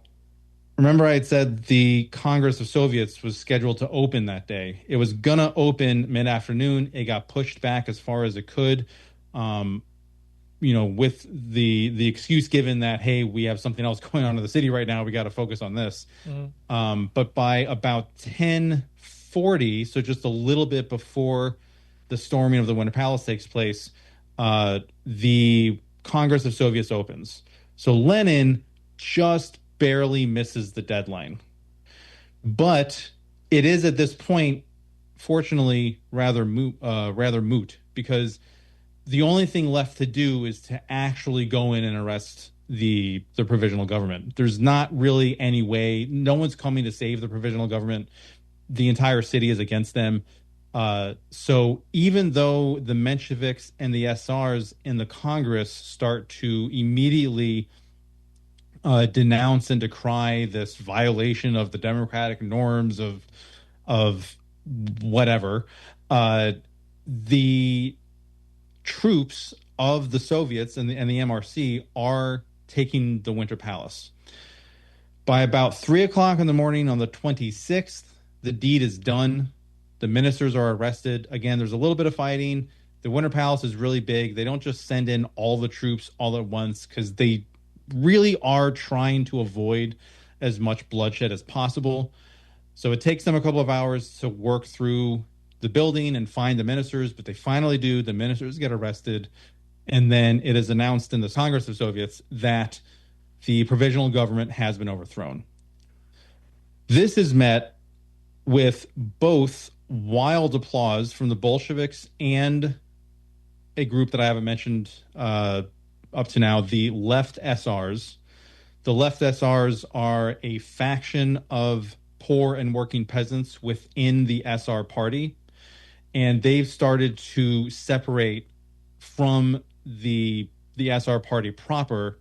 remember I had said the Congress of Soviets was scheduled to open that day. It was going to open mid-afternoon. It got pushed back as far as it could, with the excuse given that, hey, we have something else going on in the city right now. We got to focus on this. Mm-hmm. But by about 10:40, so just a little bit before the storming of the Winter Palace takes place, the Congress of Soviets opens. So Lenin just barely misses the deadline. But it is at this point, fortunately, rather moot, because the only thing left to do is to actually go in and arrest the provisional government. There's not really any way. No one's coming to save the provisional government. The entire city is against them. So even though the Mensheviks and the SRs in the Congress start to immediately denounce and decry this violation of the democratic norms of whatever, the troops of the Soviets and the MRC are taking the Winter Palace. By about 3 o'clock in the morning on the 26th, the deed is done. The ministers are arrested. Again, there's a little bit of fighting. The Winter Palace is really big. They don't just send in all the troops all at once because they really are trying to avoid as much bloodshed as possible. So it takes them a couple of hours to work through the building and find the ministers, but they finally do. The ministers get arrested, and then it is announced in the Congress of Soviets that the provisional government has been overthrown. This is met with both wild applause from the Bolsheviks and a group that I haven't mentioned up to now, the left SRs. The left SRs are a faction of poor and working peasants within the SR party, and they've started to separate from the SR party proper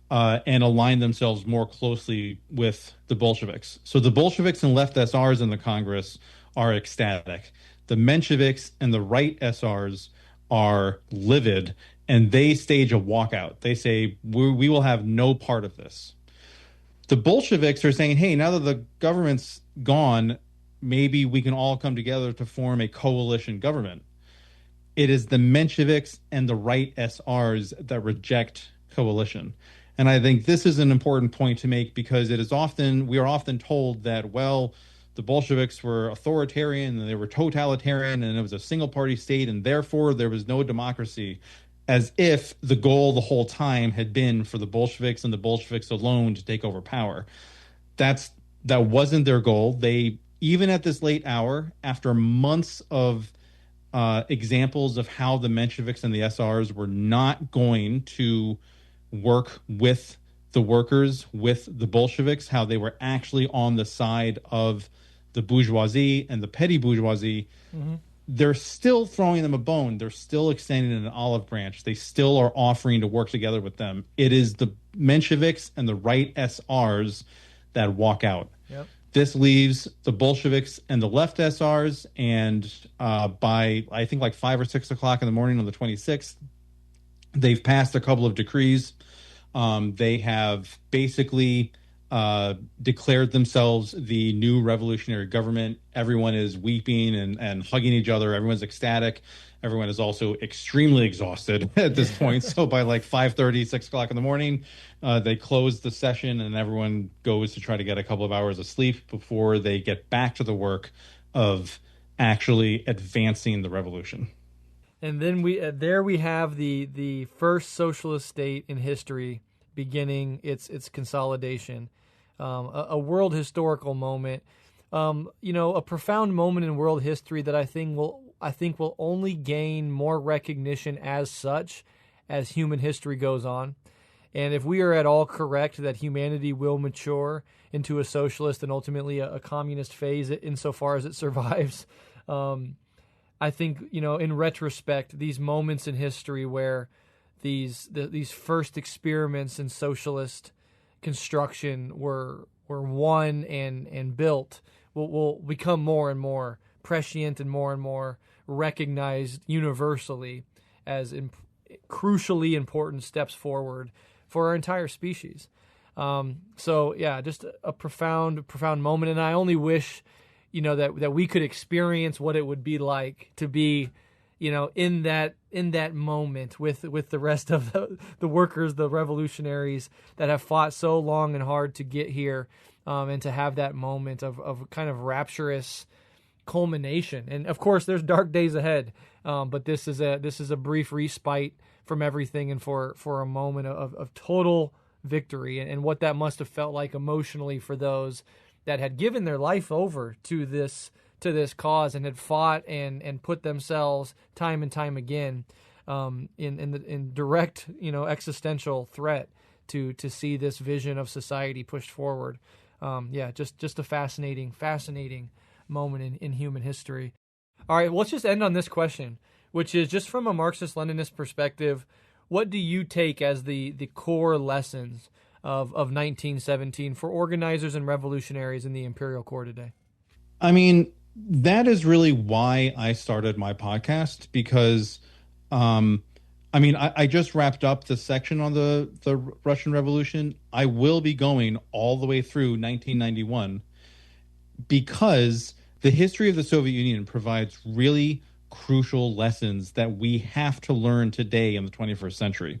and align themselves more closely with the Bolsheviks. So the Bolsheviks and left SRs in the Congress are ecstatic. The Mensheviks and the right SRs are livid, and they stage a walkout. They say, we will have no part of this. The Bolsheviks are saying, hey, now that the government's gone, maybe we can all come together to form a coalition government. It is the Mensheviks and the right SRs that reject coalition. And I think this is an important point to make because we are often told that, well, the Bolsheviks were authoritarian and they were totalitarian and it was a single party state and therefore there was no democracy, as if the goal the whole time had been for the Bolsheviks and the Bolsheviks alone to take over power. That wasn't their goal. They, even at this late hour, after months of examples of how the Mensheviks and the SRs were not going to work with the workers, with the Bolsheviks, how they were actually on the side of the bourgeoisie and the petty bourgeoisie, they're still throwing them a bone. They're still extending an olive branch. They still are offering to work together with them. It is the Mensheviks and the right SRs that walk out. Yep. This leaves the Bolsheviks and the left SRs, and by, I think, like 5 or 6 o'clock in the morning on the 26th, they've passed a couple of decrees. They have basically declared themselves the new revolutionary government. Everyone is weeping and hugging each other. Everyone's ecstatic. Everyone is also extremely exhausted at this point. So by like 5:30, 6 o'clock in the morning, they close the session and everyone goes to try to get a couple of hours of sleep before they get back to the work of actually advancing the revolution. And then we have the first socialist state in history beginning its consolidation, a world historical moment, a profound moment in world history that I think will only gain more recognition as such as human history goes on. And if we are at all correct that humanity will mature into a socialist and ultimately a communist phase insofar as it survives, I think, in retrospect, these moments in history where these first experiments in socialist construction were won and built will become more and more prescient and more recognized universally as crucially important steps forward for our entire species. So yeah, just a profound moment, and I only wish that we could experience what it would be like to be, in that moment with the rest of the workers, the revolutionaries that have fought so long and hard to get here, and to have that moment of kind of rapturous culmination. And of course, there's dark days ahead, but this is a brief respite from everything, and for a moment of total victory, and what that must have felt like emotionally for those that had given their life over to this cause and had fought and put themselves time and time again in direct existential threat to see this vision of society pushed forward. Just a fascinating moment in human history. All right, well, let's just end on this question, which is just from a Marxist-Leninist perspective, what do you take as the core lessons of 1917 for organizers and revolutionaries in the imperial core today? I mean, That is really why I started my podcast because, um, I just wrapped up the section on the Russian Revolution. I will be going all the way through 1991 because the history of the Soviet Union provides really crucial lessons that we have to learn today in the 21st century.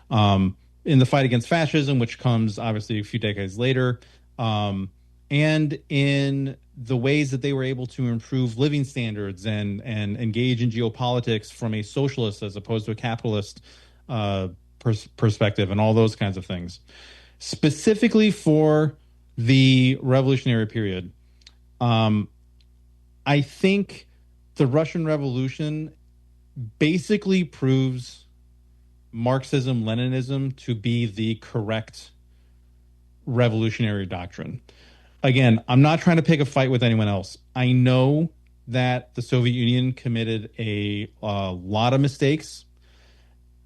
In the fight against fascism, which comes obviously a few decades later, um, and in the ways that they were able to improve living standards and engage in geopolitics from a socialist as opposed to a capitalist uh, perspective, and all those kinds of things. Specifically for the revolutionary period, um, I think the Russian Revolution basically proves Marxism Leninism to be the correct revolutionary doctrine. Again, I'm not trying to pick a fight with anyone else. I know that the Soviet Union committed a lot of mistakes.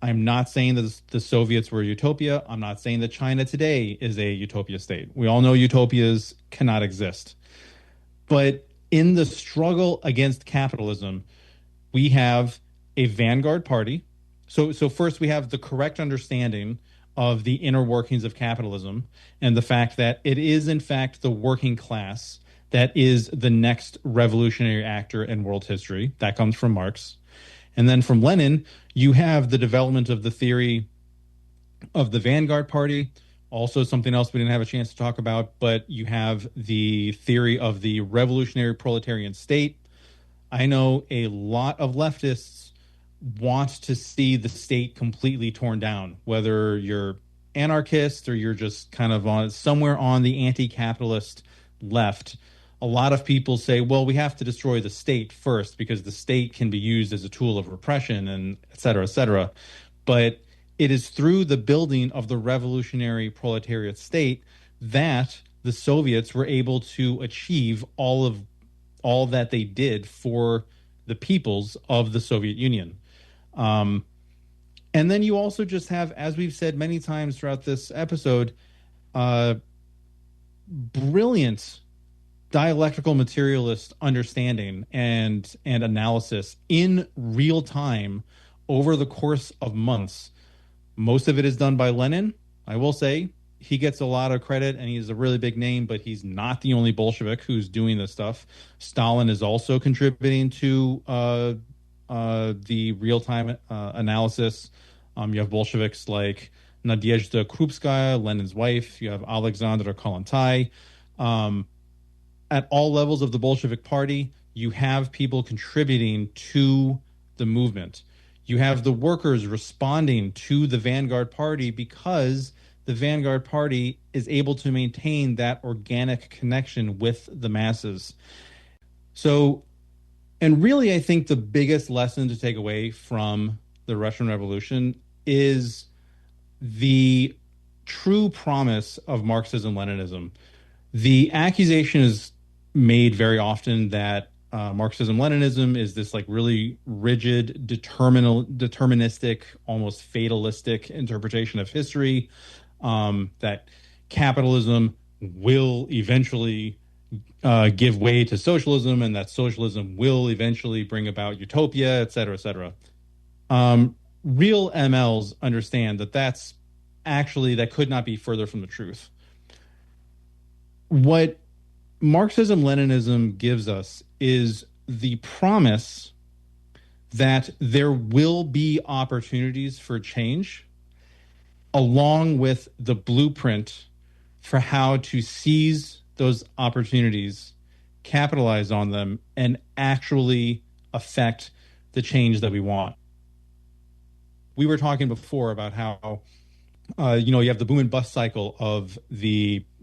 I'm not saying that the Soviets were a utopia. I'm not saying that China today is a utopia state. We all know utopias cannot exist. But in the struggle against capitalism, we have a vanguard party. So first we have the correct understanding of the inner workings of capitalism and the fact that it is in fact the working class that is the next revolutionary actor in world history. That comes from Marx. And then from Lenin, you have the development of the theory of the vanguard party, also something else we didn't have a chance to talk about, but you have the theory of the revolutionary proletarian state. I know a lot of leftists want to see the state completely torn down, whether you're anarchist or you're just kind of on somewhere on the anti-capitalist left. A lot of people say, well, we have to destroy the state first because the state can be used as a tool of repression and et cetera, et cetera. But it is through the building of the revolutionary proletariat state that the Soviets were able to achieve all that they did for the peoples of the Soviet Union. And then you also just have, as we've said many times throughout this episode, brilliant dialectical materialist understanding and analysis in real time over the course of months. Most of it is done by Lenin. I will say he gets a lot of credit and he's a really big name, but he's not the only Bolshevik who's doing this stuff. Stalin is also contributing to the real-time analysis. You have Bolsheviks like Nadezhda Krupskaya, Lenin's wife. You have Alexandra Kollontai. At all levels of the Bolshevik Party, you have people contributing to the movement. You have the workers responding to the vanguard party because the vanguard party is able to maintain that organic connection with the masses. So, and really, I think the biggest lesson to take away from the Russian Revolution is the true promise of Marxism-Leninism. The accusation is made very often that Marxism-Leninism is this like really rigid, deterministic, almost fatalistic interpretation of history, that capitalism will eventually give way to socialism, and that socialism will eventually bring about utopia, et cetera, et cetera. Real MLs understand that that could not be further from the truth. What Marxism-Leninism gives us is the promise that there will be opportunities for change, along with the blueprint for how to seize those opportunities, capitalize on them, and actually affect the change that we want. We were talking before about how you have the boom and bust cycle of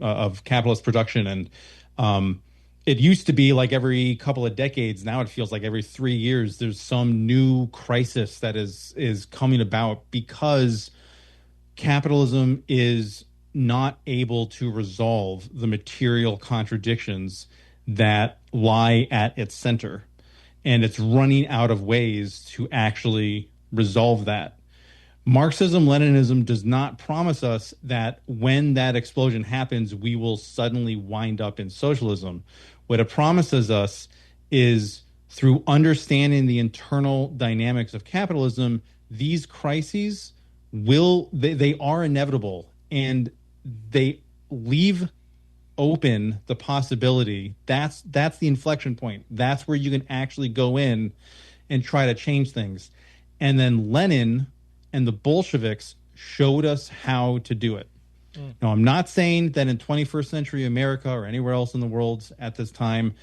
of capitalist production, and it used to be like every couple of decades. Now it feels like every 3 years there's some new crisis that is coming about because capitalism is not able to resolve the material contradictions that lie at its center, and it's running out of ways to actually resolve that. Marxism-Leninism does not promise us that when that explosion happens, we will suddenly wind up in socialism. What it promises us is through understanding the internal dynamics of capitalism, these crises they are inevitable, and they leave open the possibility. That's the inflection point. That's where you can actually go in and try to change things. And then Lenin and the Bolsheviks showed us how to do it. Now, I'm not saying that in 21st century America or anywhere else in the world at this time,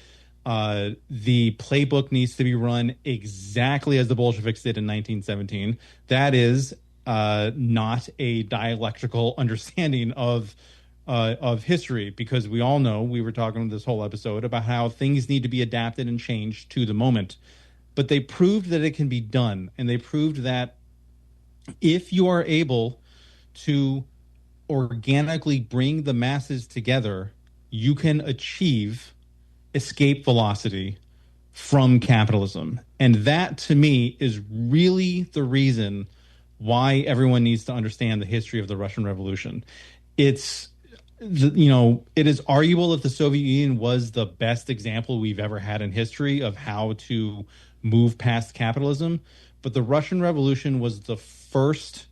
the playbook needs to be run exactly as the Bolsheviks did in 1917. That is not a dialectical understanding of history, because we all know, we were talking this whole episode about how things need to be adapted and changed to the moment. But they proved that it can be done, and they proved that if you are able to organically bring the masses together, you can achieve escape velocity from capitalism. And that, to me, is really the reason why everyone needs to understand the history of the Russian Revolution. It is arguable that the Soviet Union was the best example we've ever had in history of how to move past capitalism. But the Russian Revolution was the first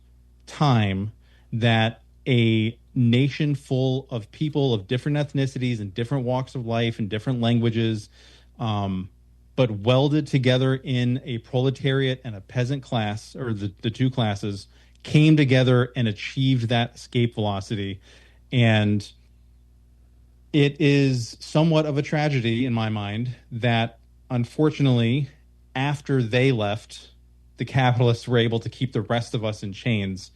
time that a nation full of people of different ethnicities and different walks of life and different languages, but welded together in a proletariat and a peasant class, or the two classes, came together and achieved that escape velocity. And it is somewhat of a tragedy in my mind that, unfortunately, after they left, the capitalists were able to keep the rest of us in chains.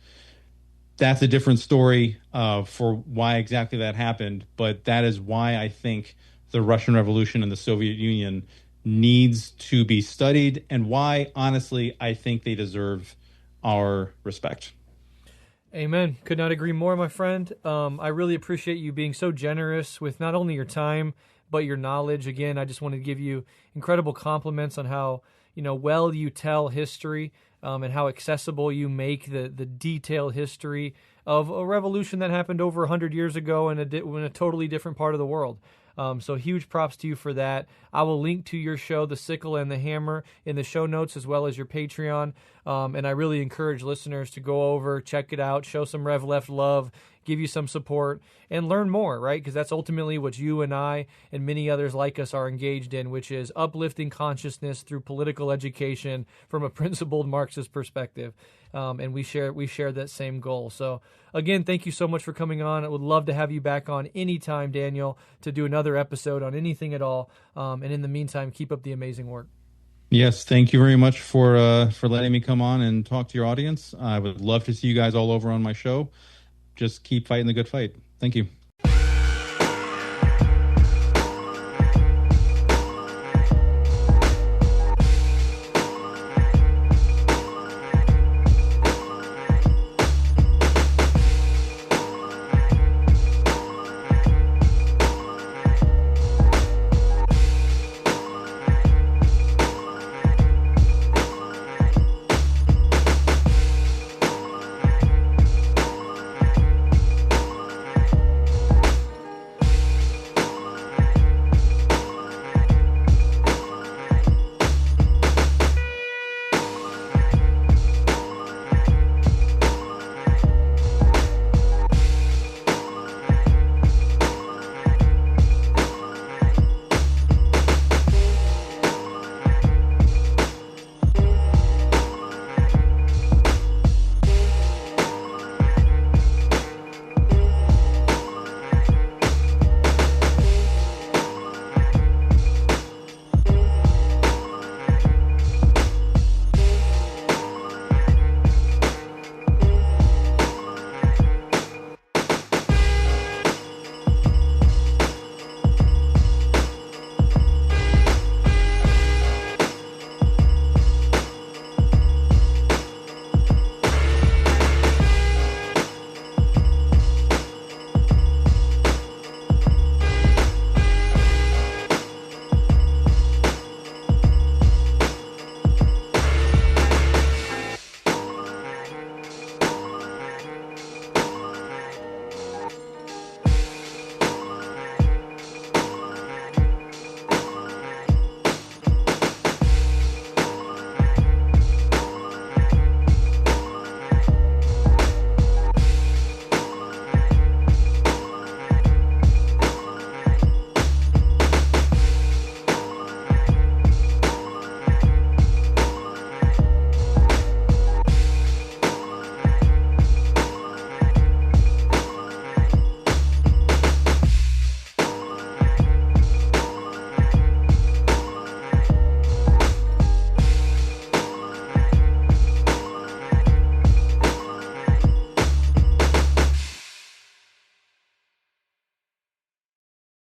That's a different story for why exactly that happened, but that is why I think the Russian Revolution and the Soviet Union needs to be studied, and why, honestly, I think they deserve our respect. Amen. Could not agree more, my friend. I really appreciate you being so generous with not only your time, but your knowledge. Again, I just wanted to give you incredible compliments on how, well you tell history, and how accessible you make the detailed history of a revolution that happened over 100 years ago in a totally different part of the world. So huge props to you for that. I will link to your show, The Sickle and the Hammer, in the show notes, as well as your Patreon. And I really encourage listeners to go over, check it out, show some Rev Left love, give you some support, and learn more, right? Because that's ultimately what you and I and many others like us are engaged in, which is uplifting consciousness through political education from a principled Marxist perspective. And we share that same goal. So again, thank you so much for coming on. I would love to have you back on anytime, Daniel, to do another episode on anything at all. And in the meantime, keep up the amazing work. Yes, thank you very much for letting me come on and talk to your audience. I would love to see you guys all over on my show. Just keep fighting the good fight. Thank you.